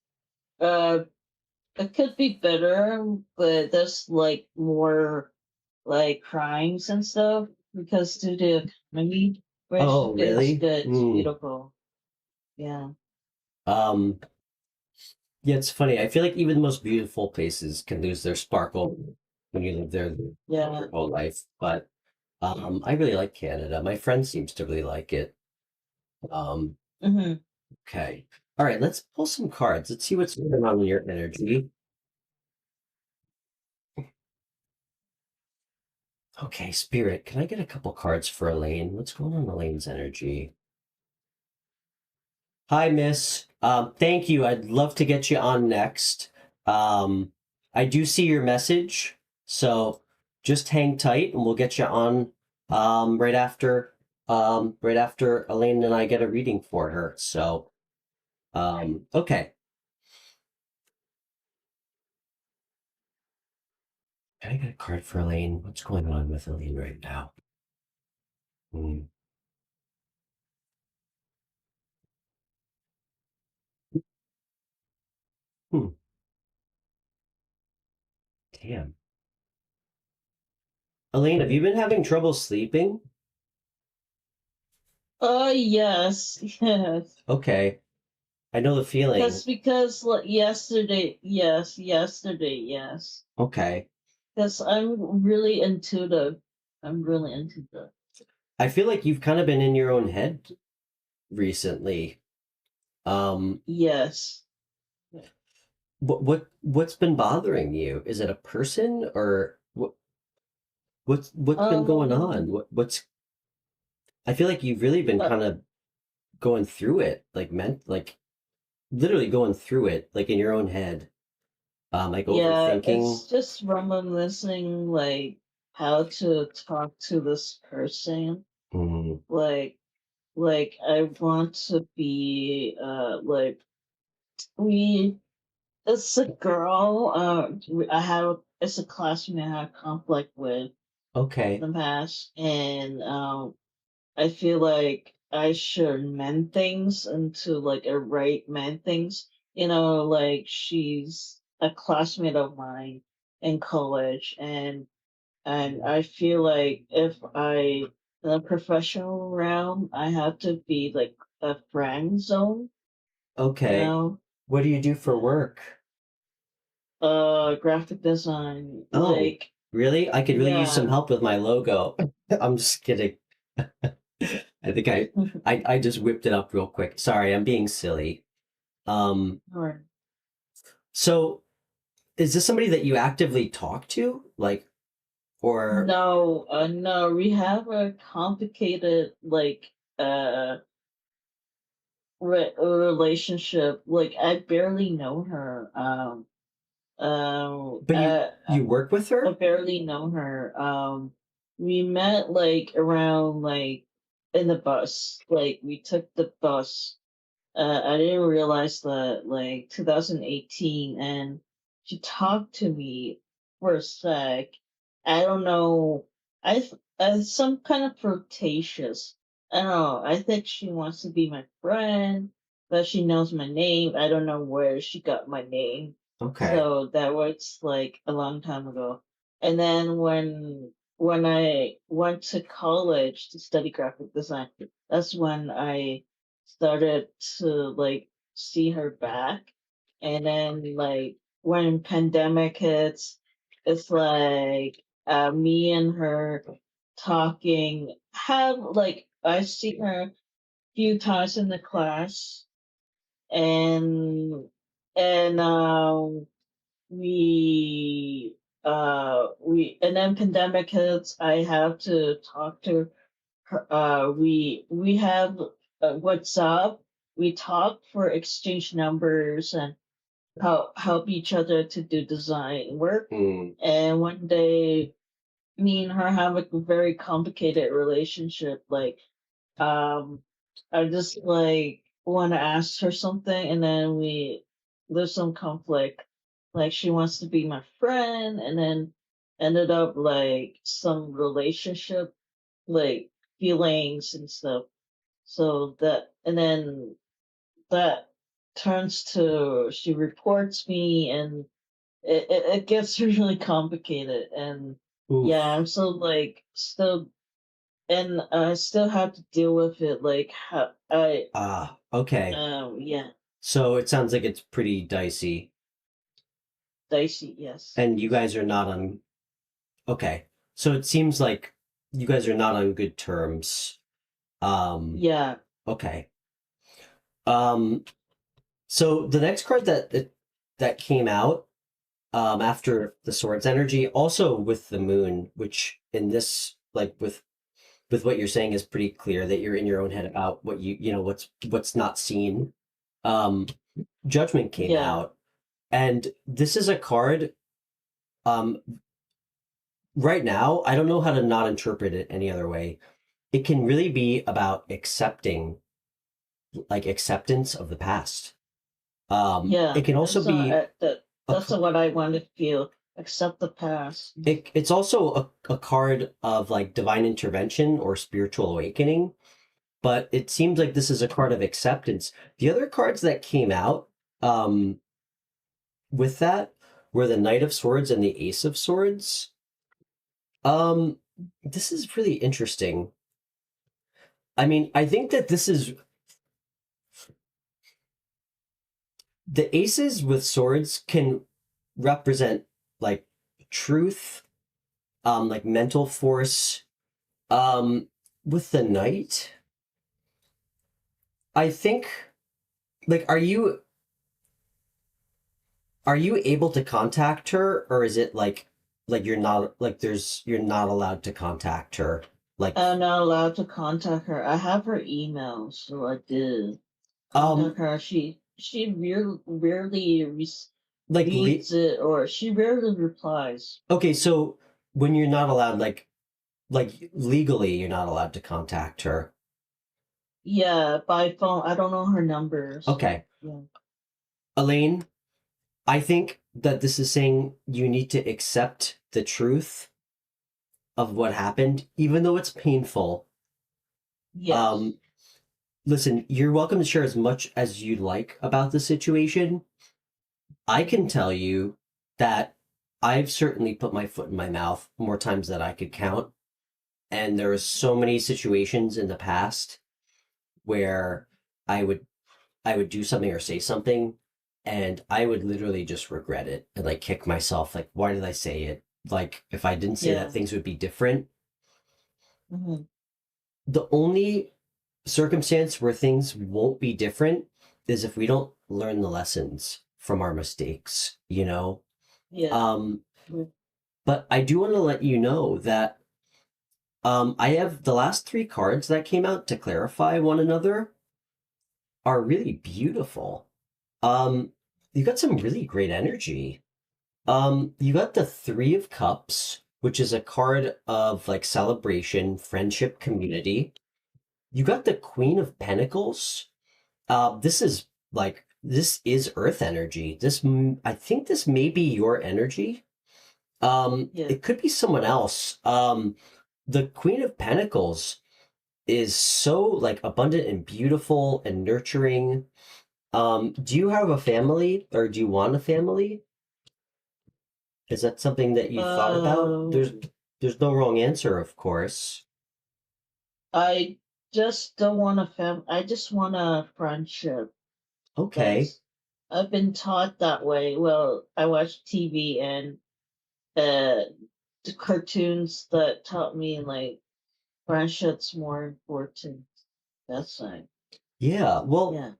it could be better, but there's like more like crimes and stuff because due to economy, which Oh, really? is good, it's beautiful. Yeah. Yeah, it's funny. I feel like even the most beautiful places can lose their sparkle when you live there your whole life. But I really like Canada. My friend seems to really like it. Okay. All right, let's pull some cards. Let's see what's going on in your energy. Okay, Spirit, can I get a couple cards for Elaine? What's going on in Elaine's energy? Hi, Miss. Thank you. I'd love to get you on next. I do see your message, so just hang tight and we'll get you on right after Elaine and I get a reading for her. So okay. Can I get a card for Elaine? What's going on with Elaine right now? Hmm. Hmm. Damn. Elaine, have you been having trouble sleeping? Yes, yes. Okay. I know the feeling. Because like yesterday, yes. Okay. Because I'm really intuitive. I'm really intuitive. I feel like you've kind of been in your own head recently. Yes. What's been bothering you? Is it a person or what's been going on? What's I feel like you've really been kind of going through it, like literally going through it, like in your own head. Like overthinking. It's just reminiscing like how to talk to this person. Mm. Like I want to be like we it's a girl I have it's a classmate I have conflict with Okay. in the past, and I feel like I should mend things into like a right mend things. Like she's a classmate of mine in college, and I feel like if I in the professional realm, I have to be like a friend zone. Okay. What do you do for work? Graphic design. Oh, really? I could really use some help with my logo. I'm just kidding. I think I just whipped it up real quick. Sorry, I'm being silly. So is this somebody that you actively talk to? Like, or No, we have a complicated like relationship. Like I barely know her. But you work with I her? barely know her. We met like around like in the bus. Like we took the bus. I didn't realize that like 2018, and she talked to me for a sec. I don't know. Some kind of flirtatious. I don't know. I think she wants to be my friend, but she knows my name. I don't know where she got my name. Okay. So that was like a long time ago. And then when I went to college to study graphic design, that's when I started to like see her back. And then like when pandemic hits, it's like me and her talking. Have like I see her a few times in the class, and and we and then pandemic hits. I have to talk to her. We have WhatsApp. We talk for exchange numbers and help each other to do design work. Mm. And one day, me and her have a very complicated relationship. Like, I just like want to ask her something, and then there's some conflict. Like she wants to be my friend, and then ended up like some relationship, like feelings and stuff. So that, and then that turns to she reports me, and it gets really complicated. And yeah, Oof. I'm so like still, and I still have to deal with it. Like how Okay. yeah, So it sounds like it's pretty dicey. dicey. Yes. And you guys are not on. Okay. So it seems like you guys are not on good terms. Yeah. Okay. Um, so the next card that came out after the Swords energy, also with the Moon, which in this, like with what you're saying, is pretty clear that you're in your own head about what you know what's not seen. Um, Judgment came Yeah. out, and this is a card. Um, right now, I don't know how to not interpret it any other way. It can really be about accepting, like acceptance of the past. Yeah. It can also be That's a, what I want to feel. Accept the past. it's also a card of like divine intervention or spiritual awakening, but it seems like this is a card of acceptance. The other cards that came out um, with that were the Knight of Swords and the Ace of Swords. This is really interesting. I mean, I think that this is the aces with swords can represent like truth, like mental force. With the knight, I think, like, are you able to contact her, or is it like you're not, like you're not allowed to contact her? Like, I'm not allowed to contact her. I have her email, so I did um, contact her. She rarely like reads it, or she rarely replies. okay, so when you're not allowed, like legally, you're not allowed to contact her. Yeah, by phone. I don't know her numbers. Okay, Yeah. Elaine, I think that this is saying you need to accept the truth of what happened, even though it's painful. Yes. Listen, you're welcome to share as much as you'd like about the situation. I can tell you that I've certainly put my foot in my mouth more times than I could count. And there are so many situations in the past where I would I would do something or say something, and I would literally just regret it and like kick myself. Like, why did I say it? Like, if I didn't say Yeah. that, things would be different. Hmm. The only circumstance where things won't be different is if we don't learn the lessons from our mistakes, you know? Yeah. Mm. But I do want to let you know that I have the last three cards that came out to clarify one another are really beautiful. Um, you got some really great energy. You got the Three of Cups, which is a card of like celebration, friendship, community. You got the Queen of Pentacles. This is Earth energy. I think this may be your energy. Yeah. It could be someone else. The Queen of Pentacles is so like abundant and beautiful and nurturing. Do you have a family, or do you want a family? Is that something that you thought about? There's no wrong answer, of course. I just don't want a I just want a friendship. Okay. Because I've been taught that way. Well, I watch TV and uh, the cartoons that taught me like friendship's more important. That's right. Yeah. Well, Yeah.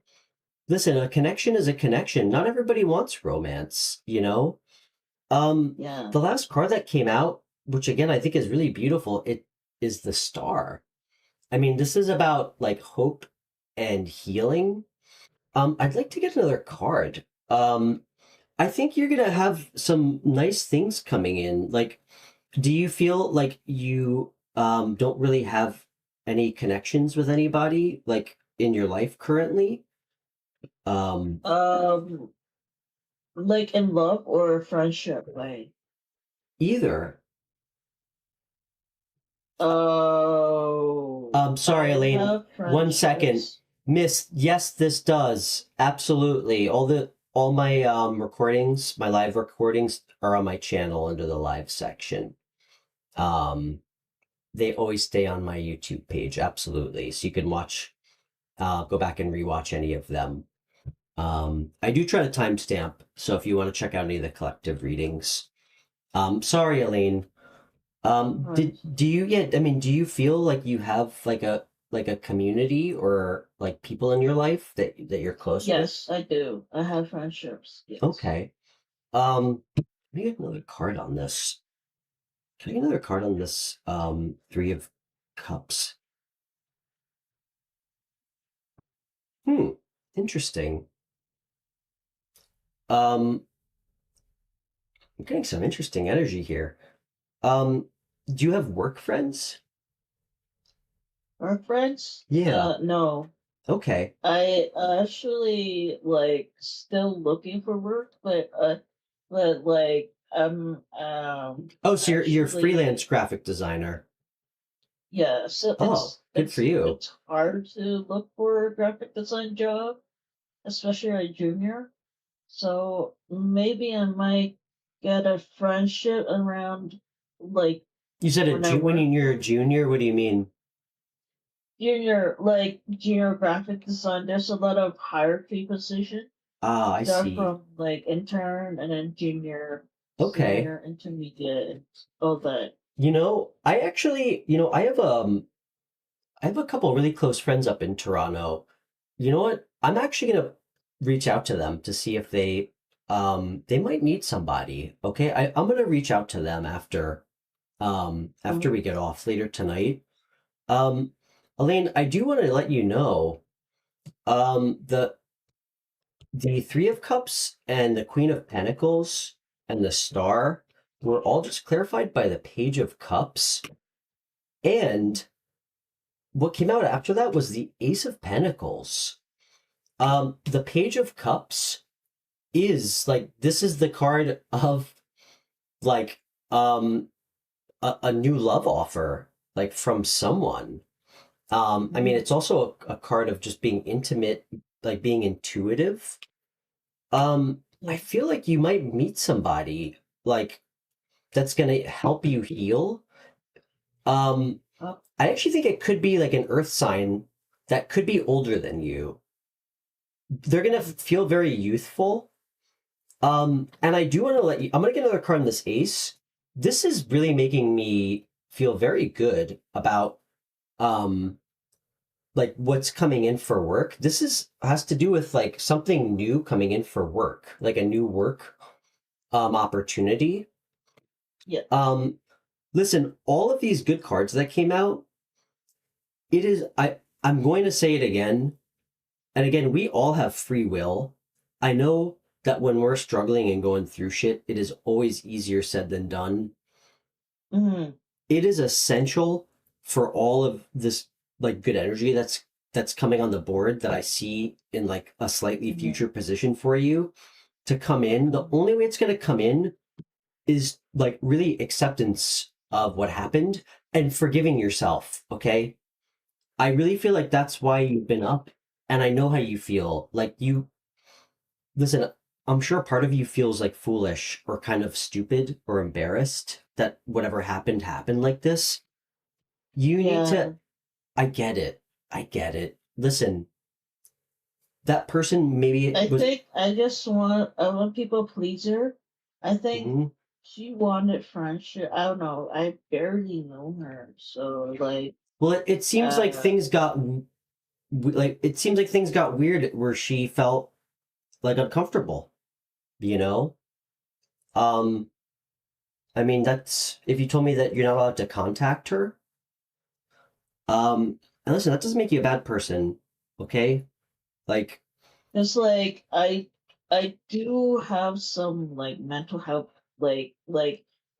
listen, a connection is a connection. Not everybody wants romance, you know? Yeah. The last card that came out, which again I think is really beautiful, it is the star. I mean, this is about like hope and healing. I'd like to get another card. I think you're gonna have some nice things coming in. Like, do you feel like you don't really have any connections with anybody like in your life currently? Um, Um, like in love or friendship, like. Either. Oh, Sorry, I Elaine. have 1 second. friendships. Miss, yes, this does. Absolutely. All my recordings, my live recordings are on my channel under the live section. Um, they always stay on my YouTube page, absolutely. So you can go back and rewatch any of them. I do try to timestamp, so if you want to check out any of the collective readings. Sorry, Elaine. Right. Do you I mean, do you feel like you have like a community or like people in your life that you're close with? Yes, I do. I have friendships. Yes. Okay. Let me get another card on this. Can I get another card on this? Three of Cups. Hmm. Interesting. Um, I'm getting some interesting energy here. Um, do you have work friends? Our friends? Yeah. No. Okay. I actually like still looking for work, but like Oh, so you're a freelance actually graphic designer. yeah. So Oh, good for you. it's hard to look for a graphic design job, especially a junior. So maybe I might get a friendship around like You said when I when work you're a there. junior, what do you mean? Junior graphic design. There's a lot of hierarchy position. Ah, I Start see. from like intern and then junior, Okay. senior, intermediate, and all that. I actually, I have a couple really close friends up in Toronto. You know what? I'm actually gonna reach out to them to see if they might need somebody. Okay. I'm gonna reach out to them after we Mhm. get off later tonight. Um, Elaine, I do want to let you know, the Three of Cups and the Queen of Pentacles and the Star were all just clarified by the Page of Cups. And what came out after that was the Ace of Pentacles. The Page of Cups is like, this is the card of like a new love offer, like from someone. I mean, Mhm. it's also a card of just being intimate, like being intuitive. I Yeah. feel like you might meet somebody like that's gonna help you heal. Um, Uh, I actually think it could be like an earth sign that could be older than you. They're gonna feel very youthful. And I do want to let you, I'm gonna get another card in this ace. This is really making me feel very good about um like what's coming in for work. This is has to do with like something new coming in for work, like a new work opportunity. yeah. Um, Listen, all of these good cards that came out, it is I'm going to say it again. And again, we all have free will. I know that when we're struggling and going through shit, it is always easier said than done. Hmm. It is essential for all of this like good energy that's coming on the board that I see in like a slightly Hmm. future position for you to come in. The only way it's going to come in is like really acceptance of what happened and forgiving yourself, okay? I really feel like that's why you've been up, and I know how you feel. Like you listen, I'm sure part of you feels like foolish or kind of stupid or embarrassed that whatever happened like this. You need Yeah. to, I get it. I get it. Listen, that person maybe I was, think I'm a people pleaser. I think Mhm. she wanted friendship. I don't know. I barely know her, so like, Well, it seems like uh, things got, like, it seems like things got weird where she felt like uncomfortable, you know? Um, I mean, that's, if you told me that you're not allowed to contact her, and listen, that doesn't make you a bad person, okay? Like, it's like I do have some like mental health, like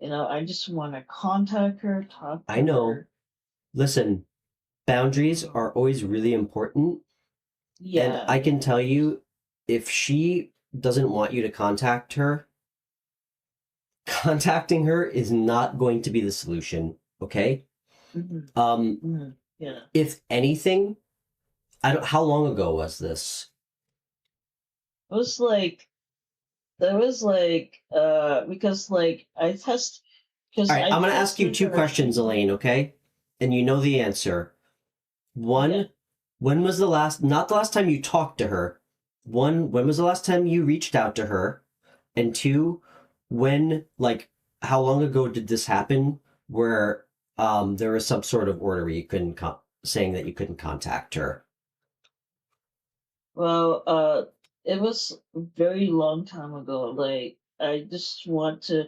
I just want to contact her, talk I to know, her. listen, boundaries are always really important. And Yeah, I it can tell is. you, if she doesn't want you to contact her, contacting her is not going to be the solution, okay? Hmm. Um, Hmm. Yeah. if anything, I don't, how long ago was this? It was like there was like because like All because right, I I'm going to ask you texted two her. questions, Elaine, okay? And you know the answer. Okay. One, when was the last, not the last time you talked to her, one, when was the last time you reached out to her? And two, when, like, how long ago did this happen where there was some sort of order where you couldn't, saying that you couldn't contact her? Well, it was a very long time ago. Like I just want to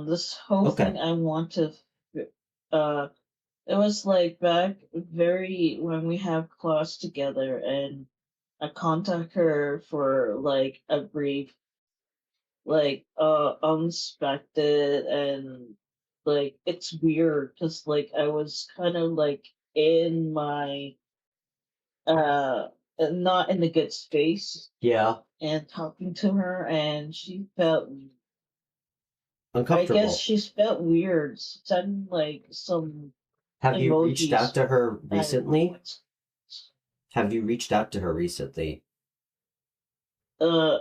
this whole Okay. thing I want to uh it was like back very when we have class together and I contact her for like a brief like unexpected and like it's weird because like I was kind of like in my uh not in a good space Yeah. and talking to her and she felt I guess Uncomfortable. she felt weird sending like some Have you reached out emojis. to her I don't know recently? what's Have you reached out to her recently?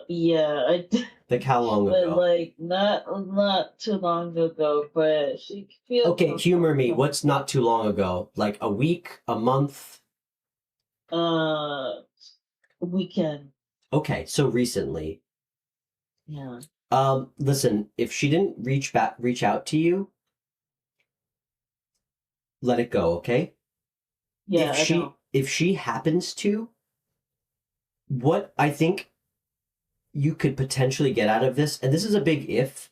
yeah, I did, Like, how long but ago? like not too long ago, but she feel Okay, humor me. comfortable. What's not too long ago? Like a week, a month? Uh weekend. Okay, so recently. Yeah. Listen, if she didn't reach out to you, let it go, okay? Yeah, I know. If she happens to, what I think you could potentially get out of this, and this is a big if,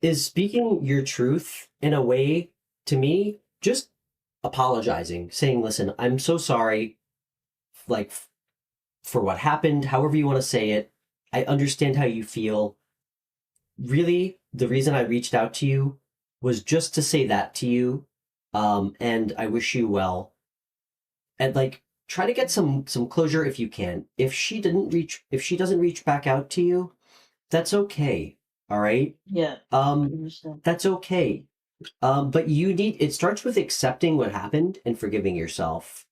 is speaking your truth in a way, to me, just apologizing, saying, listen, I'm so sorry, like, for what happened, however you want to say it. I understand how you feel. Really, the reason I reached out to you was just to say that to you. And I wish you well. And like, try to get some closure if you can. If she doesn't reach back out to you, that's okay. All right. Yeah, I Um, understand. that's okay. But it starts with accepting what happened and forgiving yourself.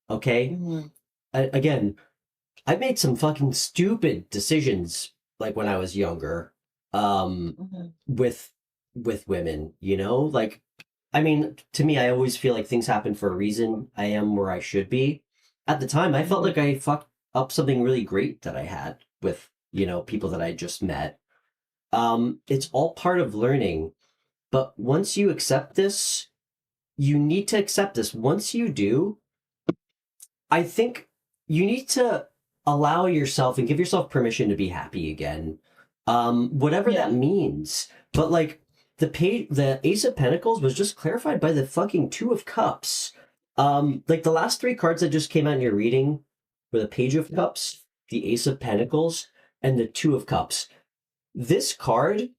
Okay. Mm-hmm. Again, I made some fucking stupid decisions like when I was younger. Mm-hmm. With women, like, I mean, to me, I always feel like things happen for a reason. I am where I should be. At the time, I felt Mm-hmm. like I fucked up something really great that I had with, people that I just met. It's all part of learning. But once you accept this, you need to accept this. Once you do, I think you need to allow yourself and give yourself permission to be happy again. Whatever that Yeah. means. But like the Ace of Pentacles was just clarified by the fucking Two of Cups. Like the last three cards that just came out in your reading were the Page of Cups, the Ace of Pentacles, and the Two of Cups. This card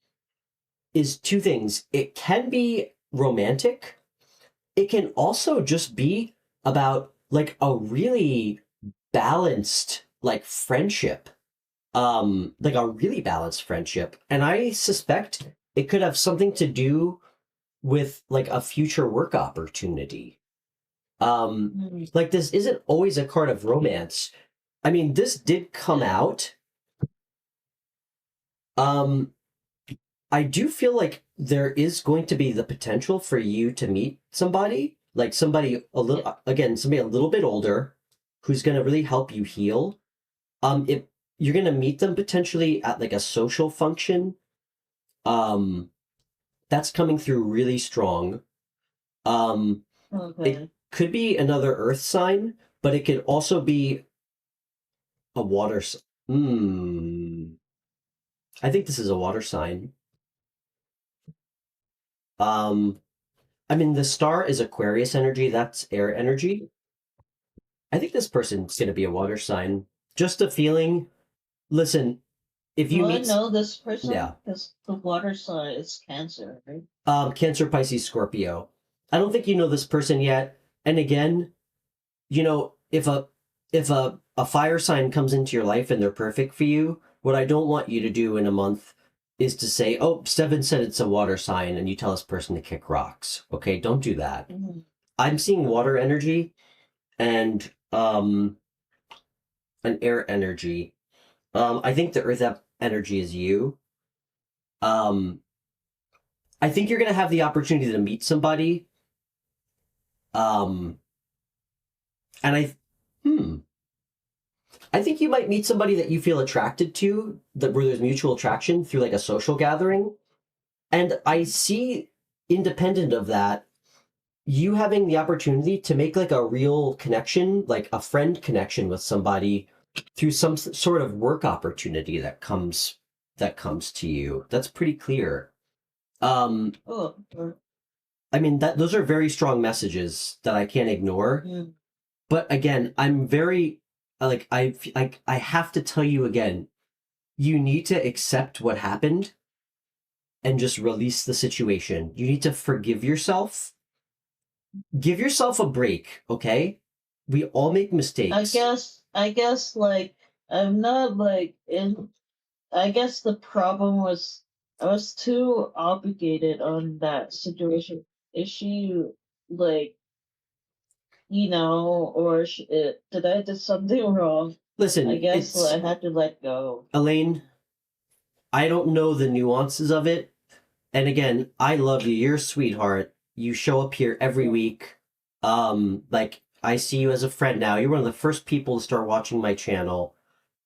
is two things. It can be romantic. It can also just be about like a really balanced like friendship, like a really balanced friendship, and I suspect it could have something to do with like a future work opportunity. Mm-hmm. Like this isn't always a card of romance. I mean, this did come Yeah. out Um, I do feel like there is going to be the potential for you to meet somebody, like somebody a little, again, somebody a little bit older, who's going to really help you heal. If you're going to meet them potentially at like a social function, um, that's coming through really strong. It Okay. could be another earth sign, but it could also be a water. I think this is a water sign. Um, I mean, the star is Aquarius energy. That's air energy. I think this person's going to be a water sign. Just a feeling. Listen, if you Do I meet, know this person? yeah, Because the water sign is Cancer, right? Cancer, Pisces, Scorpio. I don't think you know this person yet. And again, if a fire sign comes into your life and they're perfect for you, what I don't want you to do in a month is to say, "Oh, Steven said it's a water sign," and you tell this person to kick rocks. Okay, don't do that. Mm-hmm. I'm seeing water energy and an air energy. I think the earth energy is you. Um, I think you're gonna have the opportunity to meet somebody. Um, and I think you might meet somebody that you feel attracted to, that where there's mutual attraction through like a social gathering. And I see, independent of that, you having the opportunity to make like a real connection, like a friend connection with somebody through some sort of work opportunity that comes to you. That's pretty clear. Um, Oh, I mean that those are very strong messages that I can't ignore. mm. But again, I'm very like I have to tell you again, you need to accept what happened and just release the situation. You need to forgive yourself. Give yourself a break, okay? We all make mistakes. I guess, like, I'm not, like, in, I guess the problem was, I was too obligated on that situation. Is she, like, or did I do something wrong? I Listen, guess it's I had to let go. Elaine, I don't know the nuances of it. And again, I love you. You're a sweetheart. You show up here every week. Like I see you as a friend now. You're one of the first people to start watching my channel.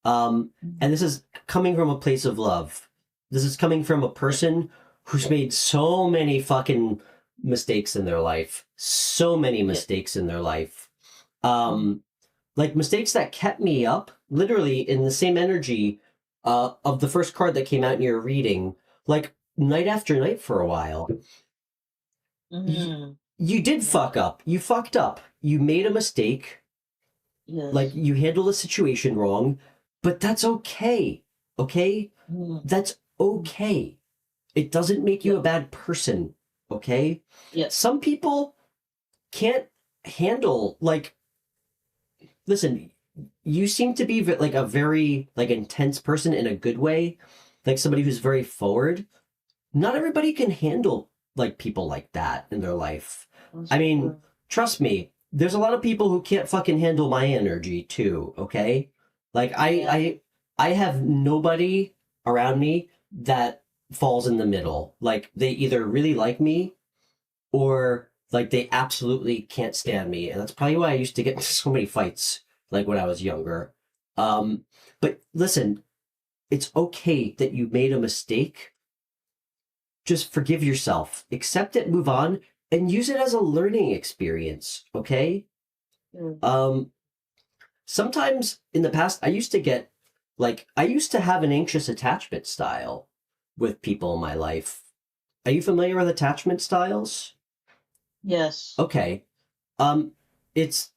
And this is coming from a place of love. This is coming from a person who's made so many fucking mistakes in their life. So many mistakes in their life. Like mistakes that kept me up, literally in the same energy of the first card that came out in your reading, like night after night for a while. Mm-hmm. You did fuck up. You fucked up. You made a mistake. Yes. Like you handled a situation wrong, but that's okay. Okay? That's okay. It doesn't make you a bad person. Okay? Yes. Some people can't handle, like, listen, you seem to be like a very like intense person in a good way, like somebody who's very forward. Not everybody can handle like people like that in their life. I mean, trust me, there's a lot of people who can't fucking handle my energy too, okay? Like I have nobody around me that falls in the middle. Like they either really like me or like they absolutely can't stand me. And that's probably why I used to get into so many fights like when I was younger. But listen, it's okay that you made a mistake. Just forgive yourself, accept it, move on, and use it as a learning experience, okay? Sometimes in the past, I used to have an anxious attachment style with people in my life. Are you familiar with attachment styles? Yes. Okay. It's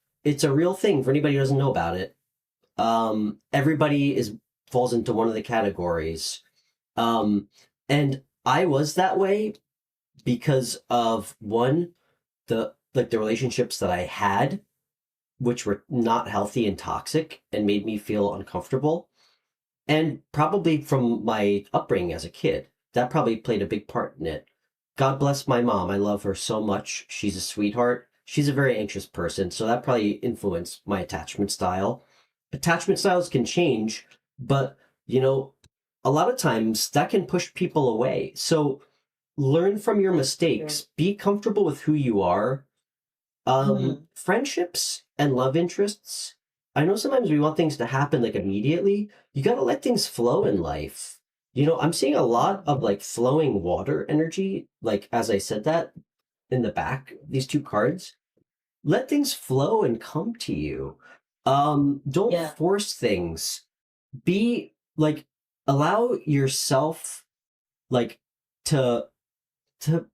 a real thing for anybody who doesn't know about it. Everybody falls into one of the categories. And I was that way because of one, the relationships that I had, which were not healthy and toxic and made me feel uncomfortable. And probably from my upbringing as a kid, that probably played a big part in it. God bless my mom. I love her so much. She's a sweetheart. She's a very anxious person, so that probably influenced my attachment style. Attachment styles can change, but a lot of times that can push people away. So learn from your mistakes, be comfortable with who you are. Friendships and love interests, I know sometimes we want things to happen like immediately. You got to let things flow in life. You know, I'm seeing a lot of like flowing water energy, like as I said that in the back, these two cards. Let things flow and come to you. Don't Yeah. force things. Be like, allow yourself like to to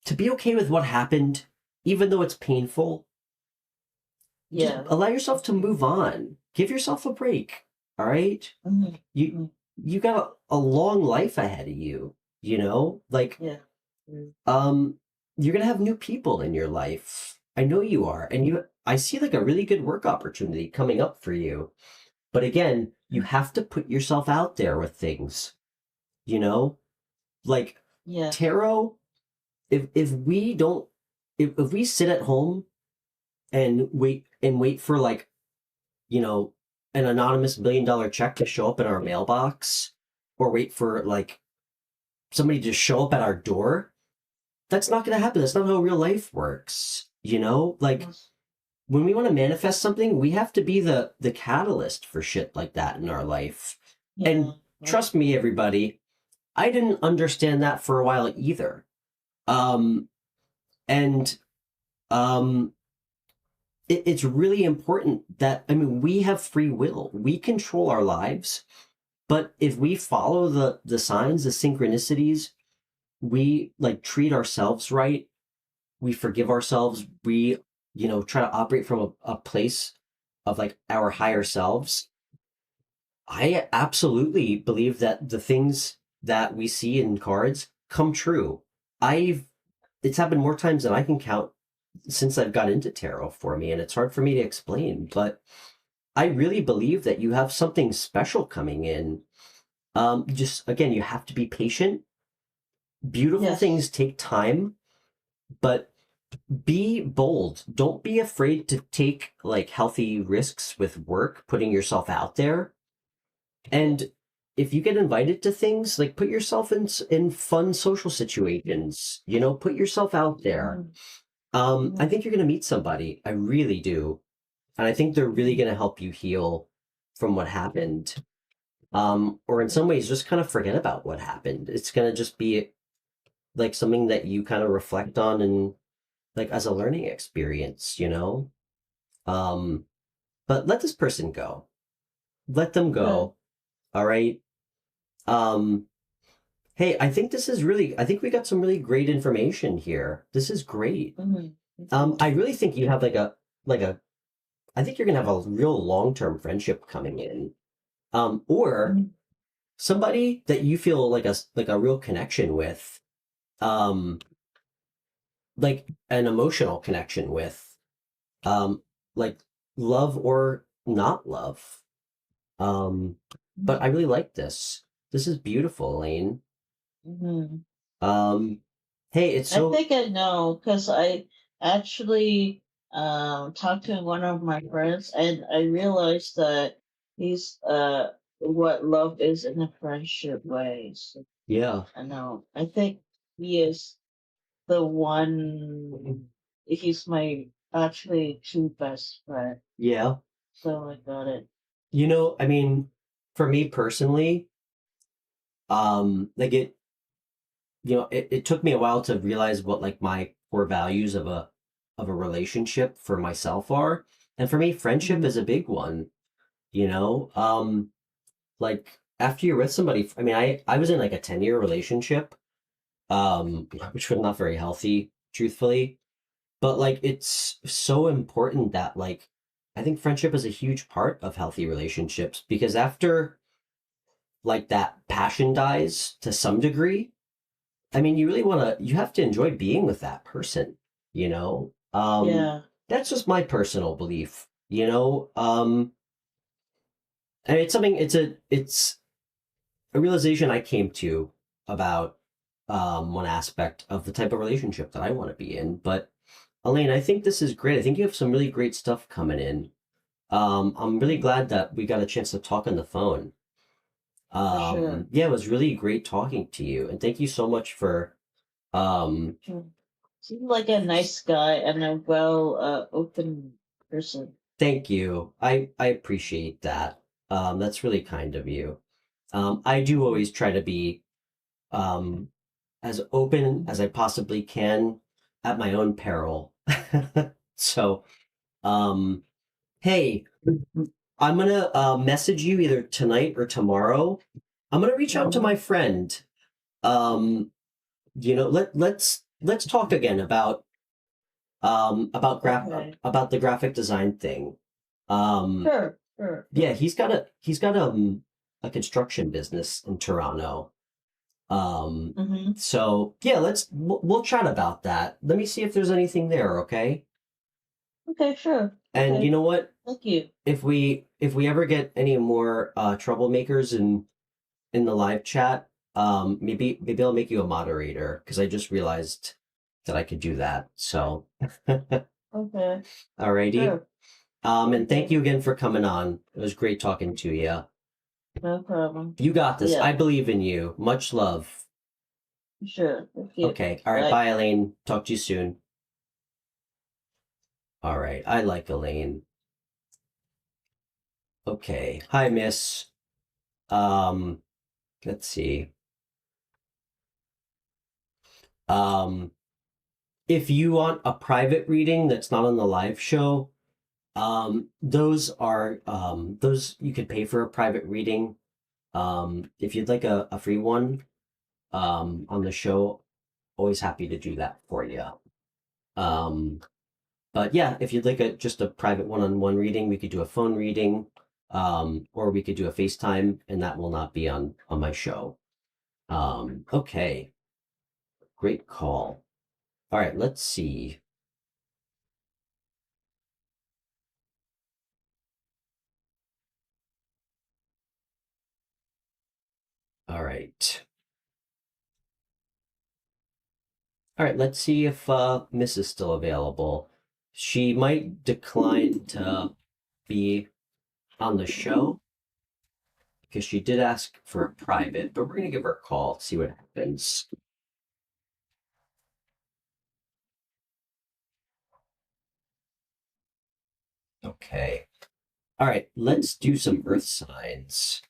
to be okay with what happened, even though it's painful. Just Yeah. allow yourself to move on. Give yourself a break. All right? You got a long life ahead of you, you know? Like Yeah. you're gonna have new people in your life. I know you are. And I see like a really good work opportunity coming up for you. But again, you have to put yourself out there with things, you know? Like Yeah. tarot, if we don't if we sit at home and wait for like, you know, an anonymous $1 million check to show up in our mailbox, or wait for like somebody to show up at our door, that's not going to happen. That's not how real life works, you know? Like when we want to manifest something, we have to be the catalyst for shit like that in our life. And trust me, everybody, I didn't understand that for a while either. And it's really important that, I mean, we have free will. We control our lives. But if we follow the signs, the synchronicities, we like treat ourselves right, we forgive ourselves, we, you know, try to operate from a place of like our higher selves. I absolutely believe that the things that we see in cards come true. It's happened more times than I can count since I've got into tarot for me, and it's hard for me to explain, but I really believe that you have something special coming in. Just again, you have to be patient. Beautiful things take time, but be bold. Don't be afraid to take like healthy risks with work, putting yourself out there. And if you get invited to things, like put yourself in fun social situations, you know, put yourself out there. I think you're going to meet somebody. I really do. And I think they're really going to help you heal from what happened. Or in some ways, just kind of forget about what happened. It's going to just be like something that you kind of reflect on and like as a learning experience, you know? But let this person go. Let them go. All right. Hey, I think I think we got some really great information here. This is great. I really think you have I think you're gonna have a real long-term friendship coming in. Or somebody that you feel like a real connection with, like an emotional connection with, like love or not love. But I really like this. This is beautiful, Elaine. Hey, it's so. I think I know because I actually talked to one of my friends, and I realized that he's what love is in a friendship way. So Yeah. I know. I think he is the one. He's my actually true best friend. Yeah. So I got it. You know, I mean, for me personally, like it took me a while to realize what like my core values of a relationship for myself are. And for me, friendship is a big one, you know? Like after you're with somebody, I mean, I was in like a 10-year relationship, which was not very healthy, truthfully. But like it's so important that like I think friendship is a huge part of healthy relationships, because after like that passion dies to some degree, I mean, you have to enjoy being with that person, you know? That's just my personal belief, you know? And it's a realization I came to about one aspect of the type of relationship that I want to be in. But Elaine, I think this is great. I think you have some really great stuff coming in. I'm really glad that we got a chance to talk on the phone. sure. Yeah, it was really great talking to you, and thank you so much for Sure. Seemed like a nice guy and a well open person. thank you. I appreciate that. That's really kind of you. I do always try to be um as open as I possibly can at my own peril. So, um, hey, I'm gonna message you either tonight or tomorrow. I'm gonna reach out to my friend. Um, let's talk again Okay. about the graphic design thing. Sure, sure. Yeah, he's got a construction business in Toronto. Mm-hmm. So yeah, we'll chat about that. Let me see if there's anything there, okay? Okay, sure. And you Okay. know what? Thank you. If we ever get any more troublemakers in the live chat, maybe I'll make you a moderator because I just realized that I could do that. So, Okay. alrighty. Sure. And thank Okay. you again for coming on. It was great talking to you. No problem. You got this. Yeah. I believe in you. Much love. Sure. Thank you. Okay. All right. Bye. Bye, Elaine. Talk to you soon. All right. I like Elaine. Okay. Hi, Miss. Um, let's see. Um, if you want a private reading that's not on the live show, those you could pay for a private reading. If you'd like a free one, on the show, always happy to do that for you. Um, but yeah, if you'd like just a private one-on-one reading, we could do a phone reading, or we could do a FaceTime, and that will not be on my show. Okay, great call. All right, let's see. All right. All right, let's see if Miss is still available. She might decline to be on the show because she did ask for a private, but we're gonna give her a call, see what happens. Okay. All right, let's do some earth signs.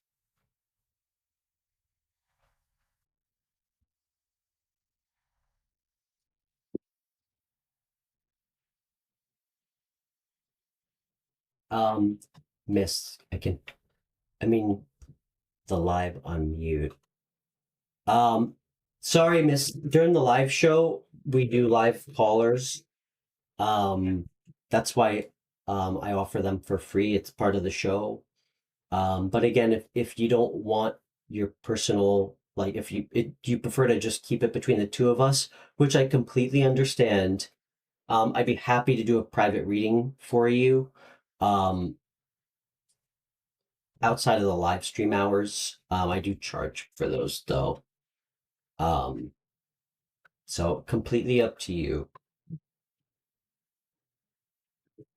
Um, Miss, I mean, the live on mute. Um, sorry, Miss, during the live show, we do live callers. Um, that's why I offer them for free. It's part of the show. But again, if you don't want your personal, like if you prefer to just keep it between the two of us, which I completely understand, I'd be happy to do a private reading for you. Um, Outside of the live stream hours, I do charge for those though. Um, so completely up to you.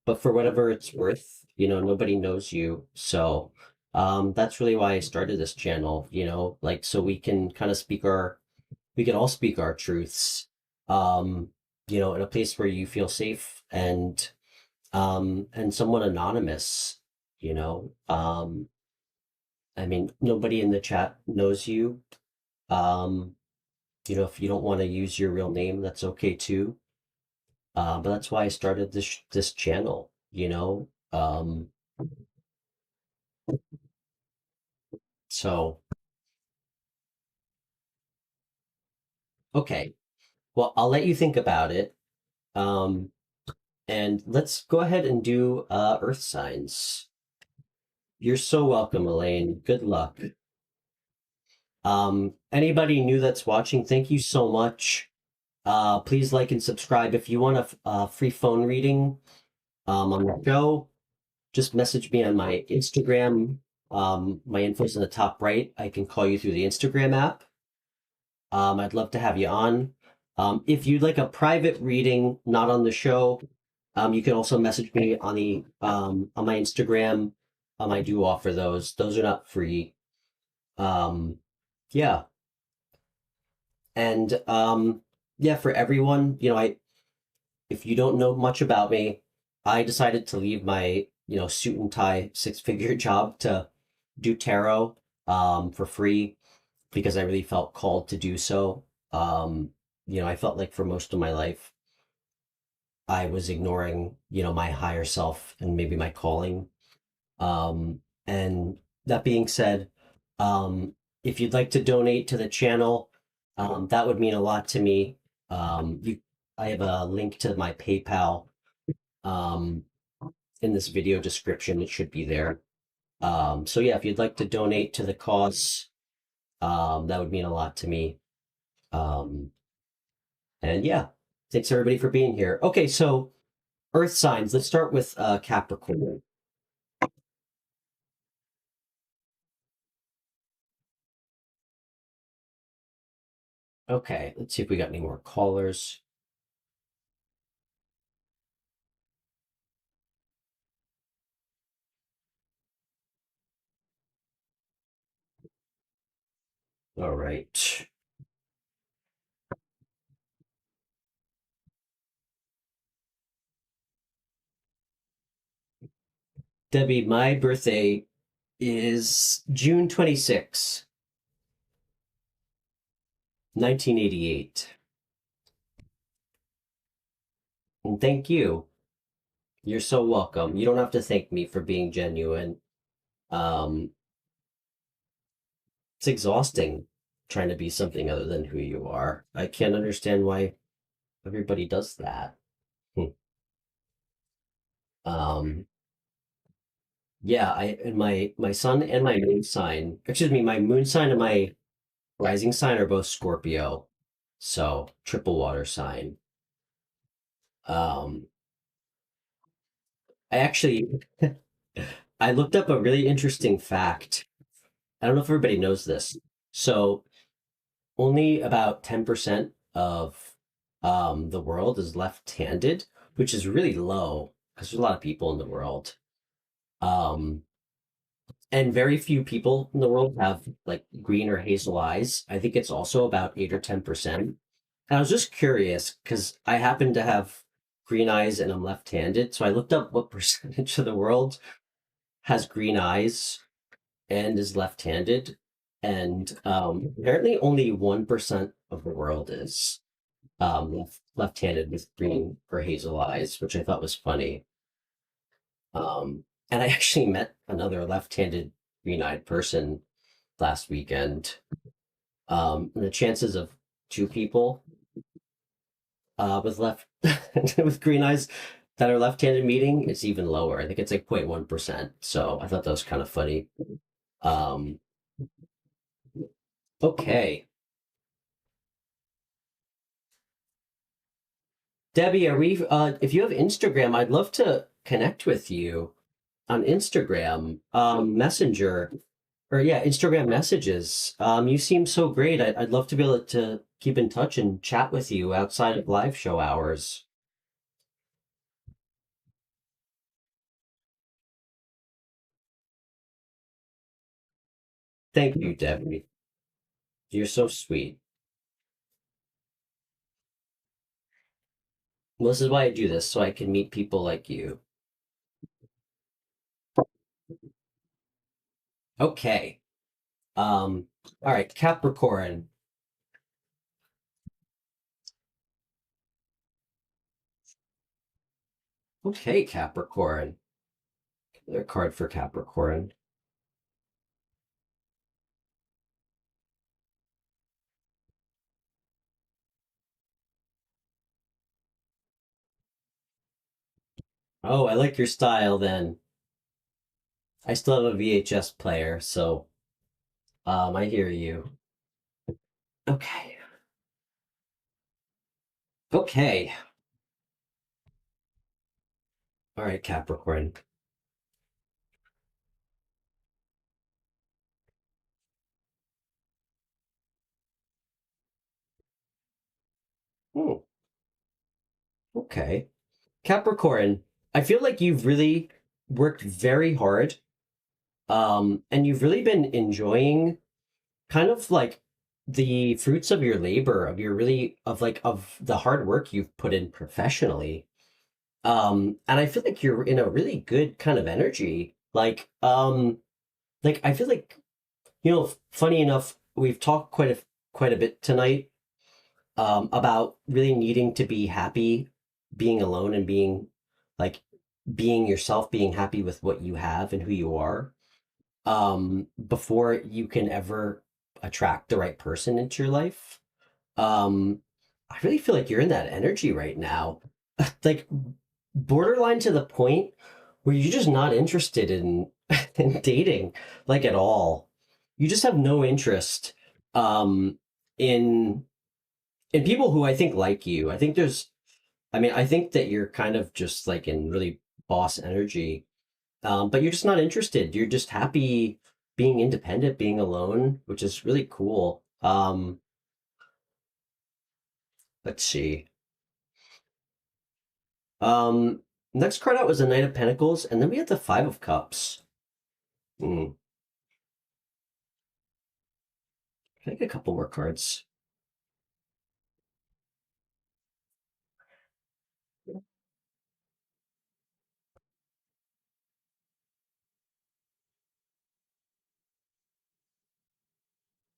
But for whatever it's worth, nobody knows you. So that's really why I started this channel, like so we can kind of we can all speak our truths, um, in a place where you feel safe and somewhat anonymous, you know. I mean, nobody in the chat knows you. Um, if you don't want to use your real name, that's okay too. But that's why I started this channel, so okay. Well, I'll let you think about it. Um, and let's go ahead and do earth signs. You're so welcome, Elaine. Good luck. Anybody new that's watching, thank you so much. Please like and subscribe. If you want a free phone reading on the show, just message me on my Instagram. My info's in the top right. I can call you through the Instagram app. I'd love to have you on. If you'd like a private reading, not on the show, you can also message me on my Instagram. I do offer those. Those are not free. Yeah. And yeah, for everyone, if you don't know much about me, I decided to leave my, suit and tie six-figure job to do tarot for free because I really felt called to do so. I felt like for most of my life I was ignoring, my higher self and maybe my calling. And that being said, if you'd like to donate to the channel, that would mean a lot to me. I have a link to my PayPal um, in this video description. It should be there. So yeah, if you'd like to donate to the cause, that would mean a lot to me. Um, and yeah, thanks everybody for being here. Okay, so Earth signs. Let's start with Capricorn. Okay, let's see if we got any more callers. All right. Debbie, my birthday is June 26, 1988. And thank you. You're so welcome. You don't have to thank me for being genuine. Um, it's exhausting trying to be something other than who you are. I can't understand why everybody does that. Hmm. Um, yeah, I and my sun and my moon sign, excuse me, my moon sign and my rising sign are both Scorpio. So triple water sign. Um, I actually I looked up a really interesting fact. I don't know if everybody knows this. So only about 10% of the world is left-handed, which is really low because there's a lot of people in the world. Um, and very few people in the world have like green or hazel eyes. I think it's also about 8 or 10%. And I was just curious because I happen to have green eyes and I'm left-handed. So I looked up what percentage of the world has green eyes and is left-handed, and apparently only 1% of the world is left-handed with green or hazel eyes, which I thought was funny. And I actually met another left-handed green-eyed person last weekend. And the chances of two people with left with green eyes that are left-handed meeting is even lower. I think it's like 0.1%. So I thought that was kind of funny. Um, okay. Debbie, if you have Instagram, I'd love to connect with you on Instagram, Messenger, or yeah, Instagram messages. You seem so great. I'd love to be able to keep in touch and chat with you outside of live show hours. Thank you, Debbie. You're so sweet. Well, this is why I do this, so I can meet people like you. Okay. All right, Capricorn. Okay, Capricorn. Another card for Capricorn. Oh, I like your style then. I still have a VHS player, so I hear you. Okay. Okay. All right, Capricorn. Hmm. Okay. Capricorn, I feel like you've really worked very hard, and you've really been enjoying kind of like the fruits of your labor, of your really of the hard work you've put in professionally. And I feel like you're in a really good kind of energy. Like I feel like, funny enough, we've talked quite a bit tonight about really needing to be happy, being alone and like being yourself, being happy with what you have and who you are, before you can ever attract the right person into your life. Um, I really feel like you're in that energy right now, like borderline to the point where you're just not interested in in dating, like at all. You just have no interest in people who I think like you. I think that you're kind of just like in really boss energy, but you're just not interested. You're just happy being independent, being alone, which is really cool. Let's see. Um, Next card out was the Knight of Pentacles, and then we had the Five of Cups. Hmm. Can I get a couple more cards?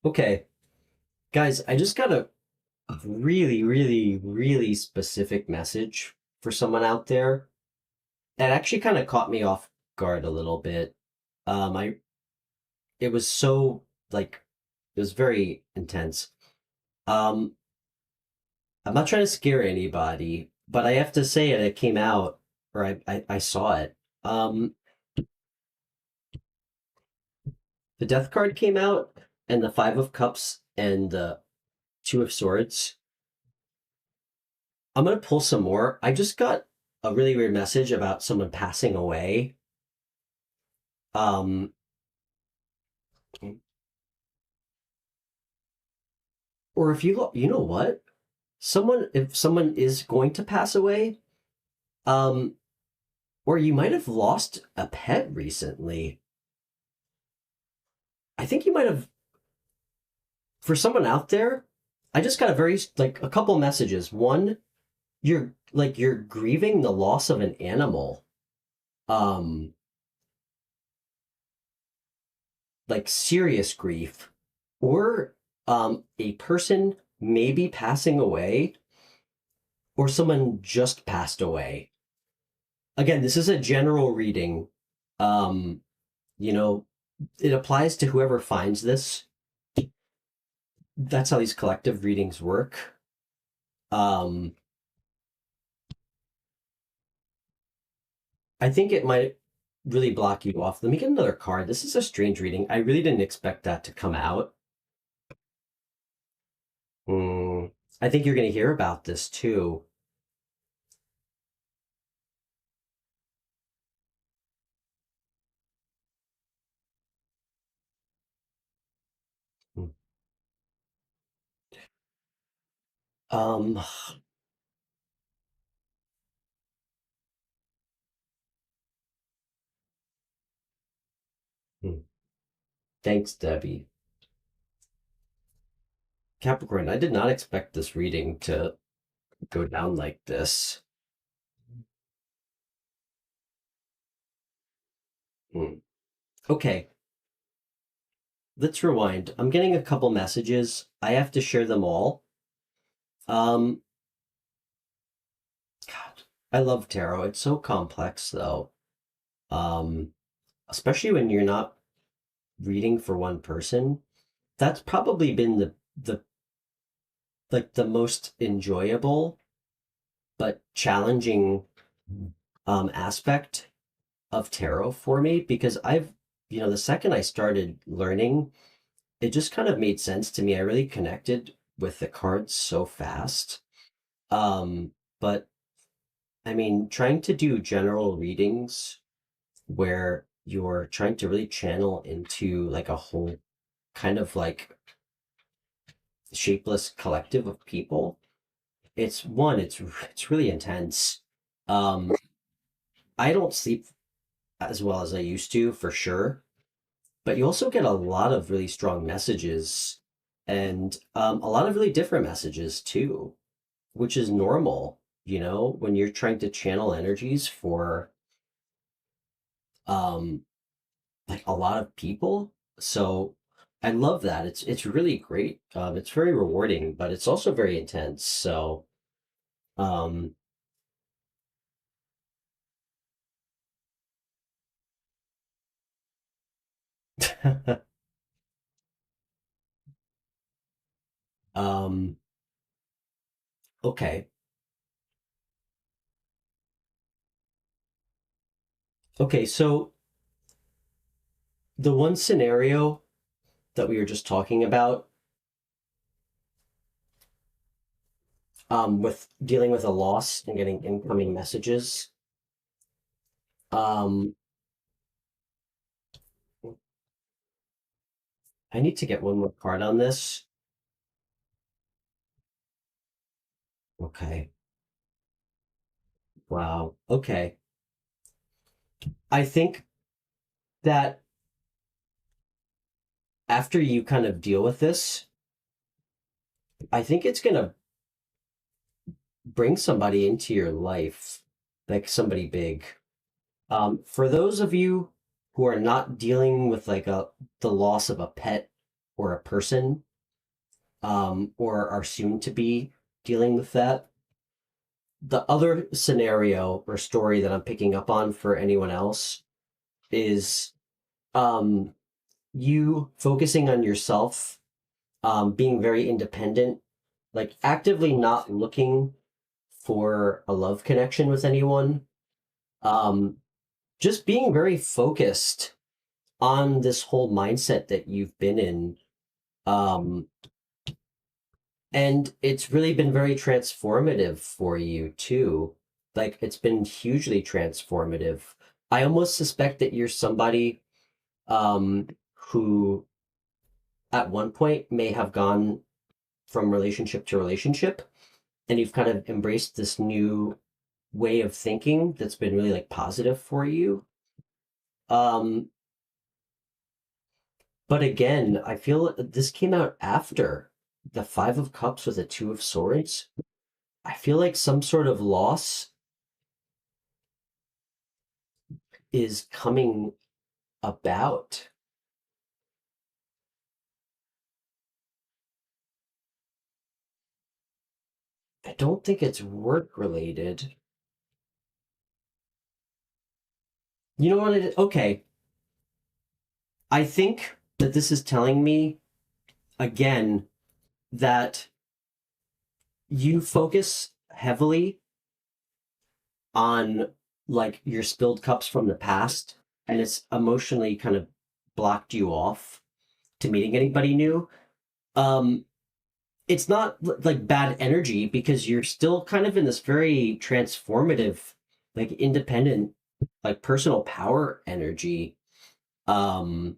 Okay, guys, I just got a really, really, really specific message for someone out there that actually kind of caught me off guard a little bit. I It was so like it was very intense. Um, I'm not trying to scare anybody, but I have to say it. It came out, or I saw it. Um, the Death card came out, and the Five of Cups, and the Two of Swords. I'm gonna pull some more. I just got a really weird message about someone passing away. Um, or if you know what, if someone is going to pass away, um, or you might have lost a pet recently. I think you might have, for someone out there, I just got like a couple messages. One, you're grieving the loss of an animal. Um, like serious grief, or a person may be passing away, or someone just passed away. Again, this is a general reading. Um, you know, it applies to whoever finds this. That's how these collective readings work. Um, I think it might really block you off. Let me get another card. This is a strange reading. I really didn't expect that to come out. Mm, I think you're going to hear about this too. Mm. Um, hmm. Thanks, Debbie. Capricorn, I did not expect this reading to go down like this. Hmm. Okay, let's rewind. I'm getting a couple messages. I have to share them all. Um, God, I love tarot. It's so complex, though. Um, Especially when you're not reading for one person. That's probably been the like the most enjoyable but challenging aspect of tarot for me, because the second I started learning, it just kind of made sense to me. I really connected with the cards so fast. But I mean, trying to do general readings where you're trying to really channel into like a whole kind of like shapeless collective of people, it's really intense. Um, I don't sleep as well as I used to, for sure, but you also get a lot of really strong messages and a lot of really different messages too, which is normal, when you're trying to channel energies for um, like a lot of people. So I love that. It's really great. It's very rewarding, but it's also very intense. So um, um, okay. Okay, so the one scenario that we were just talking about, with dealing with a loss and getting incoming messages, um, I need to get one more card on this. Okay. Wow. Okay. I think that after you kind of deal with this, I think it's gonna bring somebody into your life, like somebody big. For those of you who are not dealing with like the loss of a pet or a person, or are soon to be dealing with that, the other scenario or story that I'm picking up on for anyone else is um, you focusing on yourself, being very independent, like actively not looking for a love connection with anyone, um, just being very focused on this whole mindset that you've been in. Um, and it's really been very transformative for you too. Like it's been hugely transformative. I almost suspect that you're somebody who at one point may have gone from relationship to relationship, and you've kind of embraced this new way of thinking that's been really like positive for you. Um, but again, I feel this came out after the Five of Cups with the Two of Swords. I feel like some sort of loss is coming about. I don't think it's work related. You know what it is? Okay. I think that this is telling me again that you focus heavily on like your spilled cups from the past, and it's emotionally kind of blocked you off to meeting anybody new. Um, it's not like bad energy because you're still kind of in this very transformative, like independent, like personal power energy. Um,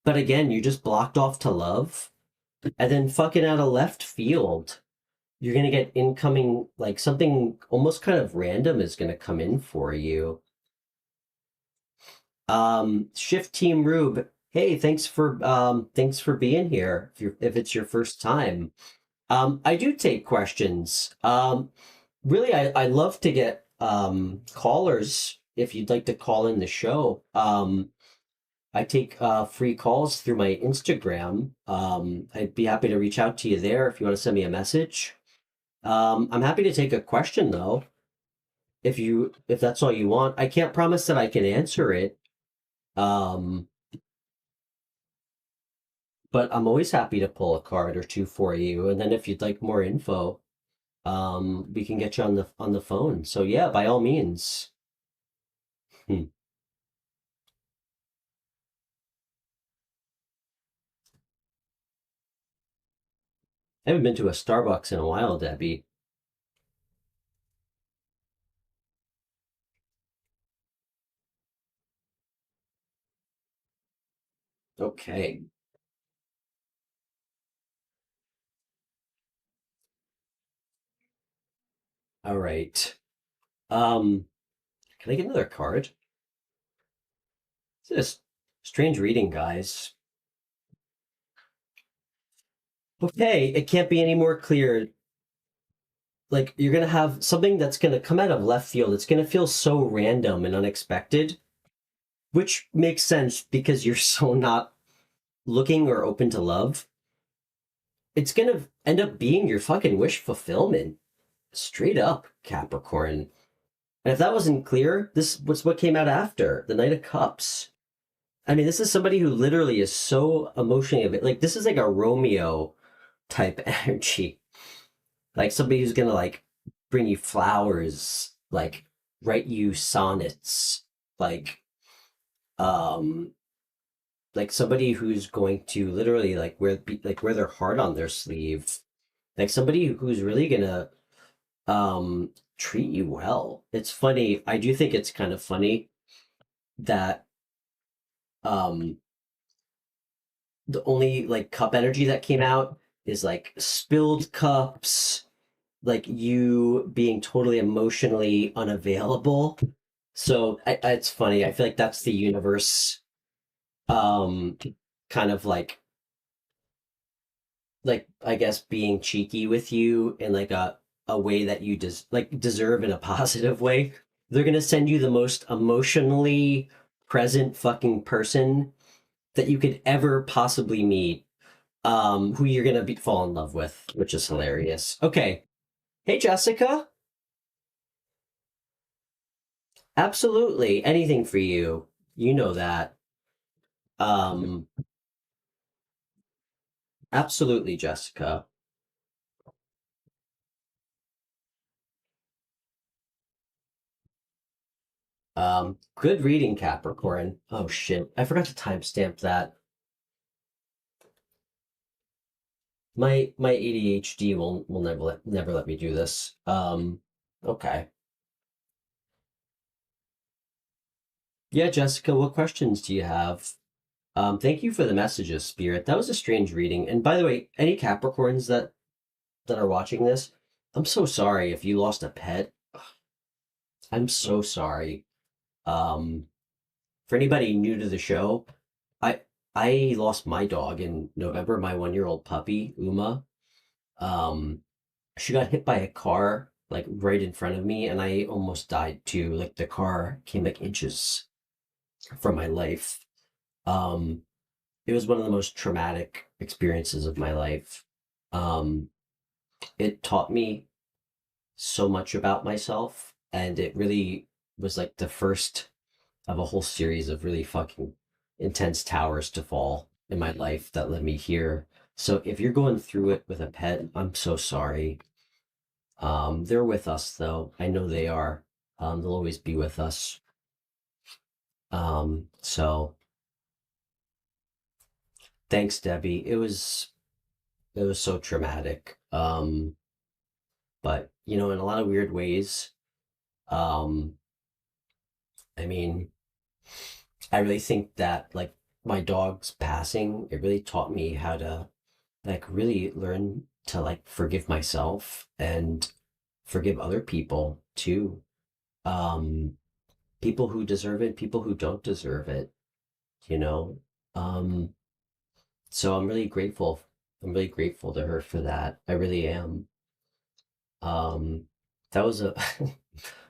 but again, you just blocked off to love, and then fucking out of left field, you're gonna get incoming, like something almost kind of random is gonna come in for you. Shift Team Rube, hey, thanks for being here. If it's your first time, I do take questions. Really, I love to get callers if you'd like to call in the show. I take free calls through my Instagram. I'd be happy to reach out to you there if you want to send me a message. I'm happy to take a question though, if that's all you want. I can't promise that I can answer it. Um, but I'm always happy to pull a card or two for you. And then if you'd like more info, we can get you on the phone. So yeah, by all means. Hmm. I haven't been to a Starbucks in a while, Debbie. Okay. All right. Um, can I get another card? What's this? Strange reading, guys. Okay, it can't be any more clear. Like, you're gonna have something that's gonna come out of left field. It's gonna feel so random and unexpected, which makes sense because you're so not looking or open to love. It's gonna end up being your fucking wish fulfillment. Straight up, Capricorn. And if that wasn't clear, this was what came out after the Knight of Cups. I mean, this is somebody who literally is so emotionally like this is like a Romeo type energy. Like somebody who's gonna like bring you flowers, like write you sonnets, um like somebody who's going to literally like wear their heart on their sleeve. Like somebody who's really gonna treat you well. It's funny. I do think it's kind of funny that um the only like cup energy that came out is like spilled cups, like you being totally emotionally unavailable. So it's funny. I feel like that's the universe, um, kind of like I guess being cheeky with you in like a way that you deserve in a positive way. They're gonna send you the most emotionally present fucking person that you could ever possibly meet, who you're gonna fall in love with, which is hilarious. Okay. Hey Jessica. Absolutely. Anything for you. You know that. Um Absolutely, Jessica. Good reading, Capricorn. Oh shit. I forgot to timestamp that. My ADHD will never let me do this. Okay. Yeah, Jessica, what questions do you have? Thank you for the messages, Spirit. That was a strange reading. And by the way, any Capricorns that are watching this, I'm so sorry if you lost a pet. I'm so sorry. Um, for anybody new to the show, I I lost my dog in November, my 1-year-old puppy, Uma. Um, she got hit by a car like right in front of me and I almost died too. Like the car came like inches from my life. Um, it was one of the most traumatic experiences of my life. Um, it taught me so much about myself, and it really was like the first of a whole series of really fucking intense towers to fall in my life that led me here. So if you're going through it with a pet, I'm so sorry. They're with us though. I know they are. They'll always be with us. So thanks, Debbie. It was so traumatic. But you know, in a lot of weird ways, um, I mean, I really think that like my dog's passing, it really taught me how to like really learn to like forgive myself and forgive other people too. Um, People who deserve it, people who don't deserve it, you know. Um, so I'm really grateful. I'm really grateful to her for that. I really am. Um, that was a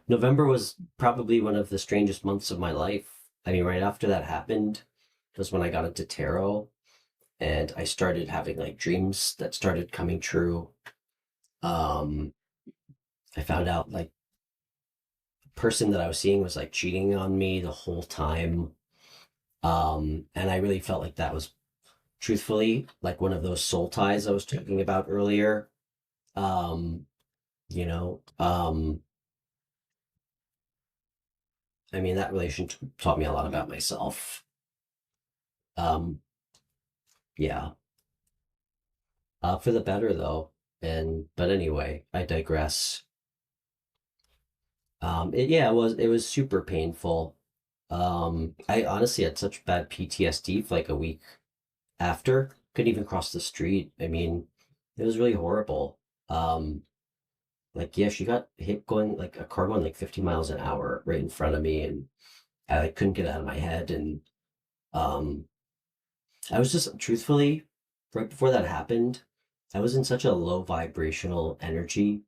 November was probably one of the strangest months of my life. I mean, right after that happened was when I got into tarot and I started having like dreams that started coming true. Um, I found out like the person that I was seeing was like cheating on me the whole time. And I really felt like that was truthfully like one of those soul ties I was talking about earlier. Um, you know, I mean, that relationship taught me a lot about myself. Um, yeah, for the better though. But anyway, I digress. It was super painful. I honestly had such bad PTSD for like a week after. Couldn't even cross the street. I mean, it was really horrible. Um, like yeah, she got hit going like a car going like 50 miles an hour right in front of me, and I like couldn't get out of my head, and Um, I was just truthfully, right before that happened, I was in such a low vibrational energy,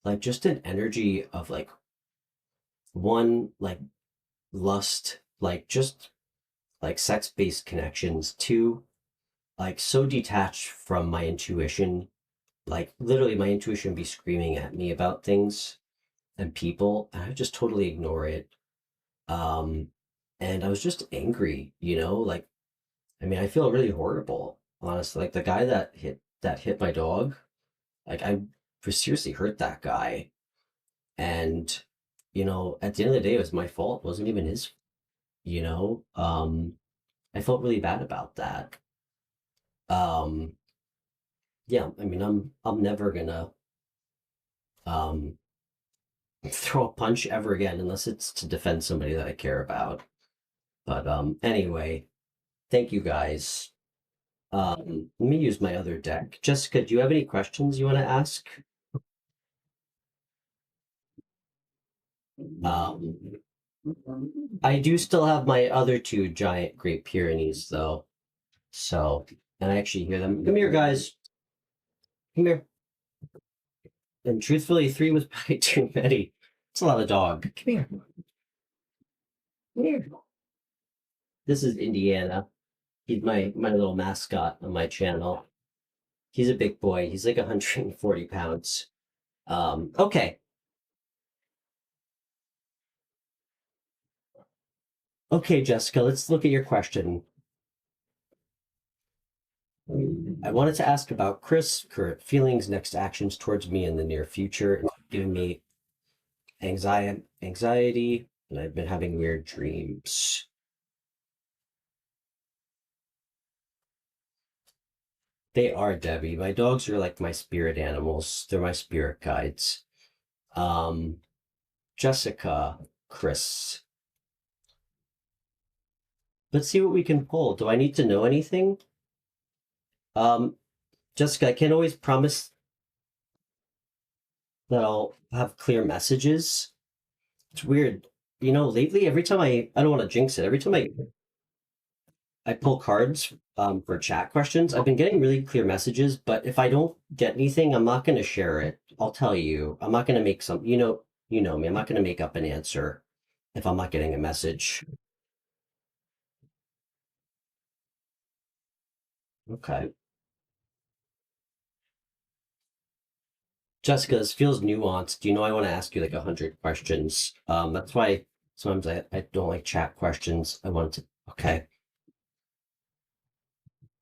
like just an energy of like one, like lust, like just like sex-based connections, two, like so detached from my intuition, like literally my intuition would be screaming at me about things and people, and I would just totally ignore it. Um, and I was just angry, like I mean, I feel really horrible, honestly. Like the guy that hit my dog, like I seriously hurt that guy. And, at the end of the day, it was my fault. It wasn't even his, you know? I felt really bad about that. Um, yeah, I mean, I'm never gonna um throw a punch ever again unless it's to defend somebody that I care about. But anyway, thank you guys. Let me use my other deck. Jessica, do you have any questions you want to ask? Um, I do still have my other two giant Great Pyrenees, though. So, and I actually hear them. Come here, guys. Come here. And truthfully, three was probably too many. It's a lot of dog. Come here. Come here. This is Indiana. He's my little mascot on my channel. He's a big boy. He's like 140 pounds. Okay. Okay, Jessica, let's look at your question. I wanted to ask about Chris' current feelings, next actions towards me in the near future. It's giving me anxiety, and I've been having weird dreams. They are, Debbie. My dogs are like my spirit animals. They're my spirit guides. Um, Jessica, Chris. Let's see what we can pull. Do I need to know anything? Um, Jessica, I can't always promise that I'll have clear messages. It's weird. Lately, every time I don't want to jinx it, every time I pull cards for chat questions, I've been getting really clear messages, but if I don't get anything, I'm not going to share it. I'll tell you. I'm not going to make you know me. I'm not going to make up an answer if I'm not getting a message. Okay. Jessica, this feels nuanced. I want to ask you like 100 questions. That's why sometimes I don't like chat questions. I want to, okay.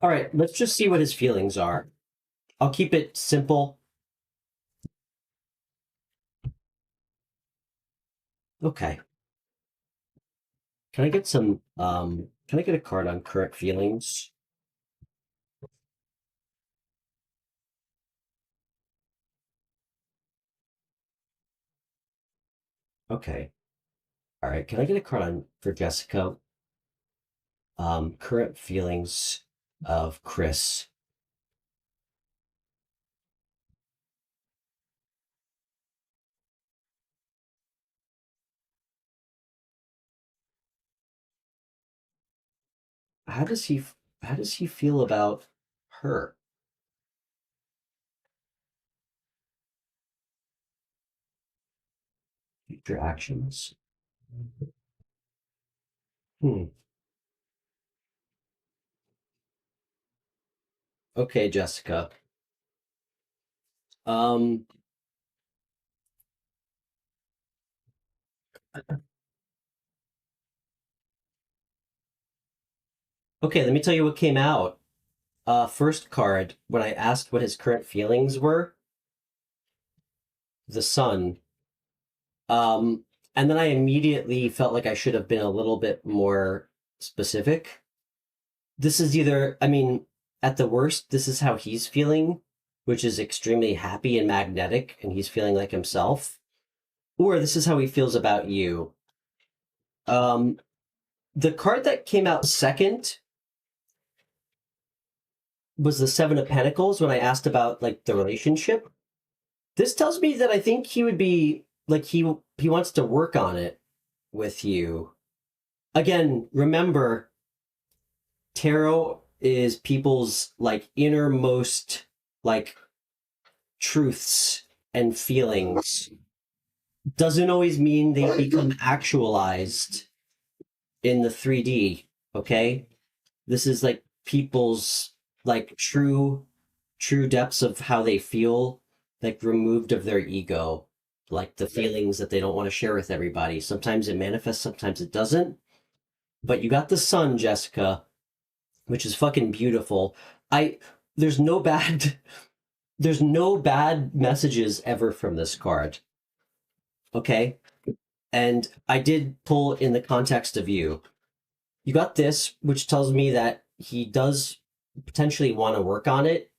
All right, let's just see what his feelings are. I'll keep it simple. Okay. Can I get a card on current feelings? Okay. All right. Can I get a card on for Jessica? Current feelings of Chris. How does he how does he feel about her? Future actions. Hmm. Okay, Jessica. Um, okay, let me tell you what came out. First card, when I asked what his current feelings were, the sun. Um, and then I immediately felt like I should have been a little bit more specific. This is either, I mean, at the worst, this is how he's feeling, which is extremely happy and magnetic, and he's feeling like himself, or this is how he feels about you. Um, the card that came out second was the Seven of Pentacles when I asked about like the relationship. This tells me that I think he would be like he wants to work on it with you. Again, remember tarot is people's like innermost like truths and feelings. Doesn't always mean they become actualized in the 3D, okay? This is like people's like true depths of how they feel, like removed of their ego, like the feelings that they don't want to share with everybody. Sometimes it manifests, sometimes it doesn't. But you got the sun, Jessica, which is fucking beautiful. I there's no bad there's no bad messages ever from this card. Okay? And I did pull in the context of you. You got this, which tells me that he does potentially want to work on it.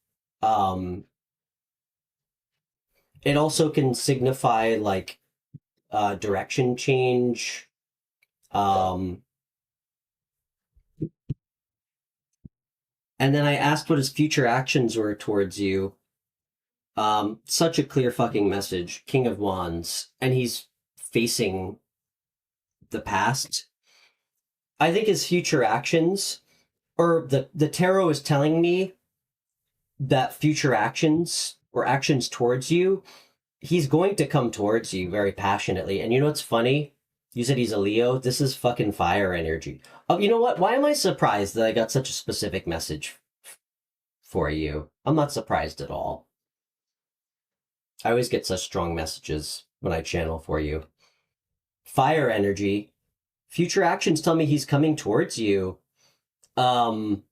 It also can signify like direction change. And then I asked what his future actions were towards you. Such a clear fucking message. King of Wands. And he's facing the past. I think his future actions, or the tarot is telling me that future actions or actions towards you, he's going to come towards you very passionately. And you know what's funny? You said he's a Leo. This is fucking fire energy. Oh, you know what? Why am I surprised that I got such a specific message for you? I'm not surprised at all. I always get such strong messages when I channel for you. Fire energy. Future actions tell me he's coming towards you. Damn.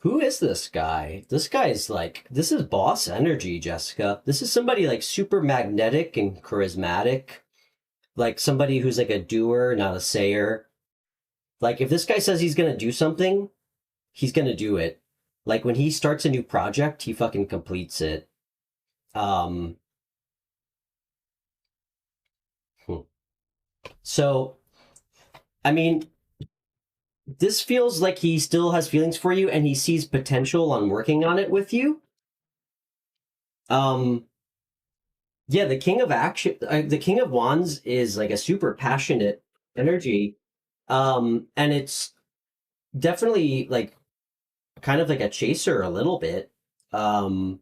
Who is this guy? This guy's like, this is boss energy, Jessica. This is somebody like super magnetic and charismatic. Like somebody who's like a doer, not a sayer. Like if this guy says he's going to do something, he's going to do it. Like when he starts a new project, he fucking completes it. So, I mean, this feels like he still has feelings for you and he sees potential on working on it with you. Yeah, the King of Action, the King of Wands is like a super passionate energy. And it's definitely like kind of like a chaser a little bit. You're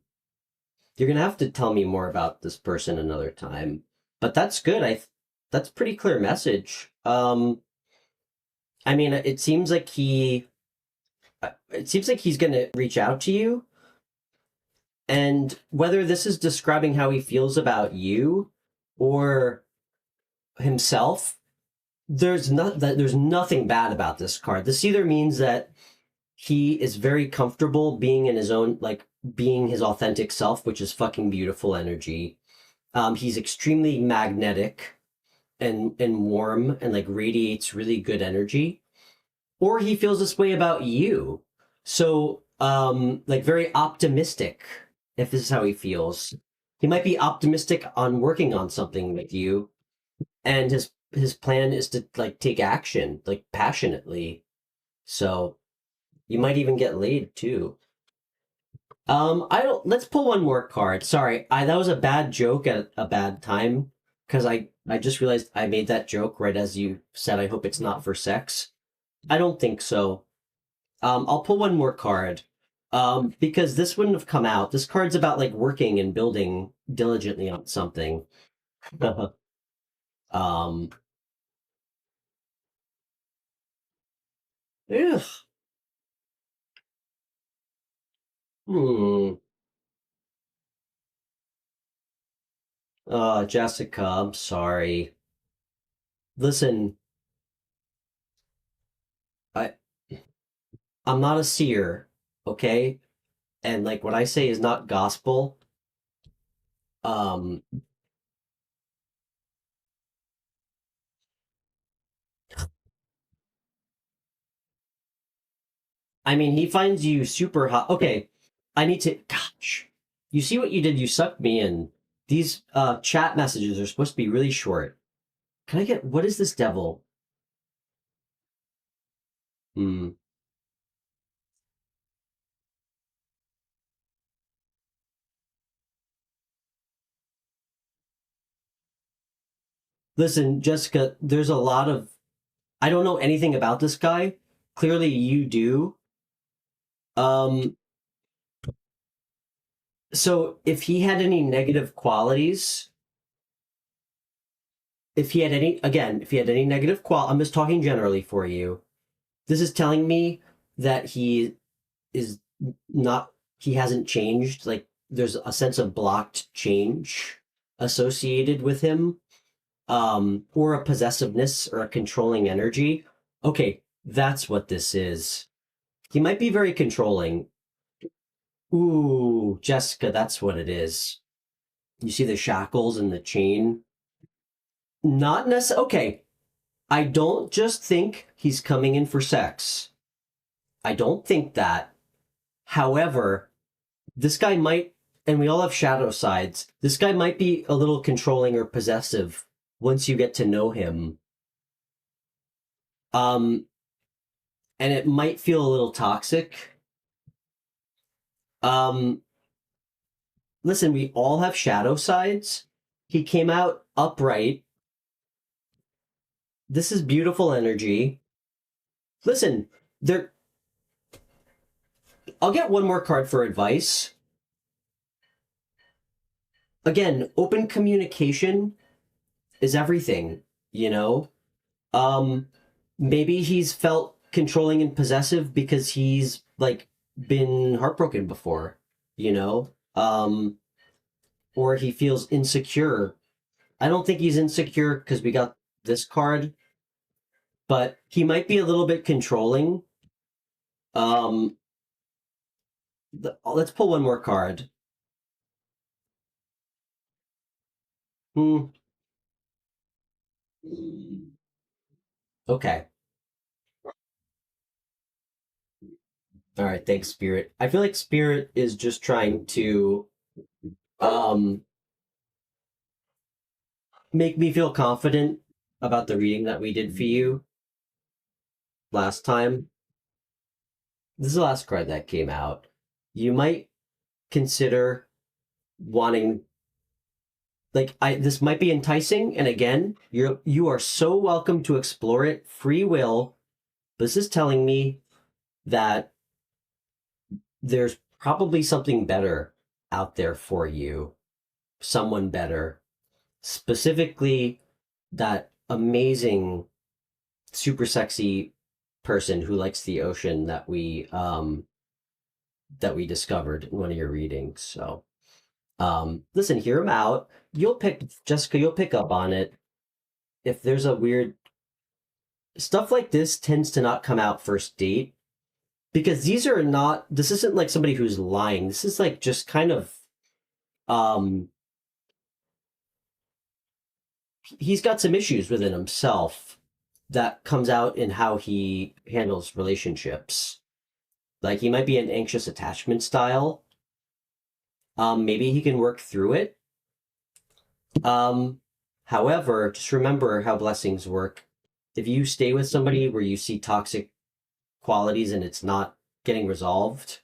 gonna have to tell me more about this person another time. But that's good. That's pretty clear message. I mean, it seems like he's gonna reach out to you, and whether this is describing how he feels about you or himself, there's nothing bad about this card. This either means that he is very comfortable being in his own, like being his authentic self, which is fucking beautiful energy. He's extremely magnetic and warm and like radiates really good energy. Or he feels this way about you. So like very optimistic, if this is how he feels. He might be optimistic on working on something with you, and his plan is to like take action like passionately. So you might even get laid too. I don't. Let's pull one more card. Sorry, that was a bad joke at a bad time because I just realized I made that joke right as you said. I hope it's not for sex. I don't think so. I'll pull one more card. Because this wouldn't have come out. This card's about like working and building diligently on something. um. Ugh. Hmm. Jessica, I'm sorry. Listen, I I'm not a seer, okay? And like what I say is not gospel. Um, I mean, he finds you super hot. Okay, I need to. Gosh, you see what you did? You sucked me in. These chat messages are supposed to be really short. Can I get what is this devil? Hmm. Listen, Jessica, there's a lot of I don't know anything about this guy. Clearly you do. So if he had any negative qualities, if he had any negative I'm just talking generally for you. This is telling me that he is not, he hasn't changed. Like there's a sense of blocked change associated with him, or a possessiveness or a controlling energy. Okay, that's what this is. He might be very controlling. Ooh, Jessica, that's what it is. You see the shackles and the chain? Not necessarily. Okay, I don't just think he's coming in for sex. I don't think that. However, this guy might, and we all have shadow sides, this guy might be a little controlling or possessive once you get to know him. And it might feel a little toxic. Listen, we all have shadow sides. He came out upright. This is beautiful energy. Listen, I'll get one more card for advice. Again, open communication is everything, you know? Maybe he's felt controlling and possessive because he's like been heartbroken before, you know? Or he feels insecure. I don't think he's insecure because we got this card, but he might be a little bit controlling. Let's pull one more card. Okay. All right, thanks, Spirit. I feel like Spirit is just trying to make me feel confident about the reading that we did for you last time. This is the last card that came out. You might consider wanting, this might be enticing, and again, you are so welcome to explore it, free will. This is telling me that there's probably something better out there for you, someone better, specifically that amazing, super sexy person who likes the ocean that we discovered in one of your readings. So listen, hear him out. You'll pick up on it. If there's a weird stuff like this tends to not come out first date, because this isn't like somebody who's lying. This is like just kind of he's got some issues within himself that comes out in how he handles relationships. Like he might be an anxious attachment style. Maybe he can work through it. However, just remember how blessings work. If you stay with somebody where you see toxic qualities and it's not getting resolved,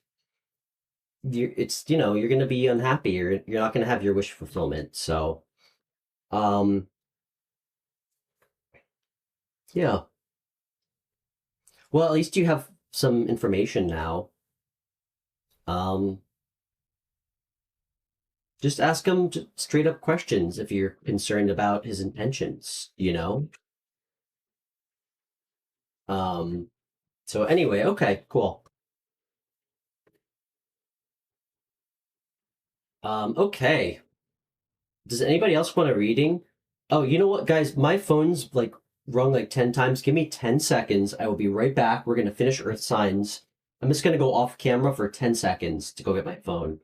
you're going to be unhappy. You're not going to have your wish fulfillment. So, yeah. Well, at least you have some information now. Just ask him straight up questions if you're concerned about his intentions, you know? So anyway, okay, cool. Okay. Does anybody else want a reading? Oh, you know what, guys? My phone's like rung like 10 times. Give me 10 seconds. I will be right back. We're going to finish Earth Signs. I'm just going to go off camera for 10 seconds to go get my phone.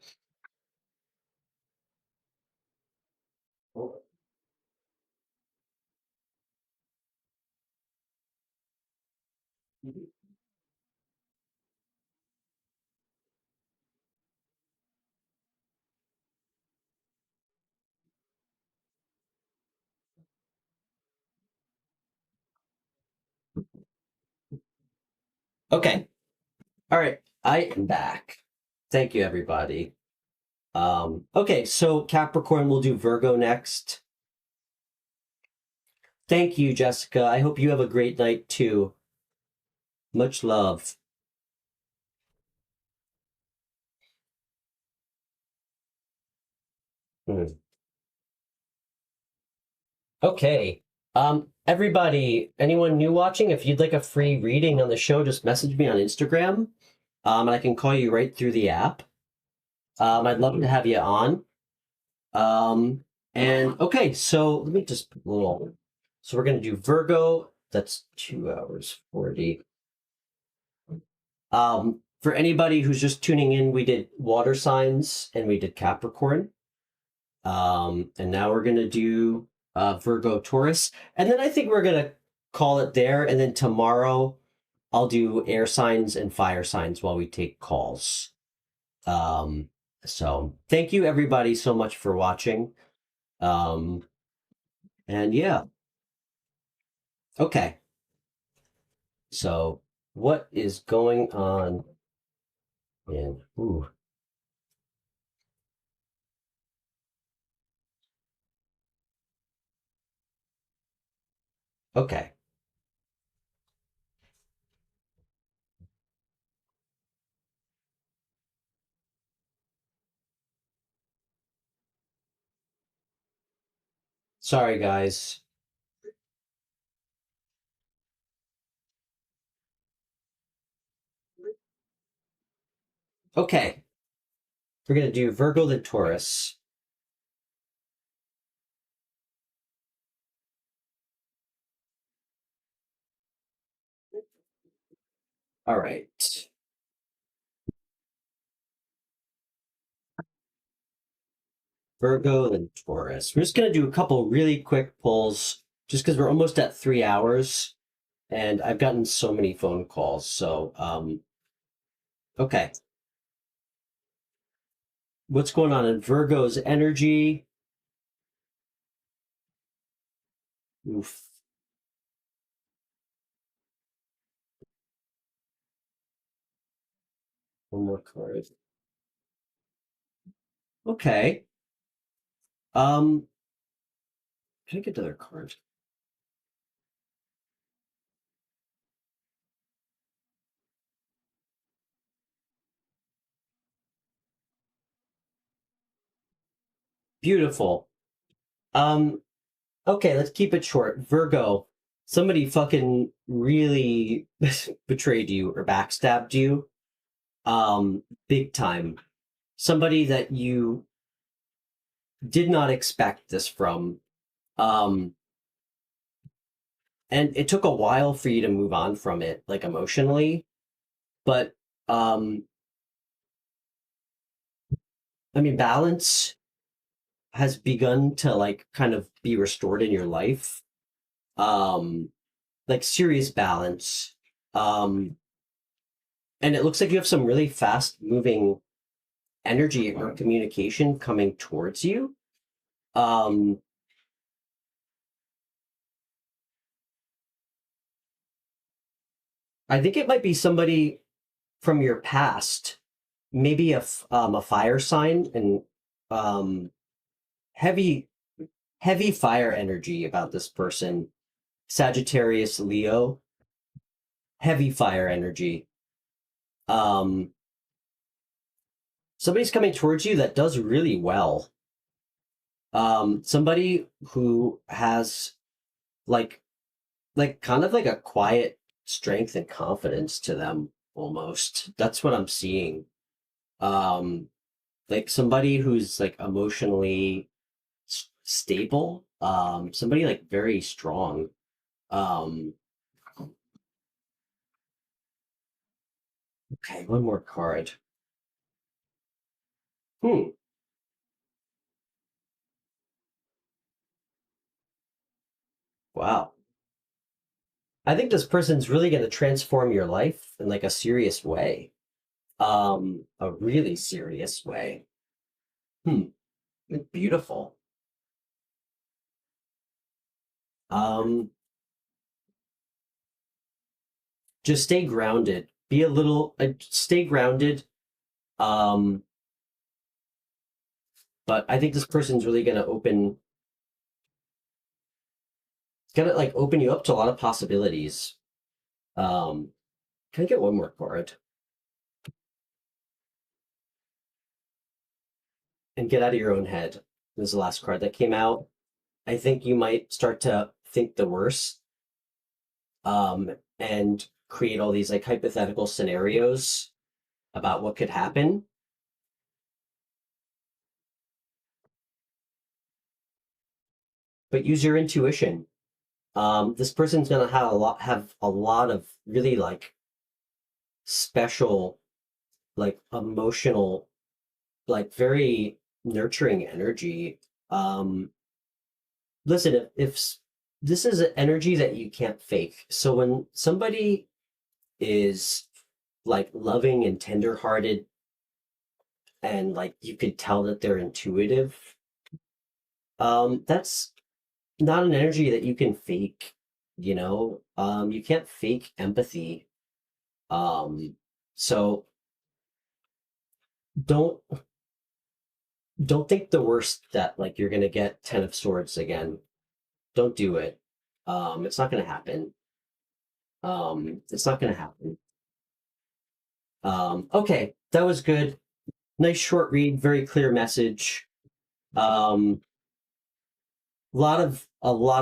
Okay. All right. I am back. Thank you, everybody. Okay, so Capricorn will do Virgo next. Thank you, Jessica. I hope you have a great night too. Much love. Hmm. Okay. Everybody, anyone new watching, if you'd like a free reading on the show, just message me on Instagram. And I can call you right through the app. I'd love to have you on. And okay, so let me just put a little. So we're gonna do Virgo. That's 2 hours 40. For anybody who's just tuning in, we did water signs and we did Capricorn. And now we're gonna do Virgo Taurus, and then I think we're gonna call it there. And then tomorrow, I'll do air signs and fire signs while we take calls. So thank you everybody so much for watching. And yeah, okay. So what is going on? And ooh, okay. Sorry, guys. Okay, we're gonna do Virgo then Taurus. All right. Virgo and Taurus. We're just going to do a couple really quick pulls just because we're almost at 3 hours and I've gotten so many phone calls. So, okay. What's going on in Virgo's energy? Oof. One more card. Okay. Can I get another card? Beautiful. Um, okay, let's keep it short. Virgo, somebody fucking really betrayed you or backstabbed you. Big time. Somebody that you did not expect this from. Um, and it took a while for you to move on from it, like emotionally. But um, I mean, balance has begun to like kind of be restored in your life. Um, like serious balance. Um, and it looks like you have some really fast moving energy or communication coming towards you. Um, I think it might be somebody from your past, maybe a fire sign and um, heavy heavy fire energy about this person. Sagittarius, Leo, heavy fire energy. Um, Somebody's coming towards you that does really well. Somebody who has like kind of like a quiet strength and confidence to them almost. That's what I'm seeing. Um, like somebody who's like emotionally stable. Somebody like very strong. Um, okay, one more card. Hmm. Wow. I think this person's really going to transform your life in like a serious way. A really serious way. Hmm. Beautiful. Um, just stay grounded. Be a little, stay grounded. Um, but I think this person's really going to gonna like open you up to a lot of possibilities. Can I get one more card? And get out of your own head. This is the last card that came out. I think you might start to think the worst, and create all these like hypothetical scenarios about what could happen. But use your intuition. This person's gonna have a lot of really like special, like emotional, like very nurturing energy. Listen, if this is an energy that you can't fake, so when somebody is like loving and tenderhearted, and like you could tell that they're intuitive, that's not an energy that you can fake. You can't fake empathy. So don't don't think the worst, that like you're gonna get 10 of swords again. Don't do it. It's not gonna happen. It's not gonna happen. Okay, that was good. Nice short read, very clear message. Um, a lot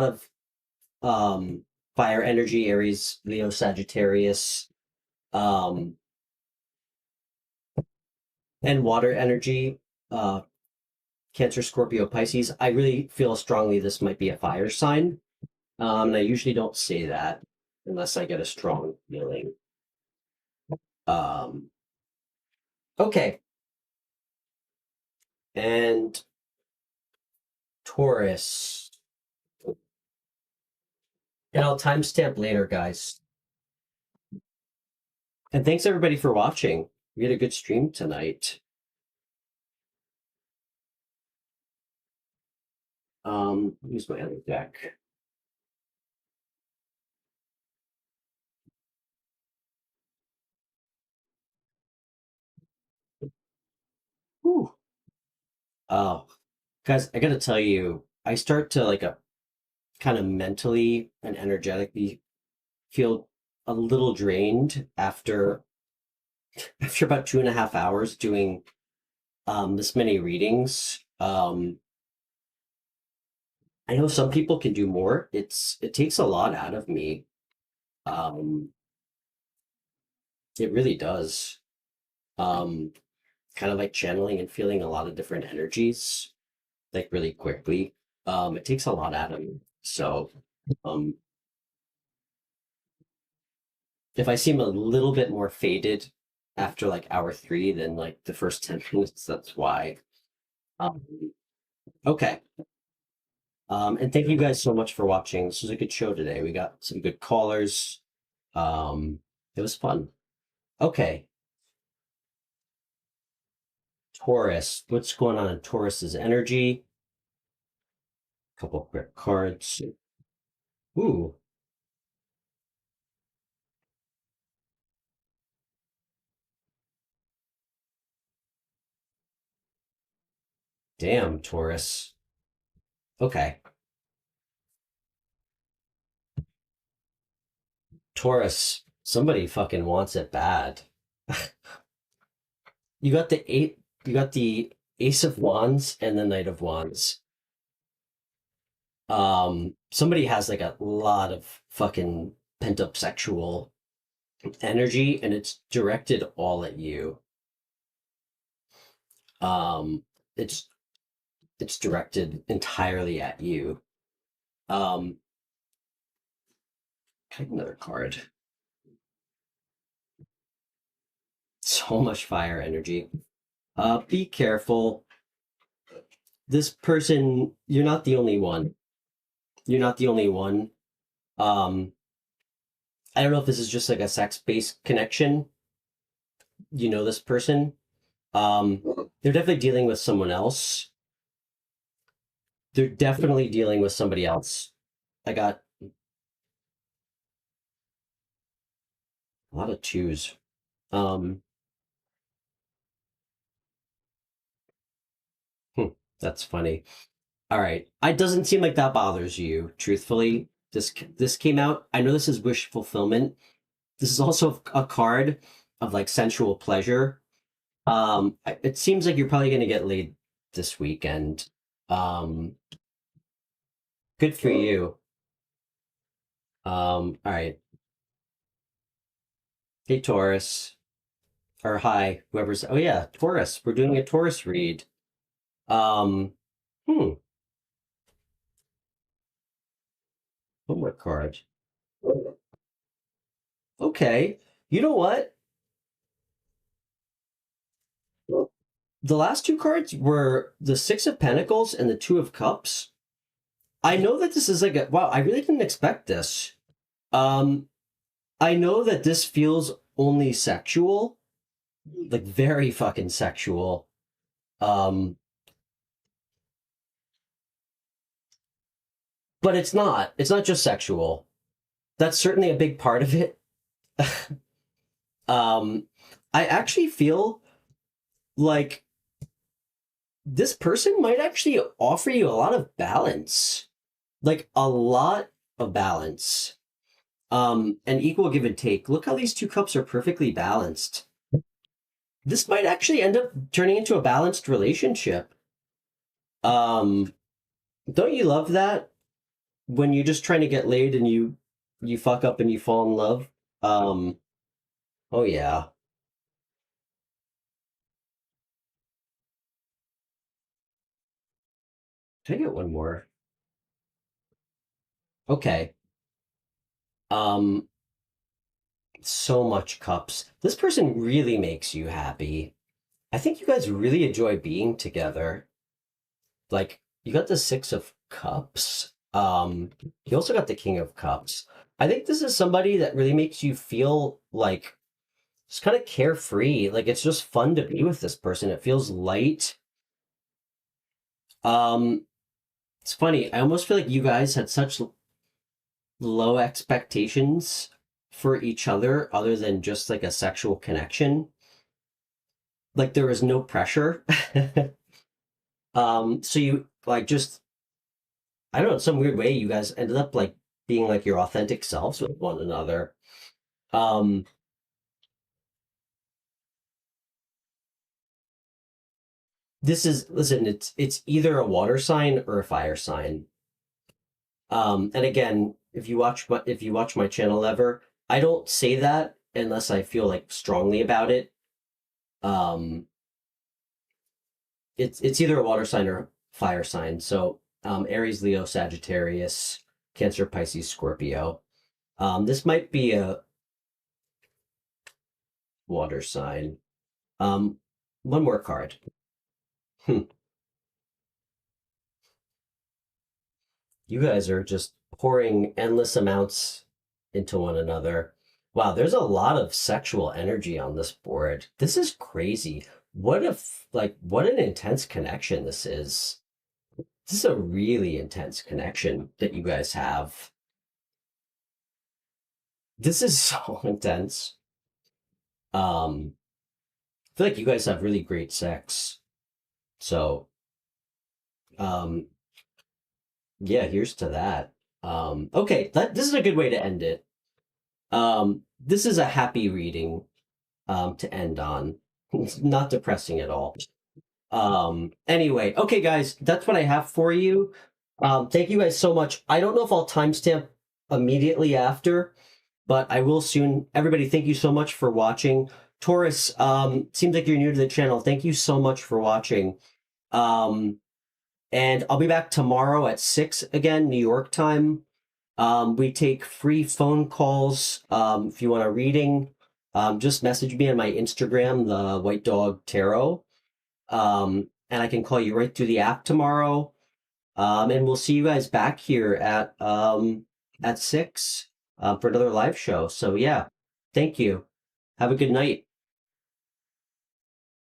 of fire energy, Aries, Leo, Sagittarius, um, and water energy, uh, Cancer, Scorpio, Pisces. I really feel strongly this might be a fire sign. And I usually don't say that unless I get a strong feeling. Um, okay. And Taurus. And I'll timestamp later, guys. And thanks everybody for watching. We had a good stream tonight. Use my other deck. Whew. Oh, guys, I gotta tell you, I start to like a kind of mentally and energetically feel a little drained after about 2.5 hours doing this many readings. I know some people can do more. It takes a lot out of me. Um, it really does. Um, Kind of like channeling and feeling a lot of different energies like really quickly. It takes a lot out of me. So, um, if I seem a little bit more faded after like hour 3 than like the first 10 minutes, that's why. Um, okay. And thank you guys so much for watching. This was a good show today. We got some good callers. It was fun. Okay. Taurus. What's going on in Taurus's energy? Couple quick cards. Ooh, damn, Taurus. Okay. Taurus, somebody fucking wants it bad. You got the Ace of Wands and the Knight of Wands. Somebody has like a lot of fucking pent up sexual energy, and it's directed all at you. Um, it's it's directed entirely at you. Um, Take another card. So much fire energy. Be careful. This person, you're not the only one. You're not the only one. Um, I don't know if this is just like a sex-based connection. You know this person. They're definitely dealing with someone else. They're definitely dealing with somebody else. I got a lot of twos. Um, that's funny. All right. It doesn't seem like that bothers you, truthfully. this came out. I know this is wish fulfillment. This is also a card of like sensual pleasure. It seems like you're probably going to get laid this weekend. Good for you. All right. Hey, Taurus. Or hi, whoever's. Oh yeah, Taurus. We're doing a Taurus read. Um, One more card. Okay. You know what? The last two cards were the Six of Pentacles and the Two of Cups. I know that this is like a wow, I really didn't expect this. I know that this feels only sexual, like very fucking sexual. But it's not. It's not just sexual. That's certainly a big part of it. I actually feel like this person might actually offer you a lot of balance, like a lot of balance, and equal give and take. Look how these two cups are perfectly balanced. This might actually end up turning into a balanced relationship. Don't you love that when you're just trying to get laid and you fuck up and you fall in love? Oh yeah. Can I get one more? Okay. Um, so much cups. This person really makes you happy. I think you guys really enjoy being together. Like, you got the Six of Cups. You also got the King of Cups. I think this is somebody that really makes you feel like it's kind of carefree. Like it's just fun to be with this person. It feels light. Um, it's funny. I almost feel like you guys had such low expectations for each other than just like a sexual connection. Like there was no pressure. So you like just I don't know, in some weird way you guys ended up like being like your authentic selves with one another. Um this is listen, it's either a water sign or a fire sign. And again, if you watch my channel ever, I don't say that unless I feel like strongly about it. Um it's either a water sign or fire sign. So Aries, Leo, Sagittarius, Cancer, Pisces, Scorpio. This might be a water sign. Um, One more card. You guys are just pouring endless amounts into one another. Wow, there's a lot of sexual energy on this board. This is crazy. What an intense connection this is. This is a really intense connection that you guys have. This is so intense. I feel like you guys have really great sex. So, um, yeah, here's to that. Okay, this is a good way to end it. This is a happy reading to end on. It's not depressing at all. Anyway, okay, guys, that's what I have for you. Thank you guys so much. I don't know if I'll timestamp immediately after, but I will soon. Everybody, thank you so much for watching. Taurus, seems like you're new to the channel. Thank you so much for watching. And I'll be back tomorrow at 6 again, New York time. We take free phone calls. If you want a reading, just message me on my Instagram, the White Dog Tarot. And I can call you right through the app tomorrow. And we'll see you guys back here at 6 for another live show. So yeah, thank you. Have a good night.